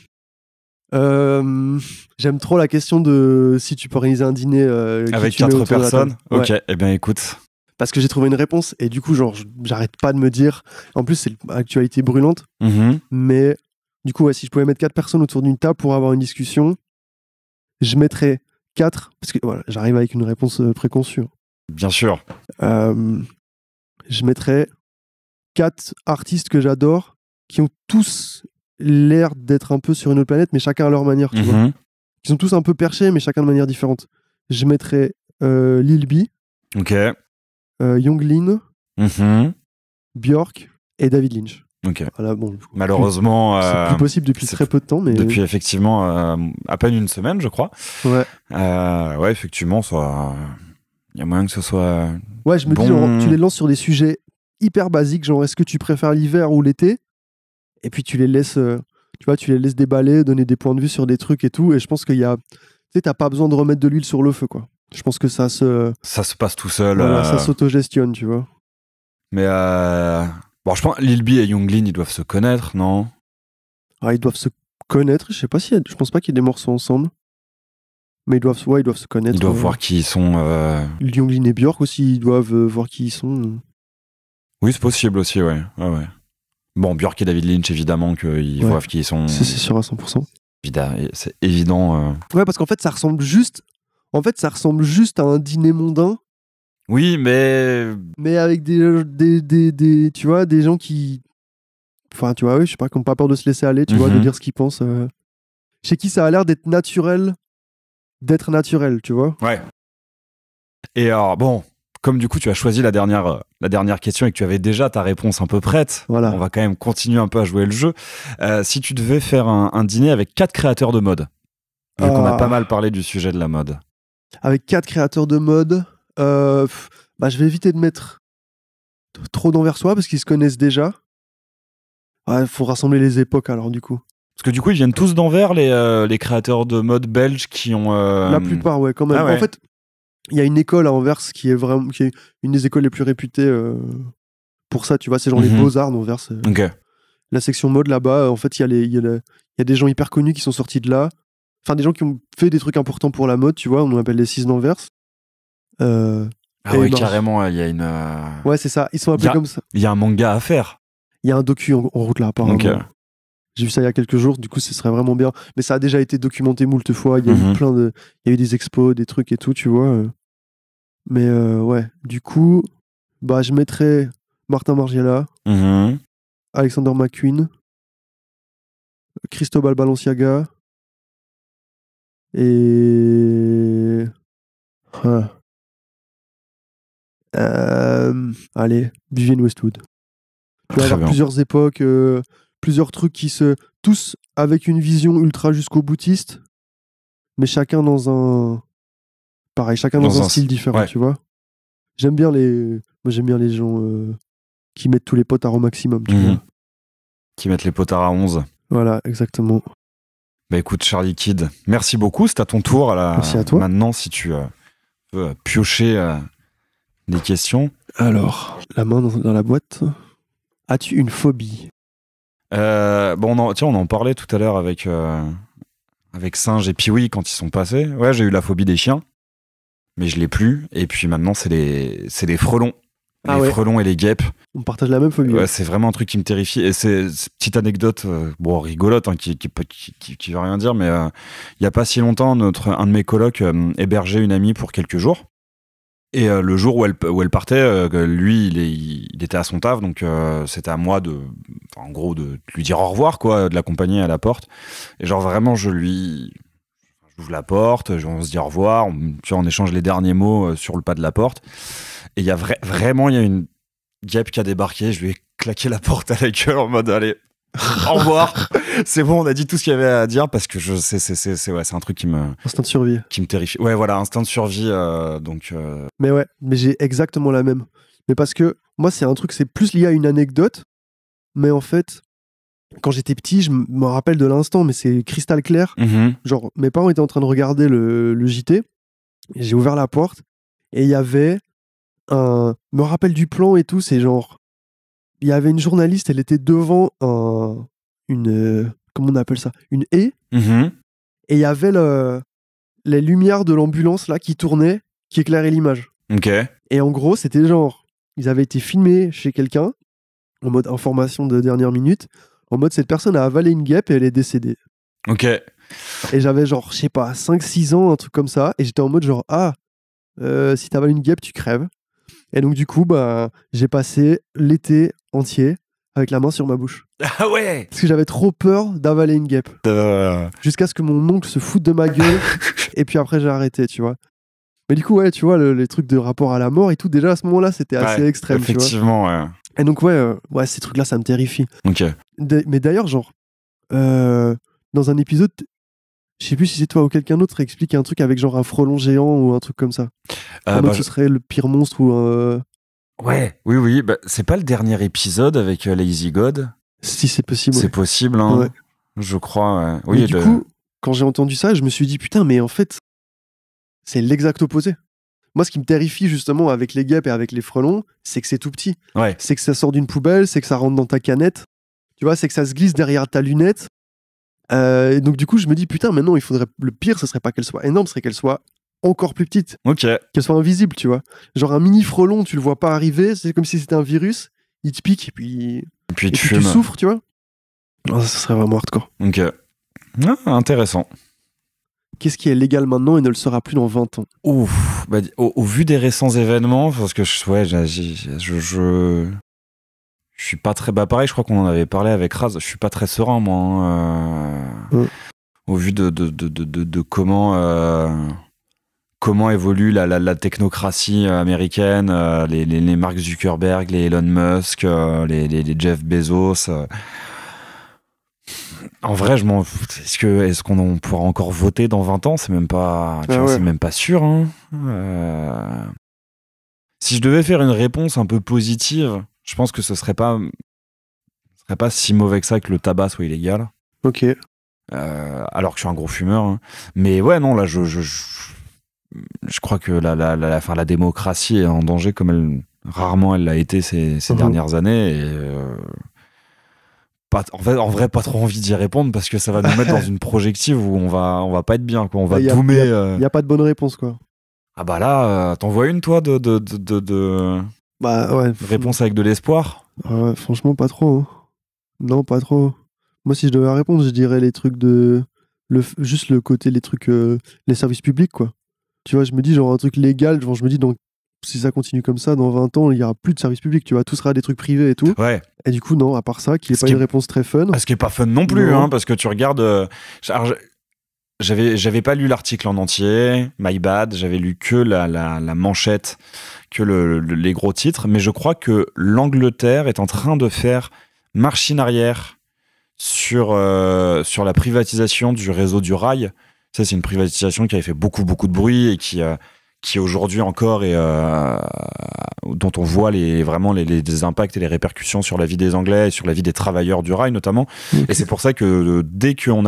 J'aime trop la question de si tu peux organiser un dîner avec 4 personnes. Ok, ouais. Eh bien écoute. Parce que j'ai trouvé une réponse et du coup, genre, j'arrête pas de me dire. En plus, c'est l'actualité brûlante. Mais du coup, ouais, si je pouvais mettre 4 personnes autour d'une table pour avoir une discussion, je mettrais 4. Parce que voilà, j'arrive avec une réponse préconçue. Bien sûr. Je mettrais 4 artistes que j'adore qui ont tous l'air d'être un peu sur une autre planète, mais chacun à leur manière. Tu vois. Ils sont tous un peu perchés, mais chacun de manière différente. Je mettrais Lil B. Ok. Young Lean, Björk et David Lynch. Ok. Voilà, bon, malheureusement, c'est plus possible depuis très peu de temps, mais depuis effectivement à peine une semaine, je crois. Ouais. Ouais, effectivement, il y a moyen que ce soit. Ouais, je me dis, genre, tu les lances sur des sujets hyper basiques, genre est-ce que tu préfères l'hiver ou l'été? Et puis tu les laisses, déballer, donner des points de vue sur des trucs et tout. Et je pense qu'il y a, tu sais, t'as pas besoin de remettre de l'huile sur le feu, quoi. Je pense que ça se passe tout seul. Voilà, ça s'autogestionne, tu vois. Mais bon, je pense Lil B et Young Lean, ils doivent se connaître, non? Ah, ils doivent se connaître. Je sais pas je pense pas qu'il y ait des morceaux ensemble. Mais ils doivent se connaître. Ils doivent voir qui ils sont. Young Lean et Björk aussi, ils doivent voir qui ils sont. Oui, c'est possible aussi, ouais. Ouais. Bon, Björk et David Lynch, évidemment qu'ils voient qui ils sont. C'est sûr à 100%. C'est évident. Ouais, parce qu'en fait, ça ressemble juste à un dîner mondain. Oui, mais avec des tu vois, des gens qui, enfin, tu vois, oui, je sais pas, qui n'ont pas peur de se laisser aller, tu vois, de dire ce qu'ils pensent. Chez qui ça a l'air d'être naturel, tu vois. Ouais. Et alors, bon, comme du coup, tu as choisi la dernière question et que tu avais déjà ta réponse un peu prête, voilà. On va quand même continuer un peu à jouer le jeu. Si tu devais faire un dîner avec 4 créateurs de mode, vu qu'on a pas mal parlé du sujet de la mode. Avec 4 créateurs de mode, je vais éviter de mettre trop d'Anversois parce qu'ils se connaissent déjà. Ouais, faut rassembler les époques alors du coup. Parce que du coup, ils viennent tous d'Anvers, les créateurs de mode belges qui ont... La plupart, ouais, quand même. Ah ouais. En fait, il y a une école à Anvers qui est une des écoles les plus réputées pour ça, tu vois, c'est genre les Beaux-Arts d'Anvers. Ok. La section mode là-bas, en fait, il y a des gens hyper connus qui sont sortis de là. Enfin, des gens qui ont fait des trucs importants pour la mode, tu vois, on appelle les 6 d'Anvers. Ah oui, carrément, il y a une... Ouais, c'est ça, ils sont appelés comme ça. Il y a un manga à faire. Il y a un docu en route là, apparemment. Okay. J'ai vu ça il y a quelques jours, du coup, ce serait vraiment bien. Mais ça a déjà été documenté moult fois. Il y a eu il y a eu des expos, des trucs et tout, tu vois. Mais ouais, du coup, bah, je mettrais Martin Margiela, Alexander McQueen, Cristobal Balenciaga et... allez, Vivienne Westwood. Tu vas avoir plusieurs époques, plusieurs trucs tous avec une vision ultra jusqu'au boutiste, mais chacun dans un style différent, tu vois. J'aime bien les gens qui mettent tous les potards au maximum, tu vois. Qui mettent les potards à 11. Voilà, exactement. Bah écoute, Charlie Kidd, merci beaucoup. C'est à ton tour. Merci à toi. Maintenant, si tu veux piocher des questions. Alors, la main dans la boîte. As-tu une phobie ? On en parlait tout à l'heure avec Singe et Pee-wee quand ils sont passés. Ouais, j'ai eu la phobie des chiens, mais je l'ai plus. Et puis maintenant, c'est les frelons. Les frelons et les guêpes. On partage la même phobie. Ouais, c'est vraiment un truc qui me terrifie. Et c'est une petite anecdote, rigolote, hein, qui veut rien dire, mais il y a pas si longtemps, un de mes colocs hébergeait une amie pour quelques jours. Et le jour où elle partait, lui, il était à son taf, donc c'était à moi de lui dire au revoir, quoi, de l'accompagner à la porte. Et genre vraiment, j'ouvre la porte, on se dit au revoir, on échange les derniers mots sur le pas de la porte. Et il y a vraiment une guêpe qui a débarqué, je lui ai claqué la porte à la gueule en mode allez, au revoir. C'est bon, on a dit tout ce qu'il y avait à dire parce que c'est un truc instinct de survie. Qui me terrifie. Ouais, voilà, instinct de survie. Mais ouais, mais j'ai exactement la même. Mais parce que moi, c'est un truc, c'est plus lié à une anecdote. Mais en fait, quand j'étais petit, je me rappelle de l'instant, mais c'est cristal clair. Genre, mes parents étaient en train de regarder le JT. Et j'ai ouvert la porte et il y avait me rappelle du plan et tout, c'est genre il y avait une journaliste, elle était devant une comment on appelle ça, une haie, et il y avait les lumières de l'ambulance là qui tournaient, qui éclairaient l'image. Et en gros, c'était genre ils avaient été filmés chez quelqu'un en mode information de dernière minute, en mode cette personne a avalé une guêpe et elle est décédée. Et j'avais genre je sais pas 5-6 ans, un truc comme ça, et j'étais en mode genre si t'avales une guêpe, tu crèves. Et donc du coup, bah, j'ai passé l'été entier avec la main sur ma bouche. Ah ouais. Parce que j'avais trop peur d'avaler une guêpe. Jusqu'à ce que mon oncle se foute de ma gueule. Et puis après, j'ai arrêté, tu vois. Mais du coup, ouais, tu vois, les trucs de rapport à la mort et tout, déjà à ce moment-là, c'était assez extrême. Effectivement, tu vois. Et donc, ouais, ces trucs-là, ça me terrifie. Mais d'ailleurs, genre, dans un épisode... Je sais plus si c'est toi ou quelqu'un d'autre qui explique un truc avec genre un frelon géant ou un truc comme ça. Ce serait le pire monstre ou Ouais, oui. Bah, c'est pas le dernier épisode avec Lazy God ? Si c'est possible. C'est possible, hein. Ouais. Je crois. Oui. Mais du coup, quand j'ai entendu ça, je me suis dit putain, mais en fait, c'est l'exact opposé. Moi, ce qui me terrifie justement avec les guêpes et avec les frelons, c'est que c'est tout petit. Ouais. C'est que ça sort d'une poubelle, c'est que ça rentre dans ta canette. Tu vois, c'est que ça se glisse derrière ta lunette. Et donc du coup je me dis putain maintenant le pire ce serait pas qu'elle soit énorme, ce serait qu'elle soit encore plus petite, qu'elle soit invisible, tu vois, genre un mini frelon tu le vois pas arriver, c'est comme si c'était un virus, il te pique et puis tu souffres, tu vois. Ça serait vraiment hardcore. Intéressant. Qu'est-ce qui est légal maintenant et ne le sera plus dans 20 ans? Ouf, bah, au vu des récents événements, parce que je suis pas très... Bah pareil, je crois qu'on en avait parlé avec Raz. Je suis pas très serein, moi. Au vu de comment évolue la technocratie américaine, les Mark Zuckerberg, les Elon Musk, les Jeff Bezos. En vrai, je m'en fous. Est-ce qu'on pourra encore voter dans 20 ans ? C'est même pas... c'est même pas sûr. Hein. Si je devais faire une réponse un peu positive... Je pense que ce serait pas si mauvais que ça que le tabac soit illégal. Alors que je suis un gros fumeur. Hein. Mais ouais, non, là, je crois que la démocratie est en danger comme rarement elle l'a été ces dernières années. Et, en vrai, pas trop envie d'y répondre parce que ça va nous mettre dans une projective où on va pas être bien. Quoi. On va doomer. Il n'y a pas de bonne réponse, quoi. Ah bah là, t'en vois une, toi, Bah ouais. Réponse avec de l'espoir ? Franchement, pas trop. Hein. Non, pas trop. Moi, si je devais répondre, je dirais les trucs juste le côté, les trucs, les services publics, quoi. Tu vois, je me dis, genre, un truc légal, genre, je me dis, donc, si ça continue comme ça, dans 20 ans, il n'y aura plus de services publics, tu vois, tout sera des trucs privés et tout. Ouais. Et du coup, non, à part ça, qu'il n'y ait pas une réponse très fun. Ce qui n'est pas fun non plus, hein, parce que tu regardes. J'avais pas lu l'article en entier, my bad, j'avais lu que la manchette, que les gros titres, mais je crois que l'Angleterre est en train de faire machine arrière sur la privatisation du réseau du rail. Ça, c'est une privatisation qui avait fait beaucoup de bruit et qui aujourd'hui encore est dont on voit vraiment les impacts et les répercussions sur la vie des Anglais et sur la vie des travailleurs du rail notamment. Okay. Et c'est pour ça que dès qu'il y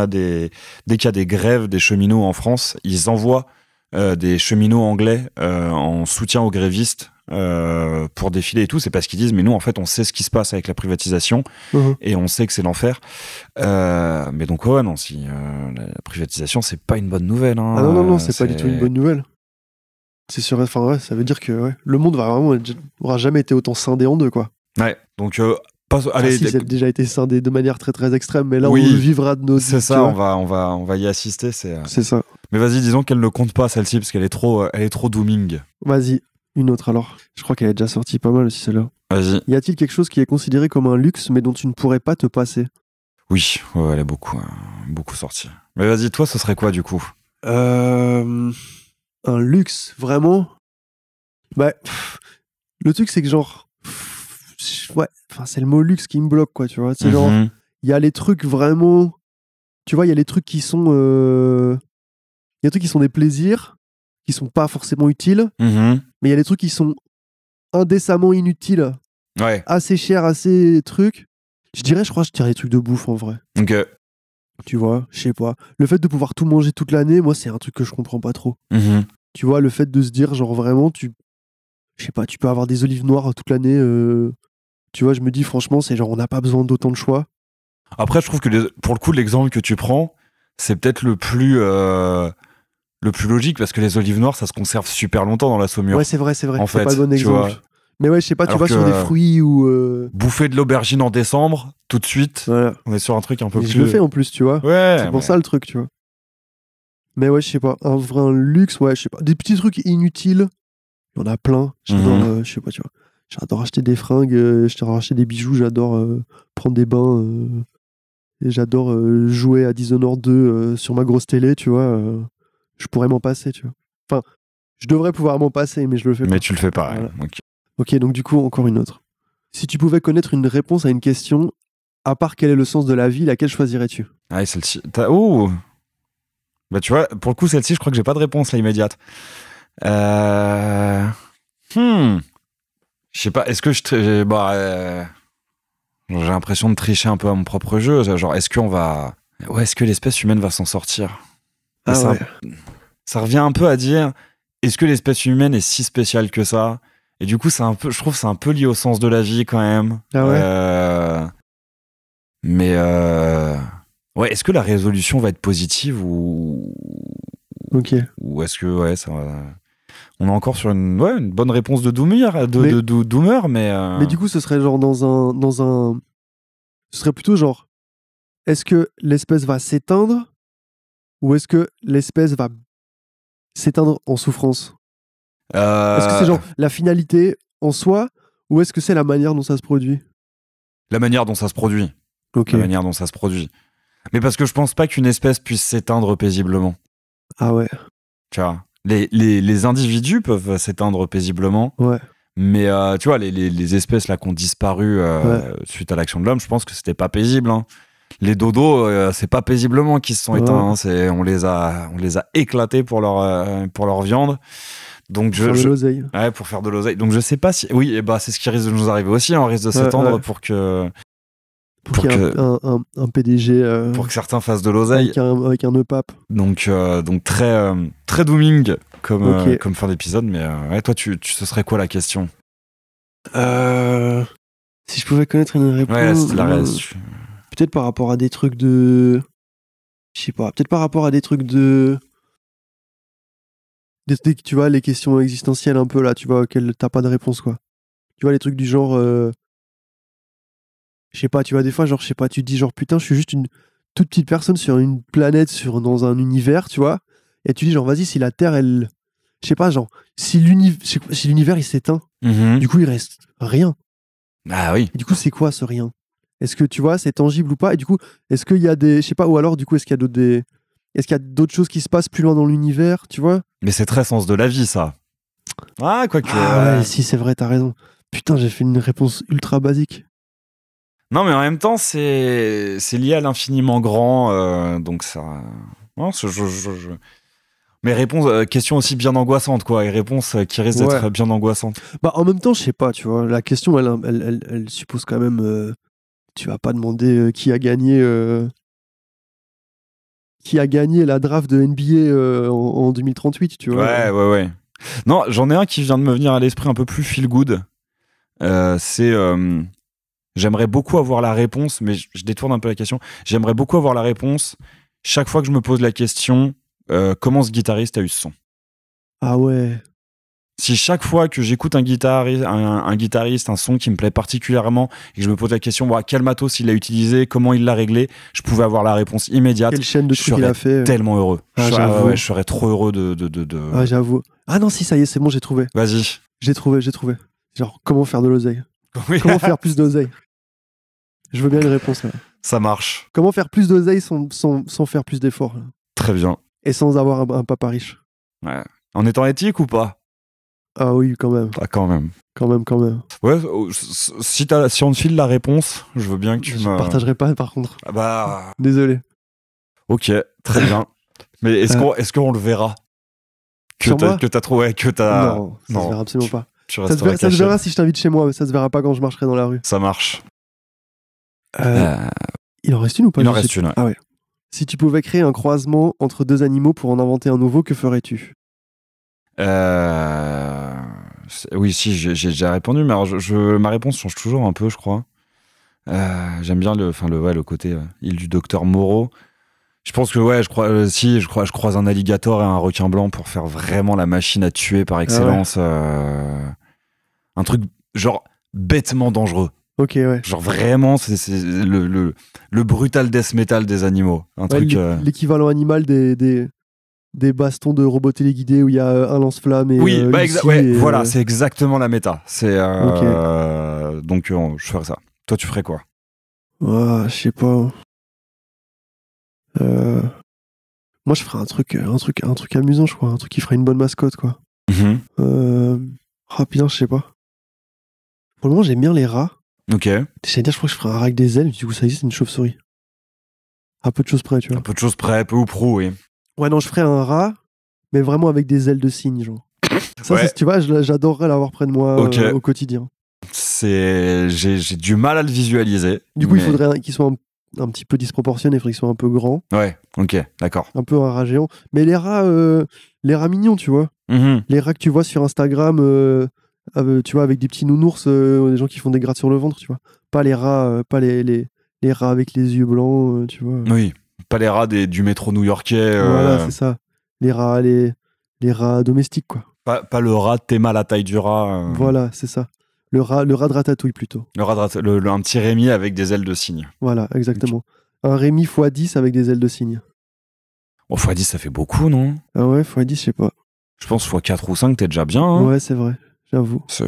a des grèves des cheminots en France, ils envoient des cheminots anglais en soutien aux grévistes pour défiler et tout. C'est parce qu'ils disent mais nous en fait on sait ce qui se passe avec la privatisation et on sait que c'est l'enfer. Mais donc ouais non, si la privatisation c'est pas une bonne nouvelle. Hein, ah non, c'est pas du tout une bonne nouvelle. C'est sûr, enfin ouais, ça veut dire que le monde aura jamais été autant scindé en deux, quoi. Ouais, donc allez, ça a déjà été scindé de manière très très extrême, mais là on le vivra de nos. C'est ça, on va y assister, c'est ça. Mais vas-y, disons qu'elle ne compte pas celle-ci parce qu'elle est trop dooming. Vas-y, une autre alors. Je crois qu'elle est déjà sortie pas mal aussi celle-là. Vas-y. Y a-t-il quelque chose qui est considéré comme un luxe mais dont tu ne pourrais pas te passer? Oui, ouais, elle est beaucoup sortie. Mais vas-y, toi, ce serait quoi du coup? Un luxe, vraiment? Bah, le truc, c'est que genre... Ouais, enfin, c'est le mot luxe qui me bloque, quoi, tu vois. C'est genre, il y a les trucs vraiment... Tu vois, il y a les trucs qui sont... Il y a des trucs qui sont des plaisirs, qui sont pas forcément utiles, mais il y a des trucs qui sont indécemment inutiles, assez chers, assez trucs. Je dirais les trucs de bouffe, en vrai. Ok. Tu vois, je sais pas. Le fait de pouvoir tout manger toute l'année, moi, c'est un truc que je comprends pas trop. Tu vois, le fait de se dire, genre, vraiment, je sais pas, tu peux avoir des olives noires toute l'année. Tu vois, je me dis, franchement, c'est genre, on n'a pas besoin d'autant de choix. Après, je trouve que pour le coup, l'exemple que tu prends, c'est peut-être le plus logique, parce que les olives noires, ça se conserve super longtemps dans la saumure. Ouais, c'est vrai. En c'est fait, pas le bon exemple. Vois. Mais ouais, je sais pas, tu vois, sur des fruits ou... Bouffer de l'aubergine en décembre, tout de suite, voilà. On est sur un truc un peu plus... Je le fais en plus, tu vois. Ouais. C'est pour ça le truc, tu vois. Mais ouais, je sais pas. Un luxe, ouais, je sais pas. Des petits trucs inutiles, il y en a plein. J'adore, je sais pas, tu vois. J'adore acheter des fringues, j'adore acheter des bijoux, j'adore prendre des bains. Et j'adore jouer à Dishonored 2 sur ma grosse télé, tu vois. Je pourrais m'en passer, tu vois. Enfin, je devrais pouvoir m'en passer, mais je le fais pas. Mais tu le fais pas, voilà. Ouais. Ok, donc du coup, encore une autre. Si tu pouvais connaître une réponse à une question, à part quel est le sens de la vie, laquelle choisirais-tu? Ah, celle-ci. Oh! Bah, tu vois, pour le coup, celle-ci, je crois que j'ai pas de réponse là immédiate. Je sais pas, est-ce que j'ai l'impression de tricher un peu à mon propre jeu. Genre, est-ce que l'espèce humaine va s'en sortir? Ouais. Ça revient un peu à dire, est-ce que l'espèce humaine est si spéciale que ça? Et du coup, je trouve que c'est un peu lié au sens de la vie quand même. Ah ouais. Mais ouais, est-ce que la résolution va être positive ou est-ce que ça va... On est encore sur une bonne réponse de doomer, doomer, mais... Mais du coup, ce serait genre ce serait plutôt genre, est-ce que l'espèce va s'éteindre ou est-ce que l'espèce va s'éteindre en souffrance? Est-ce que c'est genre la finalité en soi ou est-ce que c'est la manière dont ça se produit? La manière dont ça se produit. La manière dont ça se produit. Mais parce que je pense pas qu'une espèce puisse s'éteindre paisiblement. Ah ouais. Tu vois, les individus peuvent s'éteindre paisiblement. Ouais. Mais tu vois, les espèces là qui ont disparu suite à l'action de l'homme, je pense que c'était pas paisible. Hein. Les dodos, c'est pas paisiblement qu'ils se sont éteints. Hein. On les a éclatés pour leur viande. Donc pour faire de l'oseille. Ouais, pour faire de l'oseille. Donc je sais pas si... Oui, c'est ce qui risque de nous arriver aussi. On risque de s'étendre pour qu'il y ait un PDG... pour que certains fassent de l'oseille. Avec un nœud pape. Donc très, très dooming comme fin d'épisode. Mais toi, ce serait quoi la question? Si je pouvais connaître une réponse... Ouais, c'est la reste. Peut-être par rapport à des trucs de... Je sais pas. Peut-être par rapport à des trucs de... Tu vois, les questions existentielles un peu là, tu vois, auxquelles t'as pas de réponse, quoi. Tu vois, les trucs du genre... Je sais pas, tu vois, des fois, genre, je sais pas, tu te dis, genre, putain, je suis juste une toute petite personne sur une planète, dans un univers, tu vois. Et tu dis, genre, vas-y, si la Terre, elle. Je sais pas, genre, si l'univers, il s'éteint, du coup, il reste rien. Ah oui. Et du coup, c'est quoi ce rien? Est-ce que, tu vois, c'est tangible ou pas? Et du coup, est-ce qu'il y a des. Je sais pas, ou alors, du coup, est-ce qu'il y a d'autres choses qui se passent plus loin dans l'univers, tu vois? Mais c'est très sens de la vie, ça. Ah, quoique. Ah ouais, si, c'est vrai, t'as raison. Putain, j'ai fait une réponse ultra basique. Non, mais en même temps, c'est lié à l'infiniment grand, donc ça. Non, Mais réponses, questions aussi bien angoissantes, quoi, et réponses qui risquent d'être bien angoissantes. Bah, en même temps, je sais pas, tu vois, la question, elle suppose quand même. Tu vas pas demander qui a gagné la draft de NBA en 2038, tu vois. Ouais. Non, j'en ai un qui vient de me venir à l'esprit un peu plus feel good. J'aimerais beaucoup avoir la réponse, mais je détourne un peu la question. J'aimerais beaucoup avoir la réponse chaque fois que je me pose la question comment ce guitariste a eu ce son. Ah ouais. Si chaque fois que j'écoute un guitariste, un son qui me plaît particulièrement, et que je me pose la question, quel matos il a utilisé, comment il l'a réglé, je pouvais avoir la réponse immédiate. Quelle chaîne de trucs il a fait. Tellement heureux. Ah, je serais trop heureux de... Ah, j'avoue. Ah non, si, ça y est, c'est bon, j'ai trouvé. Vas-y. J'ai trouvé. Genre, comment faire de l'oseille. Oui. Comment faire plus d'oseille. Je veux bien une réponse, là. Ça marche. Comment faire plus d'oseille sans faire plus d'efforts. Très bien. Et sans avoir un papa riche. Ouais. En étant éthique ou pas? Ah oui, quand même. Ah, quand même. Quand même. Ouais, si on te file la réponse, je veux bien que tu me... Je partagerai pas, par contre. Ah bah... Désolé. Ok, très bien. Mais est-ce qu'on le verra? Que t'as trouvé, que t'as... Non, ça se verra absolument pas. Ça se verra si je t'invite chez moi, mais ça se verra pas quand je marcherai dans la rue. Ça marche. Il en reste une ou pas? Il en reste une. Ah ouais. Si tu pouvais créer un croisement entre deux animaux pour en inventer un nouveau, que ferais-tu? Oui, si, j'ai déjà répondu, mais alors ma réponse change toujours un peu, je crois. J'aime bien le côté île du docteur Moreau. Je pense que je croise un alligator et un requin blanc pour faire vraiment la machine à tuer par excellence. Un truc genre bêtement dangereux. Ok, ouais. Genre vraiment, c'est le brutal death metal des animaux. Un truc. L'équivalent animal des bastons de robots téléguidés où il y a un lance-flamme et. Oui, voilà, c'est exactement la méta. C'est donc je ferais ça. Toi, tu ferais quoi? Je sais pas. Moi, je ferais un truc amusant, je crois, un truc qui ferait une bonne mascotte, quoi. Putain, je sais pas. Pour le moment, j'aime bien les rats. Ok. J'allais dire, je crois que je ferais un rat avec des ailes, du coup, ça y est, c'est une chauve-souris. À peu de choses près, tu vois. Un peu de choses près, peu ou prou, oui. Ouais, non, je ferais un rat, mais vraiment avec des ailes de cygne, genre. Ça, tu vois, j'adorerais l'avoir près de moi au quotidien. J'ai du mal à le visualiser. Du coup, il faudrait qu'il soit un petit peu disproportionné, il faudrait qu'il soit un peu grand. Ouais, ok, d'accord. Un peu un rat géant. Mais les rats mignons, tu vois. Les rats que tu vois sur Instagram, tu vois, avec des petits nounours, des gens qui font des grattes sur le ventre, tu vois. Pas les rats, pas les rats avec les yeux blancs, tu vois. Oui, pas les rats du métro new-yorkais. Voilà, c'est ça. Les rats domestiques, quoi. Pas le rat Théma, la taille du rat. Voilà, c'est ça. Le rat de Ratatouille, plutôt. Un petit Rémi avec des ailes de cygne. Voilà, exactement. Un Rémi x10 avec des ailes de cygne. Bon, x10, ça fait beaucoup, non? Ah ouais, x10, je sais pas. Je pense x4 ou 5, t'es déjà bien. Hein. Ouais, c'est vrai, j'avoue. C'est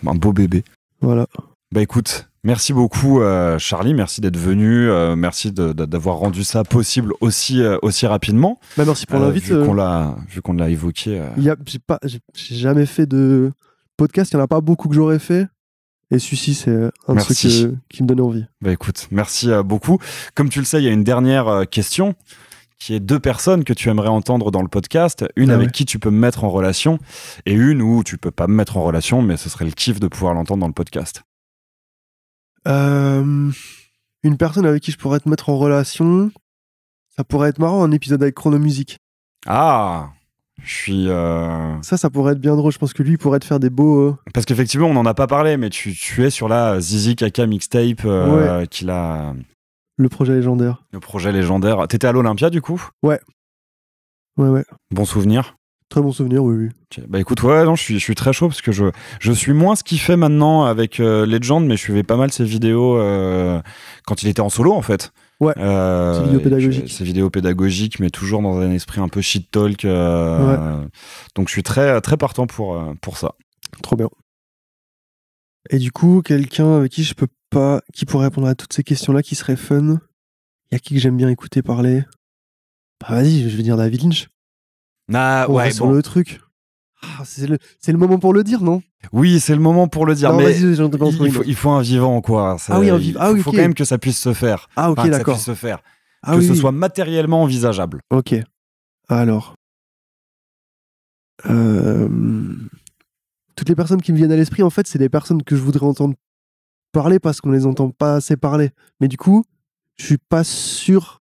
un beau bébé. Voilà. Bah écoute, merci beaucoup Charlie, merci d'être venu, merci d'avoir rendu ça possible aussi rapidement. Bah merci pour l'invite. Vu qu'on l'a évoqué. J'ai jamais fait de podcast, il n'y en a pas beaucoup que j'aurais fait. Et celui-ci, c'est un truc qui me donnait envie. Bah écoute, merci beaucoup. Comme tu le sais, il y a une dernière question qui est 2 personnes que tu aimerais entendre dans le podcast, une avec qui tu peux me mettre en relation et une où tu peux pas me mettre en relation, mais ce serait le kiff de pouvoir l'entendre dans le podcast. Une personne avec qui je pourrais te mettre en relation, ça pourrait être marrant, un épisode avec Chronomusique. Ah, je suis... Ça pourrait être bien drôle, je pense que lui pourrait te faire des beaux... Parce qu'effectivement, on n'en a pas parlé, mais tu es sur la Zizi Kaka mixtape qu'il a... Le projet légendaire. Le projet légendaire. T'étais à l'Olympia, du coup? Ouais. Bon souvenir? Très bon souvenir, oui. Okay. Bah écoute, ouais, non, je suis très chaud parce que je suis moins ce qu'il fait maintenant avec Legend, mais je suivais pas mal ses vidéos quand il était en solo en fait. Ouais, ses vidéos pédagogiques. Ses vidéos pédagogiques, mais toujours dans un esprit un peu shit talk. Donc je suis très, très partant pour ça. Trop bien. Et du coup, quelqu'un avec qui qui pourrait répondre à toutes ces questions-là, qui serait fun. Il y a qui que j'aime bien écouter parler. Bah vas-y, je vais dire David Lynch. Sur le truc. C'est le moment pour le dire, non? Oui, c'est le moment pour le dire, non, mais il faut un vivant, quoi. Il faut quand même que ça puisse se faire. Ah, ok, d'accord. Que ça puisse se faire. Que ce soit matériellement envisageable. Ok. Alors. Toutes les personnes qui me viennent à l'esprit, en fait, c'est des personnes que je voudrais entendre parler parce qu'on les entend pas assez parler. Mais du coup, je suis pas sûr.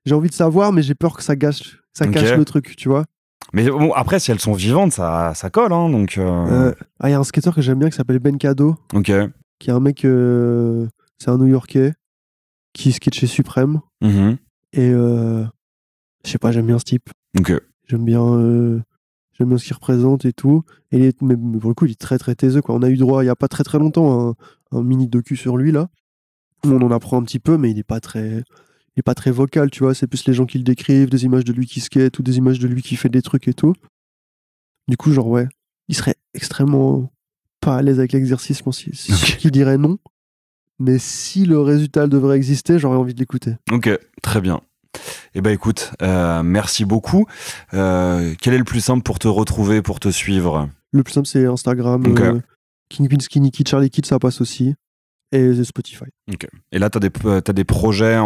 J'ai envie de savoir, mais j'ai peur que ça cache le truc, tu vois. Mais bon, après, si elles sont vivantes, ça colle, hein, donc... y a un skateur que j'aime bien qui s'appelle Ben Cado. Ok. Qui est un mec... c'est un New-Yorkais qui skate chez Supreme. Mm-hmm. Et... je sais pas, j'aime bien ce type. Ok. J'aime bien ce qu'il représente et tout. Mais pour le coup, il est très, très taiseux, quoi. On a eu droit, il y a pas très, très longtemps, à un mini docu sur lui, là. On en apprend un petit peu, mais il est pas très vocal, tu vois. C'est plus les gens qui le décrivent, des images de lui qui skate ou des images de lui qui fait des trucs et tout. Du coup, genre, ouais, il serait extrêmement pas à l'aise avec l'exercice, je pense qu'il dirait non. Mais si le résultat devrait exister, j'aurais envie de l'écouter. Ok, très bien. Eh ben écoute, merci beaucoup. Quel est le plus simple pour te retrouver, pour te suivre? Le plus simple, c'est Instagram. Okay. Kingpin, Skinny Kid, Charlie Kid, ça passe aussi. Et Spotify. Ok. Et là, t'as des projets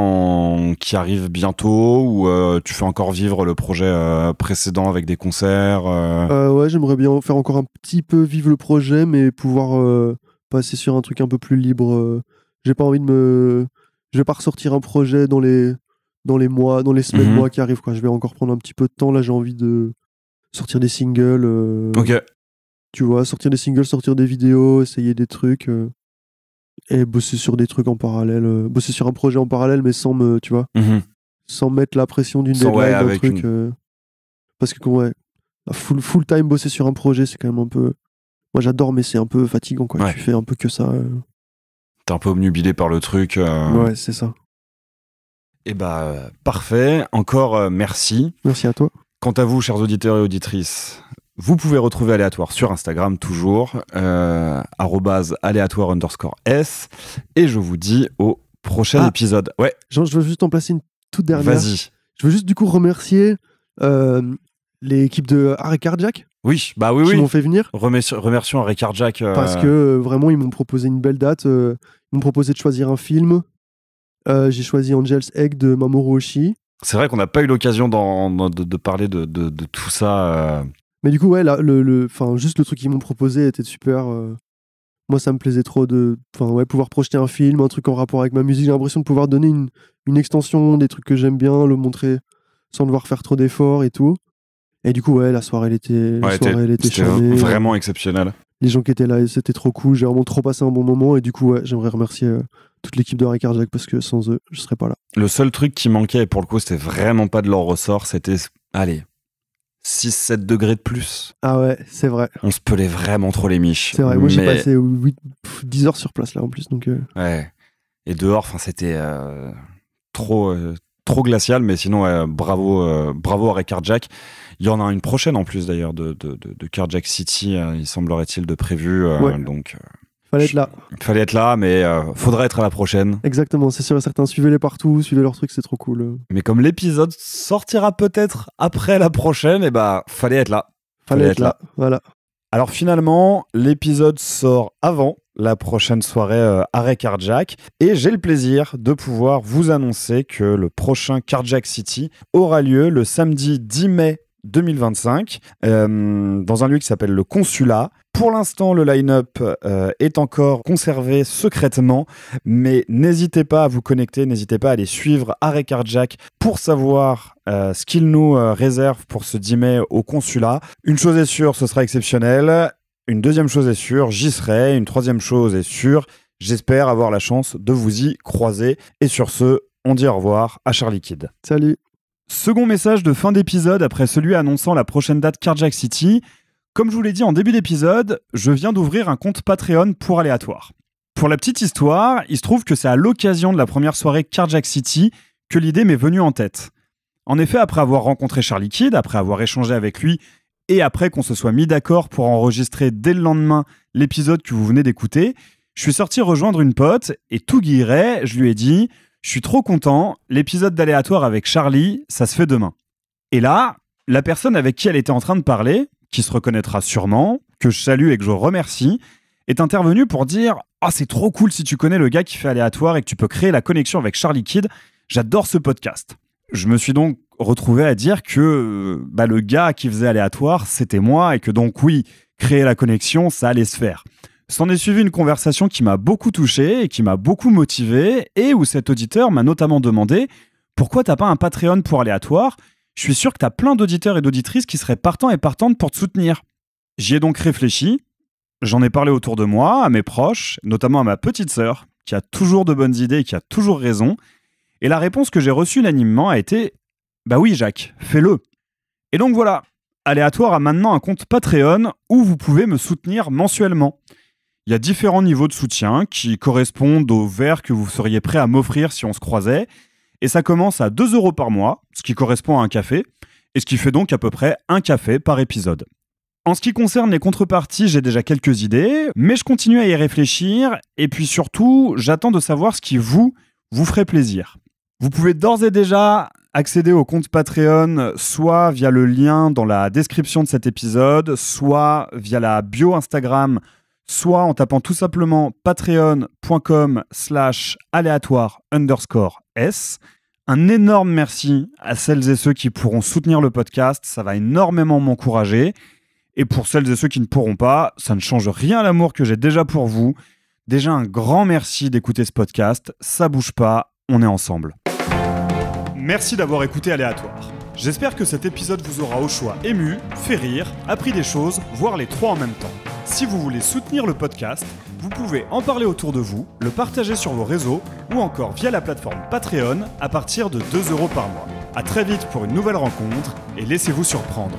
qui arrivent bientôt ou tu fais encore vivre le projet précédent avec des concerts Ouais, j'aimerais bien faire encore un petit peu vivre le projet, mais pouvoir passer sur un truc un peu plus libre. J'ai pas envie je vais pas ressortir un projet dans les semaines, mois qui arrivent, quoi. Je vais encore prendre un petit peu de temps. Là, j'ai envie de sortir des singles. Ok. Tu vois, sortir des singles, sortir des vidéos, essayer des trucs. Et bosser sur des trucs en parallèle, bosser sur un projet en parallèle, mais sans sans mettre la pression d'une deadline, d'un truc. Parce que full time bosser sur un projet, c'est quand même un peu. Moi, j'adore, mais c'est un peu fatigant, quoi. Ouais. Tu fais un peu que ça. T'es un peu obnubilé par le truc. Ouais, c'est ça. Et bah, parfait. Encore merci. Merci à toi. Quant à vous, chers auditeurs et auditrices, vous pouvez retrouver Aléatoire sur Instagram, toujours, @aléatoire_s. Et je vous dis au prochain épisode. Ouais. Jean, je veux juste en placer une toute dernière. Vas-y. Je veux juste du coup remercier l'équipe de Arrêt Cardiac. Oui, bah oui, qui m'ont fait venir. Remercions Arrêt Cardiac. Parce que vraiment, ils m'ont proposé une belle date. Ils m'ont proposé de choisir un film. J'ai choisi Angel's Egg de Mamoru Oshii. C'est vrai qu'on n'a pas eu l'occasion de parler de tout ça. Mais du coup, ouais, là, juste le truc qu'ils m'ont proposé était super. Moi, ça me plaisait trop de pouvoir projeter un film, un truc en rapport avec ma musique. J'ai l'impression de pouvoir donner une extension des trucs que j'aime bien, le montrer sans devoir faire trop d'efforts et tout. Et du coup, ouais, la soirée, elle était charmée. Vraiment exceptionnelle. Les gens qui étaient là, c'était trop cool. J'ai vraiment trop passé un bon moment. Et du coup, ouais, j'aimerais remercier toute l'équipe de Arrêt Cardiac parce que sans eux, je serais pas là. Le seul truc qui manquait, et pour le coup, c'était vraiment pas de leur ressort, c'était, 6-7 degrés de plus. Ah ouais, c'est vrai. On se pelait vraiment trop les miches. C'est vrai, moi j'ai passé 10 heures sur place là en plus. Donc, Ouais. Et dehors, c'était trop glacial, mais sinon, bravo Arrêt Cardiac. Il y en a une prochaine en plus d'ailleurs de Cardiac City, il semblerait-il de prévu. Ouais. Donc, fallait être là. Fallait être là, mais faudrait être à la prochaine. Exactement, c'est sûr et certain. Suivez-les partout, suivez leurs trucs, c'est trop cool. Mais comme l'épisode sortira peut-être après la prochaine, et fallait être là. Fallait être là, voilà. Alors finalement, l'épisode sort avant la prochaine soirée Arrêt Cardiac, et j'ai le plaisir de pouvoir vous annoncer que le prochain Cardiac City aura lieu le samedi 10 mai 2025 dans un lieu qui s'appelle le Consulat. Pour l'instant, le line-up est encore conservé secrètement, mais n'hésitez pas à vous connecter, n'hésitez pas à aller suivre Arrêt Cardiac pour savoir ce qu'il nous réserve pour ce 10 mai au Consulat. Une chose est sûre, ce sera exceptionnel. Une deuxième chose est sûre, j'y serai. Une troisième chose est sûre, j'espère avoir la chance de vous y croiser. Et sur ce, on dit au revoir à Charlie Kid. Salut. Second message de fin d'épisode après celui annonçant la prochaine date Carjack City. Comme je vous l'ai dit en début d'épisode, je viens d'ouvrir un compte Patreon pour Aléatoire. Pour la petite histoire, il se trouve que c'est à l'occasion de la première soirée Carjack City que l'idée m'est venue en tête. En effet, après avoir rencontré Charlie Kidd, après avoir échangé avec lui et après qu'on se soit mis d'accord pour enregistrer dès le lendemain l'épisode que vous venez d'écouter, je suis sorti rejoindre une pote et tout guilleret, je lui ai dit « Je suis trop content, l'épisode d'Aléatoire avec Charlie, ça se fait demain. » Et là, la personne avec qui elle était en train de parler, qui se reconnaîtra sûrement, que je salue et que je remercie, est intervenue pour dire « Ah, c'est trop cool si tu connais le gars qui fait Aléatoire et que tu peux créer la connexion avec Charlie Kidd, j'adore ce podcast. » Je me suis donc retrouvé à dire que le gars qui faisait Aléatoire, c'était moi et que donc oui, créer la connexion, ça allait se faire. S'en est suivi une conversation qui m'a beaucoup touché et qui m'a beaucoup motivé et où cet auditeur m'a notamment demandé « Pourquoi t'as pas un Patreon pour Aléatoire ? Je suis sûr que t'as plein d'auditeurs et d'auditrices qui seraient partants et partantes pour te soutenir. » J'y ai donc réfléchi, j'en ai parlé autour de moi, à mes proches, notamment à ma petite sœur, qui a toujours de bonnes idées et qui a toujours raison. Et la réponse que j'ai reçue unanimement a été « Bah oui Jacques, fais-le ». Et donc voilà, Aléatoire a maintenant un compte Patreon où vous pouvez me soutenir mensuellement. Il y a différents niveaux de soutien qui correspondent au verre que vous seriez prêt à m'offrir si on se croisait. Et ça commence à 2 € par mois, ce qui correspond à un café, et ce qui fait donc à peu près un café par épisode. En ce qui concerne les contreparties, j'ai déjà quelques idées, mais je continue à y réfléchir, et puis surtout, j'attends de savoir ce qui vous ferait plaisir. Vous pouvez d'ores et déjà accéder au compte Patreon, soit via le lien dans la description de cet épisode, soit via la bio Instagram, soit en tapant tout simplement patreon.com/aléatoire_s. Un énorme merci à celles et ceux qui pourront soutenir le podcast, ça va énormément m'encourager. Et pour celles et ceux qui ne pourront pas, ça ne change rien à l'amour que j'ai déjà pour vous. Déjà un grand merci d'écouter ce podcast, ça bouge pas, on est ensemble. Merci d'avoir écouté Aléatoire. J'espère que cet épisode vous aura au choix ému, fait rire, appris des choses, voire les trois en même temps. Si vous voulez soutenir le podcast, vous pouvez en parler autour de vous, le partager sur vos réseaux ou encore via la plateforme Patreon à partir de 2 € par mois. À très vite pour une nouvelle rencontre et laissez-vous surprendre.